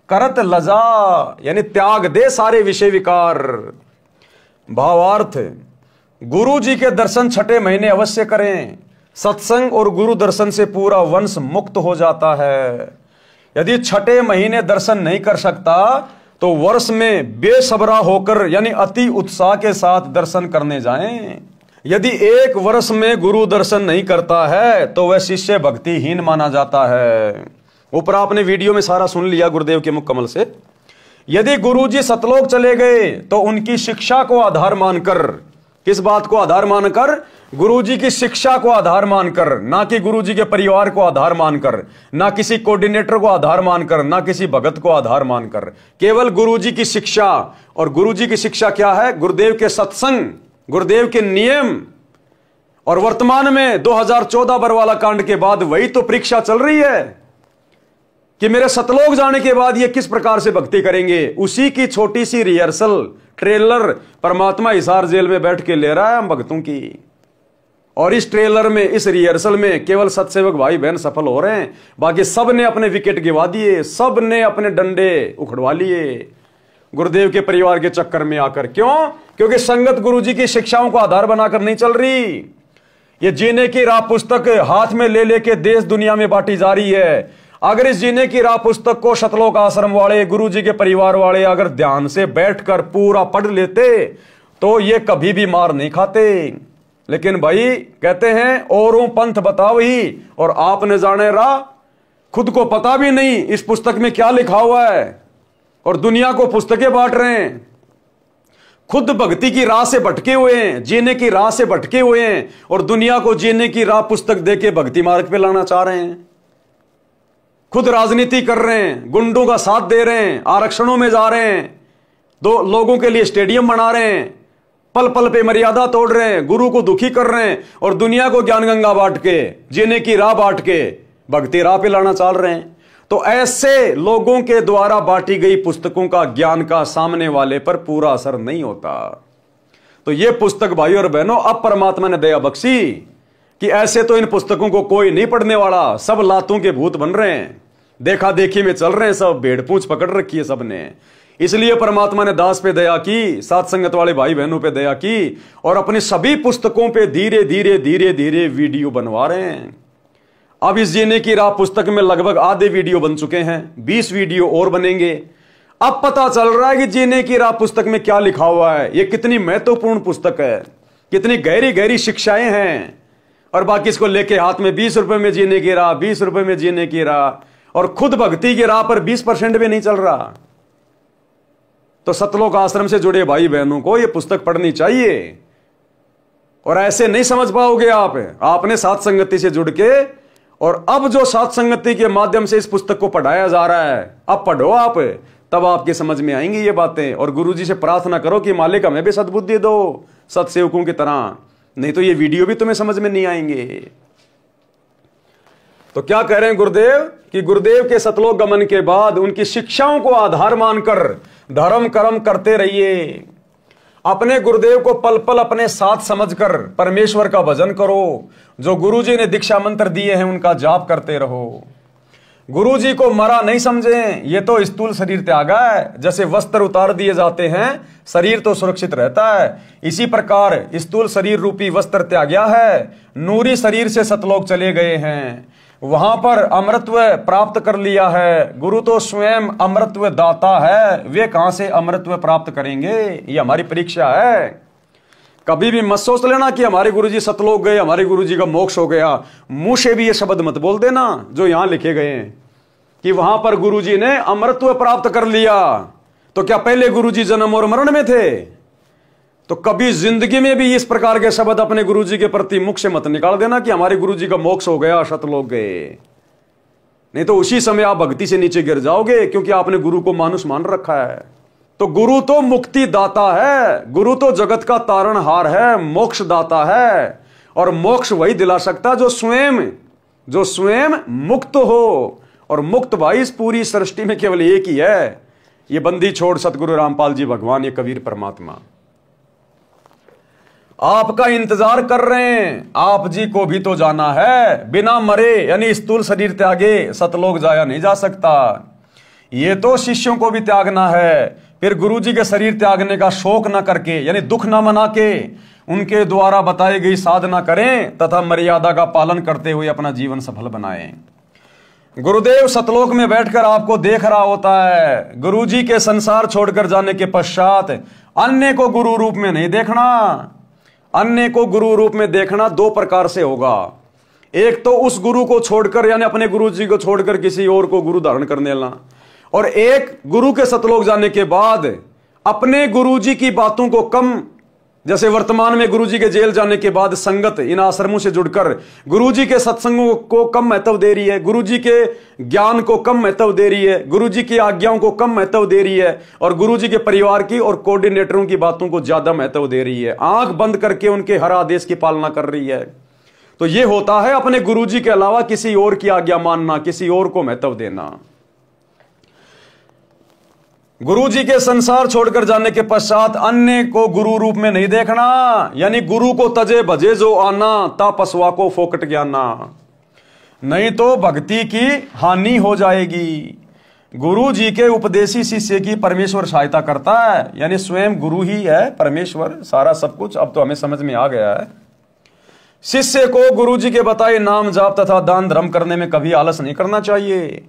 करत लजा, यानी त्याग दे सारे विषय विकार। भावार्थ, गुरु जी के दर्शन छठे महीने अवश्य करें। सत्संग और गुरु दर्शन से पूरा वंश मुक्त हो जाता है। यदि छठे महीने दर्शन नहीं कर सकता तो वर्ष में बेसब्रा होकर, यानी अति उत्साह के साथ दर्शन करने जाएं। यदि एक वर्ष में गुरु दर्शन नहीं करता है तो वह शिष्य भक्तिहीन माना जाता है। ऊपर आपने वीडियो में सारा सुन लिया गुरुदेव के मुख कमल से। यदि गुरुजी सतलोक चले गए तो उनकी शिक्षा को आधार मानकर, किस बात को आधार मानकर? गुरुजी की शिक्षा को आधार मानकर, ना कि गुरुजी के परिवार को आधार मानकर, ना किसी कोऑर्डिनेटर को आधार मानकर, ना किसी भगत को आधार मानकर, केवल गुरुजी की शिक्षा। और गुरुजी की शिक्षा क्या है? गुरुदेव के सत्संग, गुरुदेव के नियम। और वर्तमान में 2014 बरवाला कांड के बाद वही तो परीक्षा चल रही है कि मेरे सतलोक जाने के बाद ये किस प्रकार से भक्ति करेंगे। उसी की छोटी सी रिहर्सल, ट्रेलर परमात्मा हिसार जेल में बैठ के ले रहा है हम भक्तों की। और इस ट्रेलर में, इस रिहर्सल में केवल सत्सेवक भाई बहन सफल हो रहे हैं, बाकी सब ने अपने विकेट गिवा दिए, सब ने अपने डंडे उखड़वा लिए गुरुदेव के परिवार के चक्कर में आकर। क्यों? क्योंकि संगत गुरुजी की शिक्षाओं को आधार बनाकर नहीं चल रही। ये जीने की राह पुस्तक हाथ में ले लेके देश दुनिया में बांटी जा रही है। अगर इस जीने की राह पुस्तक को सतलोक आश्रम वाले, गुरुजी के परिवार वाले अगर ध्यान से बैठकर पूरा पढ़ लेते तो ये कभी भी मार नहीं खाते। लेकिन भाई कहते हैं औरों पंथ बताओ ही और आपने जाने राह, खुद को पता भी नहीं इस पुस्तक में क्या लिखा हुआ है और दुनिया को पुस्तकें बांट रहे हैं। खुद भक्ति की राह से भटके हुए हैं, जीने की राह से भटके हुए हैं और दुनिया को जीने की राह पुस्तक देके भक्ति मार्ग पे लाना चाह रहे हैं। खुद राजनीति कर रहे हैं, गुंडों का साथ दे रहे हैं, आरक्षणों में जा रहे हैं, दो लोगों के लिए स्टेडियम बना रहे हैं, पल पल पे मर्यादा तोड़ रहे हैं, गुरु को दुखी कर रहे हैं और दुनिया को ज्ञान गंगा बांट के, जीने की राह बांट के भक्ति राह पे लाना चाह रहे हैं। तो ऐसे लोगों के द्वारा बांटी गई पुस्तकों का, ज्ञान का सामने वाले पर पूरा असर नहीं होता। तो ये पुस्तक भाई और बहनों अब परमात्मा ने दया बख्शी कि ऐसे तो इन पुस्तकों को कोई नहीं पढ़ने वाला, सब लातों के भूत बन रहे हैं, देखा देखी में चल रहे हैं, सब भेड़ पूंछ पकड़ रखी है सबने। इसलिए परमात्मा ने दास पे दया की, साथ संगत वाले भाई बहनों पे दया की और अपनी सभी पुस्तकों पे धीरे धीरे धीरे धीरे वीडियो बनवा रहे हैं। अब इस जीने की राह पुस्तक में लगभग आधे वीडियो बन चुके हैं, 20 वीडियो और बनेंगे। अब पता चल रहा है कि जीने की राह पुस्तक में क्या लिखा हुआ है, ये कितनी महत्वपूर्ण पुस्तक है, कितनी गहरी गहरी शिक्षाएं हैं। और बाकी इसको लेके हाथ में 20 रुपए में जीने की राह, 20 रुपए में जीने की राह, और खुद भक्ति की राह पर 20% भी नहीं चल रहा। तो सतलोक आश्रम से जुड़े भाई बहनों को यह पुस्तक पढ़नी चाहिए। और ऐसे नहीं समझ पाओगे आपने साथ संगति से जुड़ के, और अब जो साथ संगति के माध्यम से इस पुस्तक को पढ़ाया जा रहा है, अब पढ़ो आप, तब आपकी समझ में आएंगी ये बातें। और गुरुजी से प्रार्थना करो कि मालिक हमें भी सद्बुद्धि दो सत्सेवकों की तरह, नहीं तो ये वीडियो भी तुम्हें समझ में नहीं आएंगे। तो क्या कह रहे हैं गुरुदेव कि गुरुदेव के सतलोक गमन के बाद उनकी शिक्षाओं को आधार मानकर धर्म कर्म करते रहिए। अपने गुरुदेव को पल पल अपने साथ समझकर परमेश्वर का भजन करो। जो गुरुजी ने दीक्षा मंत्र दिए हैं उनका जाप करते रहो। गुरुजी को मरा नहीं समझें, ये तो स्थूल शरीर त्यागा है। जैसे वस्त्र उतार दिए जाते हैं, शरीर तो सुरक्षित रहता है, इसी प्रकार स्थूल शरीर रूपी वस्त्र त्याग्या है। नूरी शरीर से सतलोक चले गए हैं, वहां पर अमृतत्व प्राप्त कर लिया है। गुरु तो स्वयं अमृतत्व दाता है, वे कहां से अमृतत्व प्राप्त करेंगे? ये हमारी परीक्षा है। कभी भी मत सोच लेना कि हमारे गुरुजी सतलोक गए, हमारे गुरुजी का मोक्ष हो गया। मुंह से भी ये शब्द मत बोल देना जो यहां लिखे गए हैं कि वहां पर गुरुजी ने अमृतत्व प्राप्त कर लिया। तो क्या पहले गुरुजी जन्म और मरण में थे? तो कभी जिंदगी में भी इस प्रकार के शब्द अपने गुरुजी के प्रति मुख से मत निकाल देना कि हमारे गुरुजी का मोक्ष हो गया, सतलोक गए। नहीं तो उसी समय आप भक्ति से नीचे गिर जाओगे, क्योंकि आपने गुरु को मानुष मान रखा है। तो गुरु तो मुक्ति दाता है, गुरु तो जगत का तारणहार है, मोक्ष दाता है। और मोक्ष वही दिला सकता जो स्वयं मुक्त हो। और मुक्त भाई इस पूरी सृष्टि में केवल एक ही है, ये बंदी छोड़ सतगुरु रामपाल जी भगवान, ये कबीर परमात्मा आपका इंतजार कर रहे हैं। आप जी को भी तो जाना है, बिना मरे यानी स्थूल शरीर त्यागे सतलोक जाया नहीं जा सकता। ये तो शिष्यों को भी त्यागना है। फिर गुरु जी के शरीर त्यागने का शोक ना करके यानी दुख ना मना के उनके द्वारा बताई गई साधना करें तथा मर्यादा का पालन करते हुए अपना जीवन सफल बनाएं। गुरुदेव सतलोक में बैठकर आपको देख रहा होता है। गुरु जी के संसार छोड़कर जाने के पश्चात अन्य को गुरु रूप में नहीं देखना। अन्य को गुरु रूप में देखना दो प्रकार से होगा। एक तो उस गुरु को छोड़कर यानी अपने गुरु जी को छोड़कर किसी और को गुरु धारण करने लेना, और एक गुरु के सतलोक जाने के बाद अपने गुरु जी की बातों को कम, जैसे वर्तमान में गुरुजी के जेल जाने के बाद संगत इन आश्रमों से जुड़कर गुरुजी के सत्संगों को कम महत्व दे रही है, गुरुजी के ज्ञान को कम महत्व दे रही है, गुरुजी की आज्ञाओं को कम महत्व दे रही है, और गुरुजी के परिवार की और कोऑर्डिनेटरों की बातों को ज्यादा महत्व दे रही है। आंख बंद करके उनके हर आदेश की पालना कर रही है। तो यह होता है अपने गुरुजी के अलावा किसी और की आज्ञा मानना, किसी और को महत्व देना। गुरु जी के संसार छोड़कर जाने के पश्चात अन्य को गुरु रूप में नहीं देखना, यानी गुरु को तजे भजे जो आना, ता पसवा को फोकट ज्ञाना, नहीं तो भक्ति की हानि हो जाएगी। गुरु जी के उपदेशी शिष्य की परमेश्वर सहायता करता है, यानी स्वयं गुरु ही है परमेश्वर, सारा सब कुछ अब तो हमें समझ में आ गया है। शिष्य को गुरु जी के बताए नाम जाप तथा दान धर्म करने में कभी आलस नहीं करना चाहिए।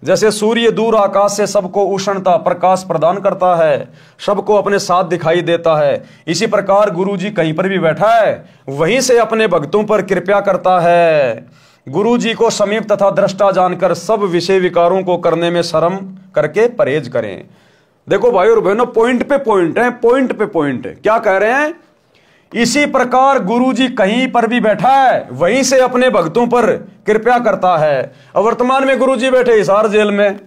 जैसे सूर्य दूर आकाश से सबको उष्णता प्रकाश प्रदान करता है, सबको अपने साथ दिखाई देता है, इसी प्रकार गुरु जी कहीं पर भी बैठा है वहीं से अपने भक्तों पर कृपा करता है। गुरु जी को समीप तथा दृष्टा जानकर सब विषय विकारों को करने में शर्म करके परहेज करें। देखो भाई और बहनों, पॉइंट पे पॉइंट है, पॉइंट पे पॉइंट है। क्या कह रहे हैं? इसी प्रकार गुरुजी कहीं पर भी बैठा है वहीं से अपने भक्तों पर कृपा करता है। और वर्तमान में गुरुजी बैठे हिसार जेल में,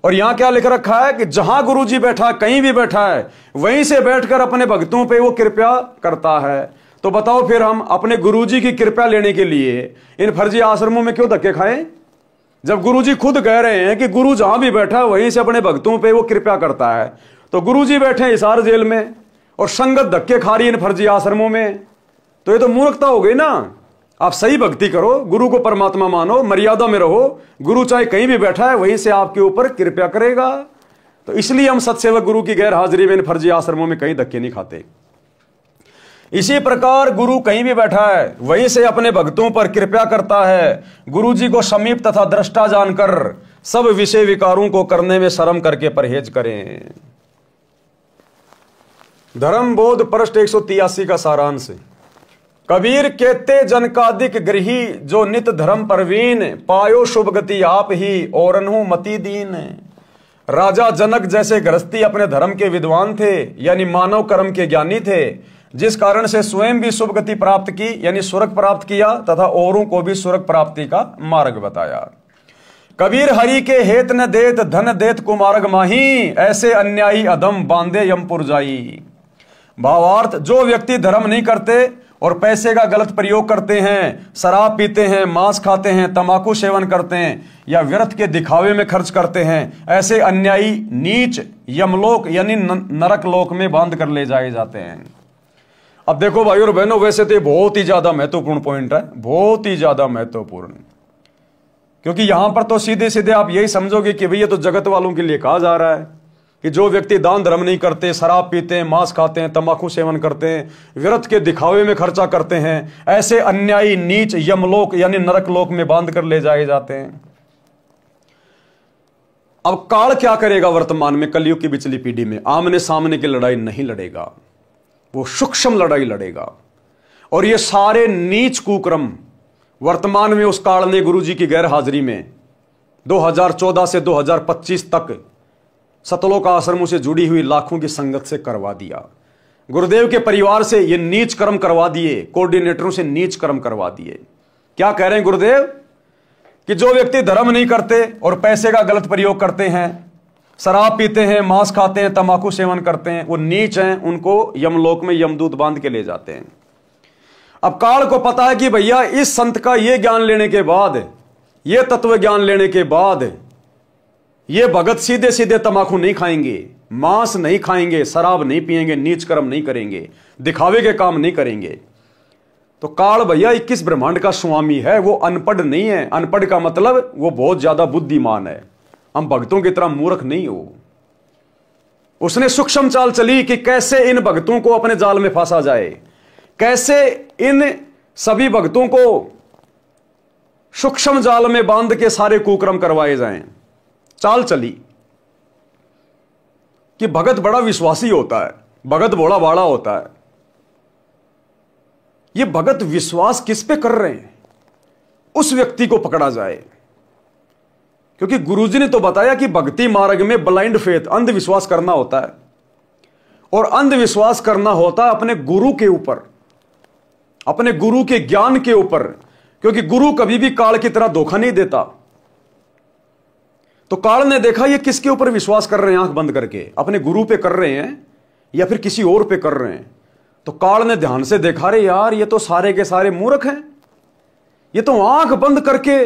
और यहां क्या लिख रखा है कि जहां गुरुजी बैठा कहीं भी बैठा है वहीं से बैठकर अपने भक्तों पे वो कृपा करता है। तो बताओ फिर हम अपने गुरुजी की कृपा लेने के लिए इन फर्जी आश्रमों में क्यों धक्के खाएं, जब गुरुजी खुद कह रहे हैं कि गुरु जहां भी बैठा वहीं से अपने भक्तों पे वो कृपा करता है। तो गुरुजी बैठे हिसार जेल में और संगत धक्के खा रही इन फर्जी आश्रमों में, तो ये तो मूर्खता हो गई ना। आप सही भक्ति करो, गुरु को परमात्मा मानो, मर्यादा में रहो। गुरु चाहे कहीं भी बैठा है वहीं से आपके ऊपर कृपा करेगा। तो इसलिए हम सत्सेवक गुरु की गैर हाजिरी में इन फर्जी आश्रमों में कहीं धक्के नहीं खाते। इसी प्रकार गुरु कहीं भी बैठा है वहीं से अपने भक्तों पर कृपा करता है। गुरु जी को समीप तथा दृष्टा जानकर सब विषय विकारों को करने में शर्म करके परहेज करें। धर्म बोध पृष्ठ 183 का सारांश। कबीर कहते जनकादिक गृही जो नित धर्म परवीन, पायो शुभ गति आप ही और अनहु मति दीन। राजा जनक जैसे गृहस्थी अपने धर्म के विद्वान थे, यानी मानव कर्म के ज्ञानी थे, जिस कारण से स्वयं भी शुभ गति प्राप्त की यानी स्वर्ग प्राप्त किया तथा औरों को भी स्वर्ग प्राप्ति का मार्ग बताया। कबीर हरि के हेत न देत धन देत कुमार्ग माही, ऐसे अन्यायी अधम बांधे यमपुर जाई। भावार्थ, जो व्यक्ति धर्म नहीं करते और पैसे का गलत प्रयोग करते हैं, शराब पीते हैं, मांस खाते हैं, तंबाकू सेवन करते हैं या व्यर्थ के दिखावे में खर्च करते हैं, ऐसे अन्यायी नीच यमलोक यानी नरक लोक में बांध कर ले जाए जाते हैं। अब देखो भाई और बहनों, वैसे तो बहुत ही ज्यादा महत्वपूर्ण पॉइंट है, बहुत ही ज्यादा महत्वपूर्ण। क्योंकि यहां पर तो सीधे सीधे आप यही समझोगे कि भैया तो जगत वालों के लिए कहा जा रहा है कि जो व्यक्ति दान धर्म नहीं करते, शराब पीते हैं, मांस खाते हैं, तंबाकू सेवन करते हैं, व्यर्थ के दिखावे में खर्चा करते हैं, ऐसे अन्यायी नीच यमलोक यानी नरक लोक में बांध कर ले जाए जाते हैं। अब काल क्या करेगा वर्तमान में कलयुग की बिचली पीढ़ी में? आमने सामने की लड़ाई नहीं लड़ेगा, वो सूक्ष्म लड़ाई लड़ेगा। और ये सारे नीच कुक्रम वर्तमान में उस काल ने गुरु जी की गैर हाजिरी में 2014 से 2025 तक सतलोक आश्रमों से जुड़ी हुई लाखों की संगत से करवा दिया। गुरुदेव के परिवार से ये नीच कर्म करवा दिए, कोऑर्डिनेटरों से नीच कर्म करवा दिए। क्या कह रहे हैं गुरुदेव कि जो व्यक्ति धर्म नहीं करते और पैसे का गलत प्रयोग करते हैं, शराब पीते हैं, मांस खाते हैं, तंबाकू सेवन करते हैं, वो नीच हैं, उनको यमलोक में यमदूत बांध के ले जाते हैं। अब काल को पता है कि भैया इस संत का ये ज्ञान लेने के बाद, ये तत्व ज्ञान लेने के बाद ये भगत सीधे सीधे तंबाकू नहीं खाएंगे, मांस नहीं खाएंगे, शराब नहीं पिएंगे, नीच कर्म नहीं करेंगे, दिखावे के काम नहीं करेंगे। तो काल भैया 21 ब्रह्मांड का स्वामी है, वो अनपढ़ नहीं है। अनपढ़ का मतलब वो बहुत ज्यादा बुद्धिमान है। हम भक्तों की तरह मूर्ख नहीं हो। उसने सूक्ष्म चाल चली कि कैसे इन भक्तों को अपने जाल में फंसा जाए, कैसे इन सभी भक्तों को सूक्ष्म जाल में बांध के सारे कुकर्म करवाए जाएं। चाल चली कि भगत बड़ा विश्वासी होता है, भगत भोला भाला होता है। ये भगत विश्वास किस पे कर रहे हैं, उस व्यक्ति को पकड़ा जाए। क्योंकि गुरुजी ने तो बताया कि भक्ति मार्ग में ब्लाइंड फेथ, अंधविश्वास करना होता है, और अंधविश्वास करना होता है अपने गुरु के ऊपर, अपने गुरु के ज्ञान के ऊपर। क्योंकि गुरु कभी भी काल की तरह धोखा नहीं देता। तो काल ने देखा ये किसके ऊपर विश्वास कर रहे हैं, आंख बंद करके अपने गुरु पे कर रहे हैं या फिर किसी और पे कर रहे हैं। तो काल ने ध्यान से देखा, रे यार ये तो सारे के सारे मूर्ख हैं, ये तो आंख बंद करके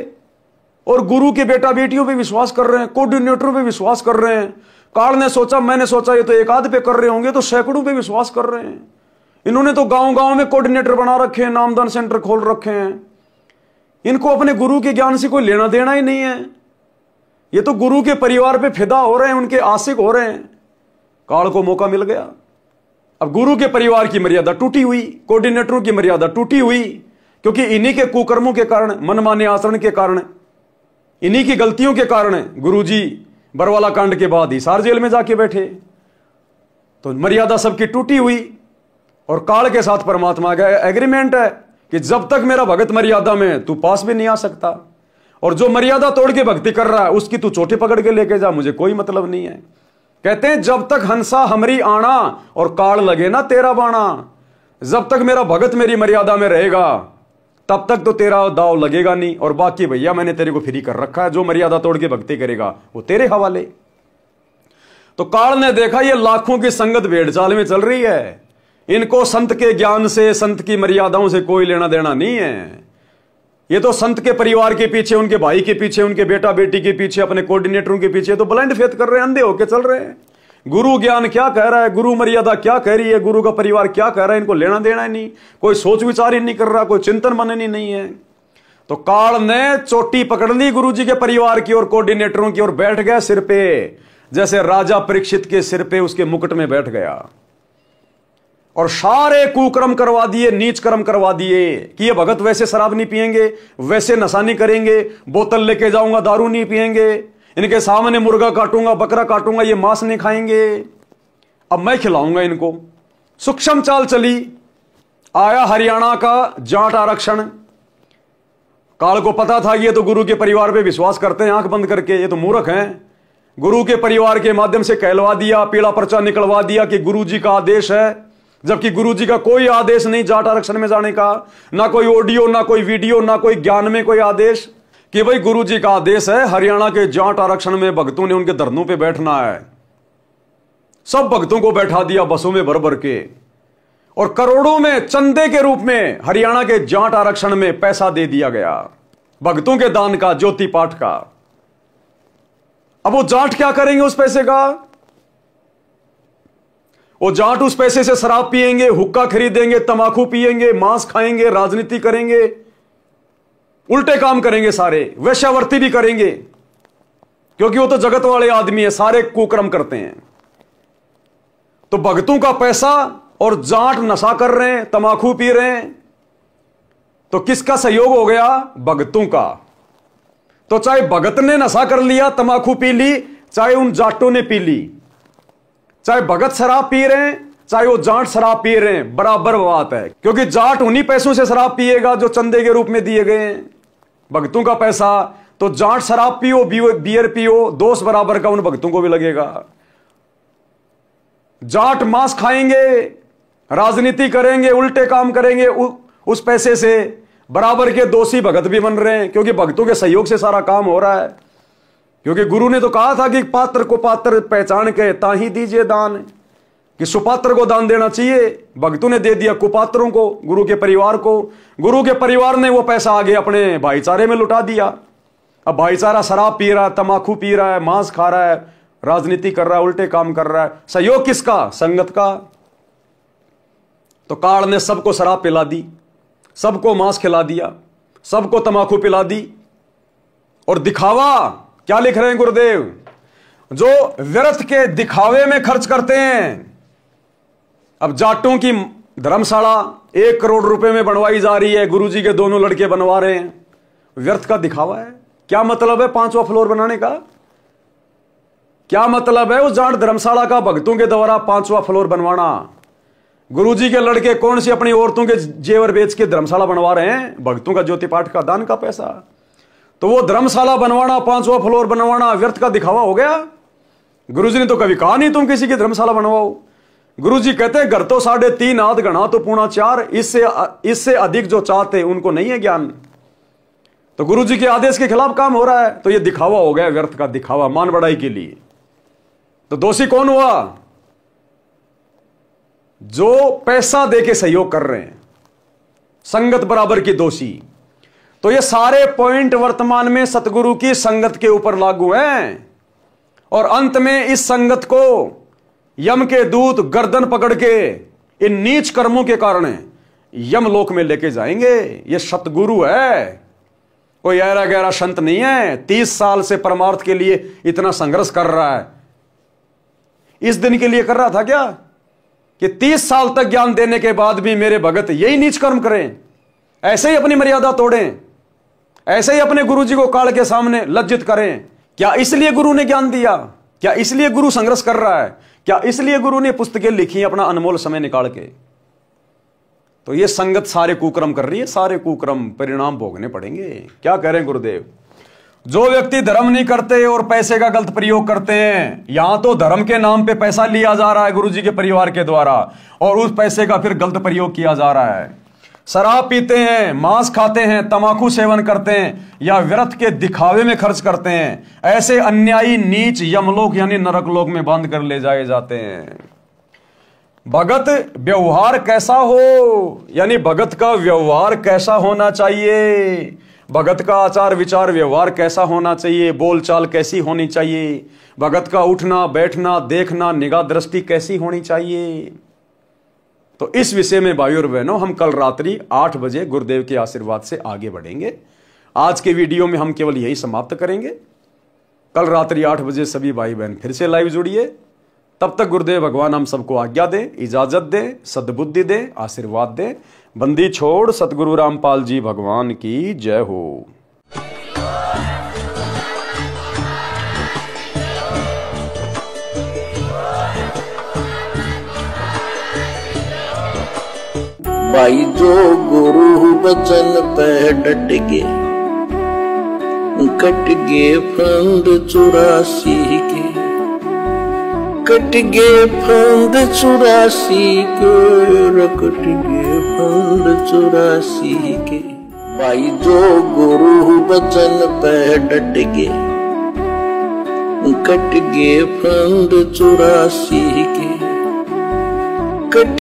और गुरु के बेटा बेटियों पे विश्वास कर रहे हैं, कोऑर्डिनेटरों पे विश्वास कर रहे हैं। काल ने सोचा, मैंने सोचा ये तो एक आध पे कर रहे होंगे, तो सैकड़ों पे विश्वास कर रहे हैं। इन्होंने तो गांव गांव में कोऑर्डिनेटर बना रखे हैं, नामदान सेंटर खोल रखे हैं। इनको अपने गुरु के ज्ञान से कोई लेना देना ही नहीं है। ये तो गुरु के परिवार पे फिदा हो रहे हैं, उनके आशिक हो रहे हैं। काल को मौका मिल गया। अब गुरु के परिवार की मर्यादा टूटी हुई, कोऑर्डिनेटरों की मर्यादा टूटी हुई, क्योंकि इन्हीं के कुकर्मों के कारण, मनमाने आचरण के कारण, इन्हीं की गलतियों के कारण गुरुजी बरवाला कांड के बाद हिसार जेल में जाके बैठे। तो मर्यादा सबकी टूटी हुई। और काल के साथ परमात्मा का एग्रीमेंट है कि जब तक मेरा भगत मर्यादा में, तू पास भी नहीं आ सकता। और जो मर्यादा तोड़ के भक्ति कर रहा है उसकी तू चोटी पकड़ के लेके जा, मुझे कोई मतलब नहीं है। कहते हैं जब तक हंसा हमरी आना और काल लगे ना तेरा बाणा, जब तक मेरा भगत मेरी मर्यादा में रहेगा तब तक तो तेरा दाव लगेगा नहीं। और बाकी भैया मैंने तेरे को फ्री कर रखा है, जो मर्यादा तोड़ के भक्ति करेगा वो तेरे हवाले। तो काल ने देखा ये लाखों की संगत भेड़ चाल में चल रही है, इनको संत के ज्ञान से, संत की मर्यादाओं से कोई लेना देना नहीं है। ये तो संत के परिवार के पीछे, उनके भाई के पीछे, उनके बेटा बेटी के पीछे, अपने कोऑर्डिनेटरों के पीछे तो ब्लाइंड फेथ कर रहे हैं, अंधे होके चल रहे हैं। गुरु ज्ञान क्या कह रहा है, गुरु मर्यादा क्या कह रही है, गुरु का परिवार क्या कह रहा है, इनको लेना देना ही नहीं। कोई सोच विचार ही नहीं कर रहा, कोई चिंतन मनन नहीं है। तो काल ने चोटी पकड़ ली गुरु जी के परिवार की और कोऑर्डिनेटरों की और बैठ गया सिर पे, जैसे राजा परीक्षित के सिर पे उसके मुकुट में बैठ गया। और सारे कुकर्म करवा दिए, नीच कर्म करवा दिए कि ये भगत वैसे शराब नहीं पिएंगे, वैसे नशा नहीं करेंगे, बोतल लेके जाऊंगा दारू नहीं पिएंगे, इनके सामने मुर्गा काटूंगा, बकरा काटूंगा, ये मांस नहीं खाएंगे, अब मैं खिलाऊंगा इनको। सूक्ष्म चाल चली। आया हरियाणा का जाट आरक्षण। काल को पता था ये तो गुरु के परिवार पे विश्वास करते हैं आंख बंद करके, ये तो मूर्ख हैं। गुरु के परिवार के माध्यम से कहलवा दिया, पीला पर्चा निकलवा दिया कि गुरु जी का आदेश है, जबकि गुरु जी का कोई आदेश नहीं जाट आरक्षण में जाने का, ना कोई ऑडियो, ना कोई वीडियो, ना कोई ज्ञान में कोई आदेश कि भाई गुरु जी का आदेश है हरियाणा के जाट आरक्षण में भक्तों ने उनके धरनों पे बैठना है। सब भक्तों को बैठा दिया बसों में भर भर के, और करोड़ों में चंदे के रूप में हरियाणा के जाट आरक्षण में पैसा दे दिया गया, भक्तों के दान का, ज्योति पाठ का। अब वो जाट क्या करेंगे उस पैसे का? वो जाट उस पैसे से शराब पिएंगे, हुक्का खरीदेंगे, तंबाकू पिएंगे, मांस खाएंगे, राजनीति करेंगे, उल्टे काम करेंगे सारे, वेश्यावृत्ति भी करेंगे, क्योंकि वो तो जगत वाले आदमी है, सारे कुकर्म करते हैं। तो भगतों का पैसा और जाट नशा कर रहे हैं, तमाकू पी रहे हैं, तो किसका सहयोग हो गया? भगतों का। तो चाहे भगत ने नशा कर लिया, तमाकू पी ली, चाहे उन जाटों ने पी ली, चाहे भगत शराब पी रहे हैं, चाहे वो जाट शराब पी रहे हैं, बराबर बात है। क्योंकि जाट उन्हीं पैसों से शराब पिएगा जो चंदे के रूप में दिए गए हैं। भगतों का पैसा, तो जाट शराब पियो, बियर पियो, दोष बराबर का उन भगतों को भी लगेगा। जाट मांस खाएंगे, राजनीति करेंगे, उल्टे काम करेंगे, उस पैसे से बराबर के दोषी भगत भी बन रहे हैं, क्योंकि भगतों के सहयोग से सारा काम हो रहा है। क्योंकि गुरु ने तो कहा था कि पात्र को पात्र पहचान के ताही दीजिए दान, कि सुपात्र को दान देना चाहिए। भक्तों ने दे दिया कुपात्रों को, गुरु के परिवार को। गुरु के परिवार ने वो पैसा आगे अपने भाईचारे में लुटा दिया। अब भाईचारा शराब पी रहा है, तमाकू पी रहा है, मांस खा रहा है, राजनीति कर रहा है, उल्टे काम कर रहा है। सहयोग किसका? संगत का। तो काल ने सबको शराब पिला दी, सबको मांस खिला दिया, सबको तमाकू पिला दी। और दिखावा क्या लिख रहे हैं गुरुदेव? जो व्यर्थ के दिखावे में खर्च करते हैं। अब जाटों की धर्मशाला 1 करोड़ रुपए में बनवाई जा रही है, गुरुजी के दोनों लड़के बनवा रहे हैं। व्यर्थ का दिखावा है। क्या मतलब है 5वां फ्लोर बनाने का? क्या मतलब है उस जाट धर्मशाला का भक्तों के द्वारा 5वां फ्लोर बनवाना? गुरुजी के लड़के कौन सी अपनी औरतों के जेवर बेच के धर्मशाला बनवा रहे हैं? भक्तों का ज्योति पाठ का दान का पैसा। तो वो धर्मशाला बनवाना, 5वां फ्लोर बनवाना व्यर्थ का दिखावा हो गया? गुरुजी ने तो कभी कहा नहीं तुम किसी की धर्मशाला बनवाओ। गुरुजी कहते हैं घर तो 3.5 आध गणा तो 4.25, इससे अधिक जो चाहते उनको नहीं है ज्ञान। तो गुरुजी के आदेश के खिलाफ काम हो रहा है, तो ये दिखावा हो गया, व्यर्थ का दिखावा, मान बढ़ाई के लिए। तो दोषी कौन हुआ? जो पैसा देके सहयोग कर रहे हैं, संगत बराबर की दोषी। तो ये सारे पॉइंट वर्तमान में सतगुरु की संगत के ऊपर लागू हैं। और अंत में इस संगत को यम के दूत गर्दन पकड़ के इन नीच कर्मों के कारण यमलोक में लेके जाएंगे। ये सतगुरु है, कोई ऐरा गहरा संत नहीं है। 30 साल से परमार्थ के लिए इतना संघर्ष कर रहा है। इस दिन के लिए कर रहा था क्या कि 30 साल तक ज्ञान देने के बाद भी मेरे भगत यही नीच कर्म करें, ऐसे ही अपनी मर्यादा तोड़ें, ऐसे ही अपने गुरु जी को काल के सामने लज्जित करें? क्या इसलिए गुरु ने ज्ञान दिया? क्या इसलिए गुरु संघर्ष कर रहा है? क्या इसलिए गुरु ने पुस्तकें लिखी अपना अनमोल समय निकाल के? तो ये संगत सारे कुकर्म कर रही है, सारे कुकर्म परिणाम भोगने पड़ेंगे। क्या कह रहे हैं गुरुदेव? जो व्यक्ति धर्म नहीं करते और पैसे का गलत प्रयोग करते हैं, यहां तो धर्म के नाम पे पैसा लिया जा रहा है गुरुजी के परिवार के द्वारा, और उस पैसे का फिर गलत प्रयोग किया जा रहा है। शराब पीते हैं, मांस खाते हैं, तमाकू सेवन करते हैं, या व्यर्थ के दिखावे में खर्च करते हैं। ऐसे अन्यायी नीच यमलोक यानी नरक लोक में बांध कर ले जाए जाते हैं। भगत व्यवहार कैसा हो, यानी भगत का व्यवहार कैसा होना चाहिए, भगत का आचार विचार व्यवहार कैसा होना चाहिए, बोलचाल कैसी होनी चाहिए, भगत का उठना बैठना देखना निगाह दृष्टि कैसी होनी चाहिए। तो इस विषय में भाइयों और बहनों हम कल रात्रि 8 बजे गुरुदेव के आशीर्वाद से आगे बढ़ेंगे। आज के वीडियो में हम केवल यही समाप्त करेंगे। कल रात्रि 8 बजे सभी भाई बहन फिर से लाइव जुड़िए। तब तक गुरुदेव भगवान हम सबको आज्ञा दें, इजाजत दें, सद्बुद्धि दें, आशीर्वाद दें। बंदी छोड़ सतगुरु रामपाल जी भगवान की जय हो। भाई जो गुरु बचन पे डट के कट गे फंद 84 के, कट गे फंद 84 के, कट गे फंद 84 के। भाई जो गुरु बचन पे डट के कट गे फंद 84 के, कट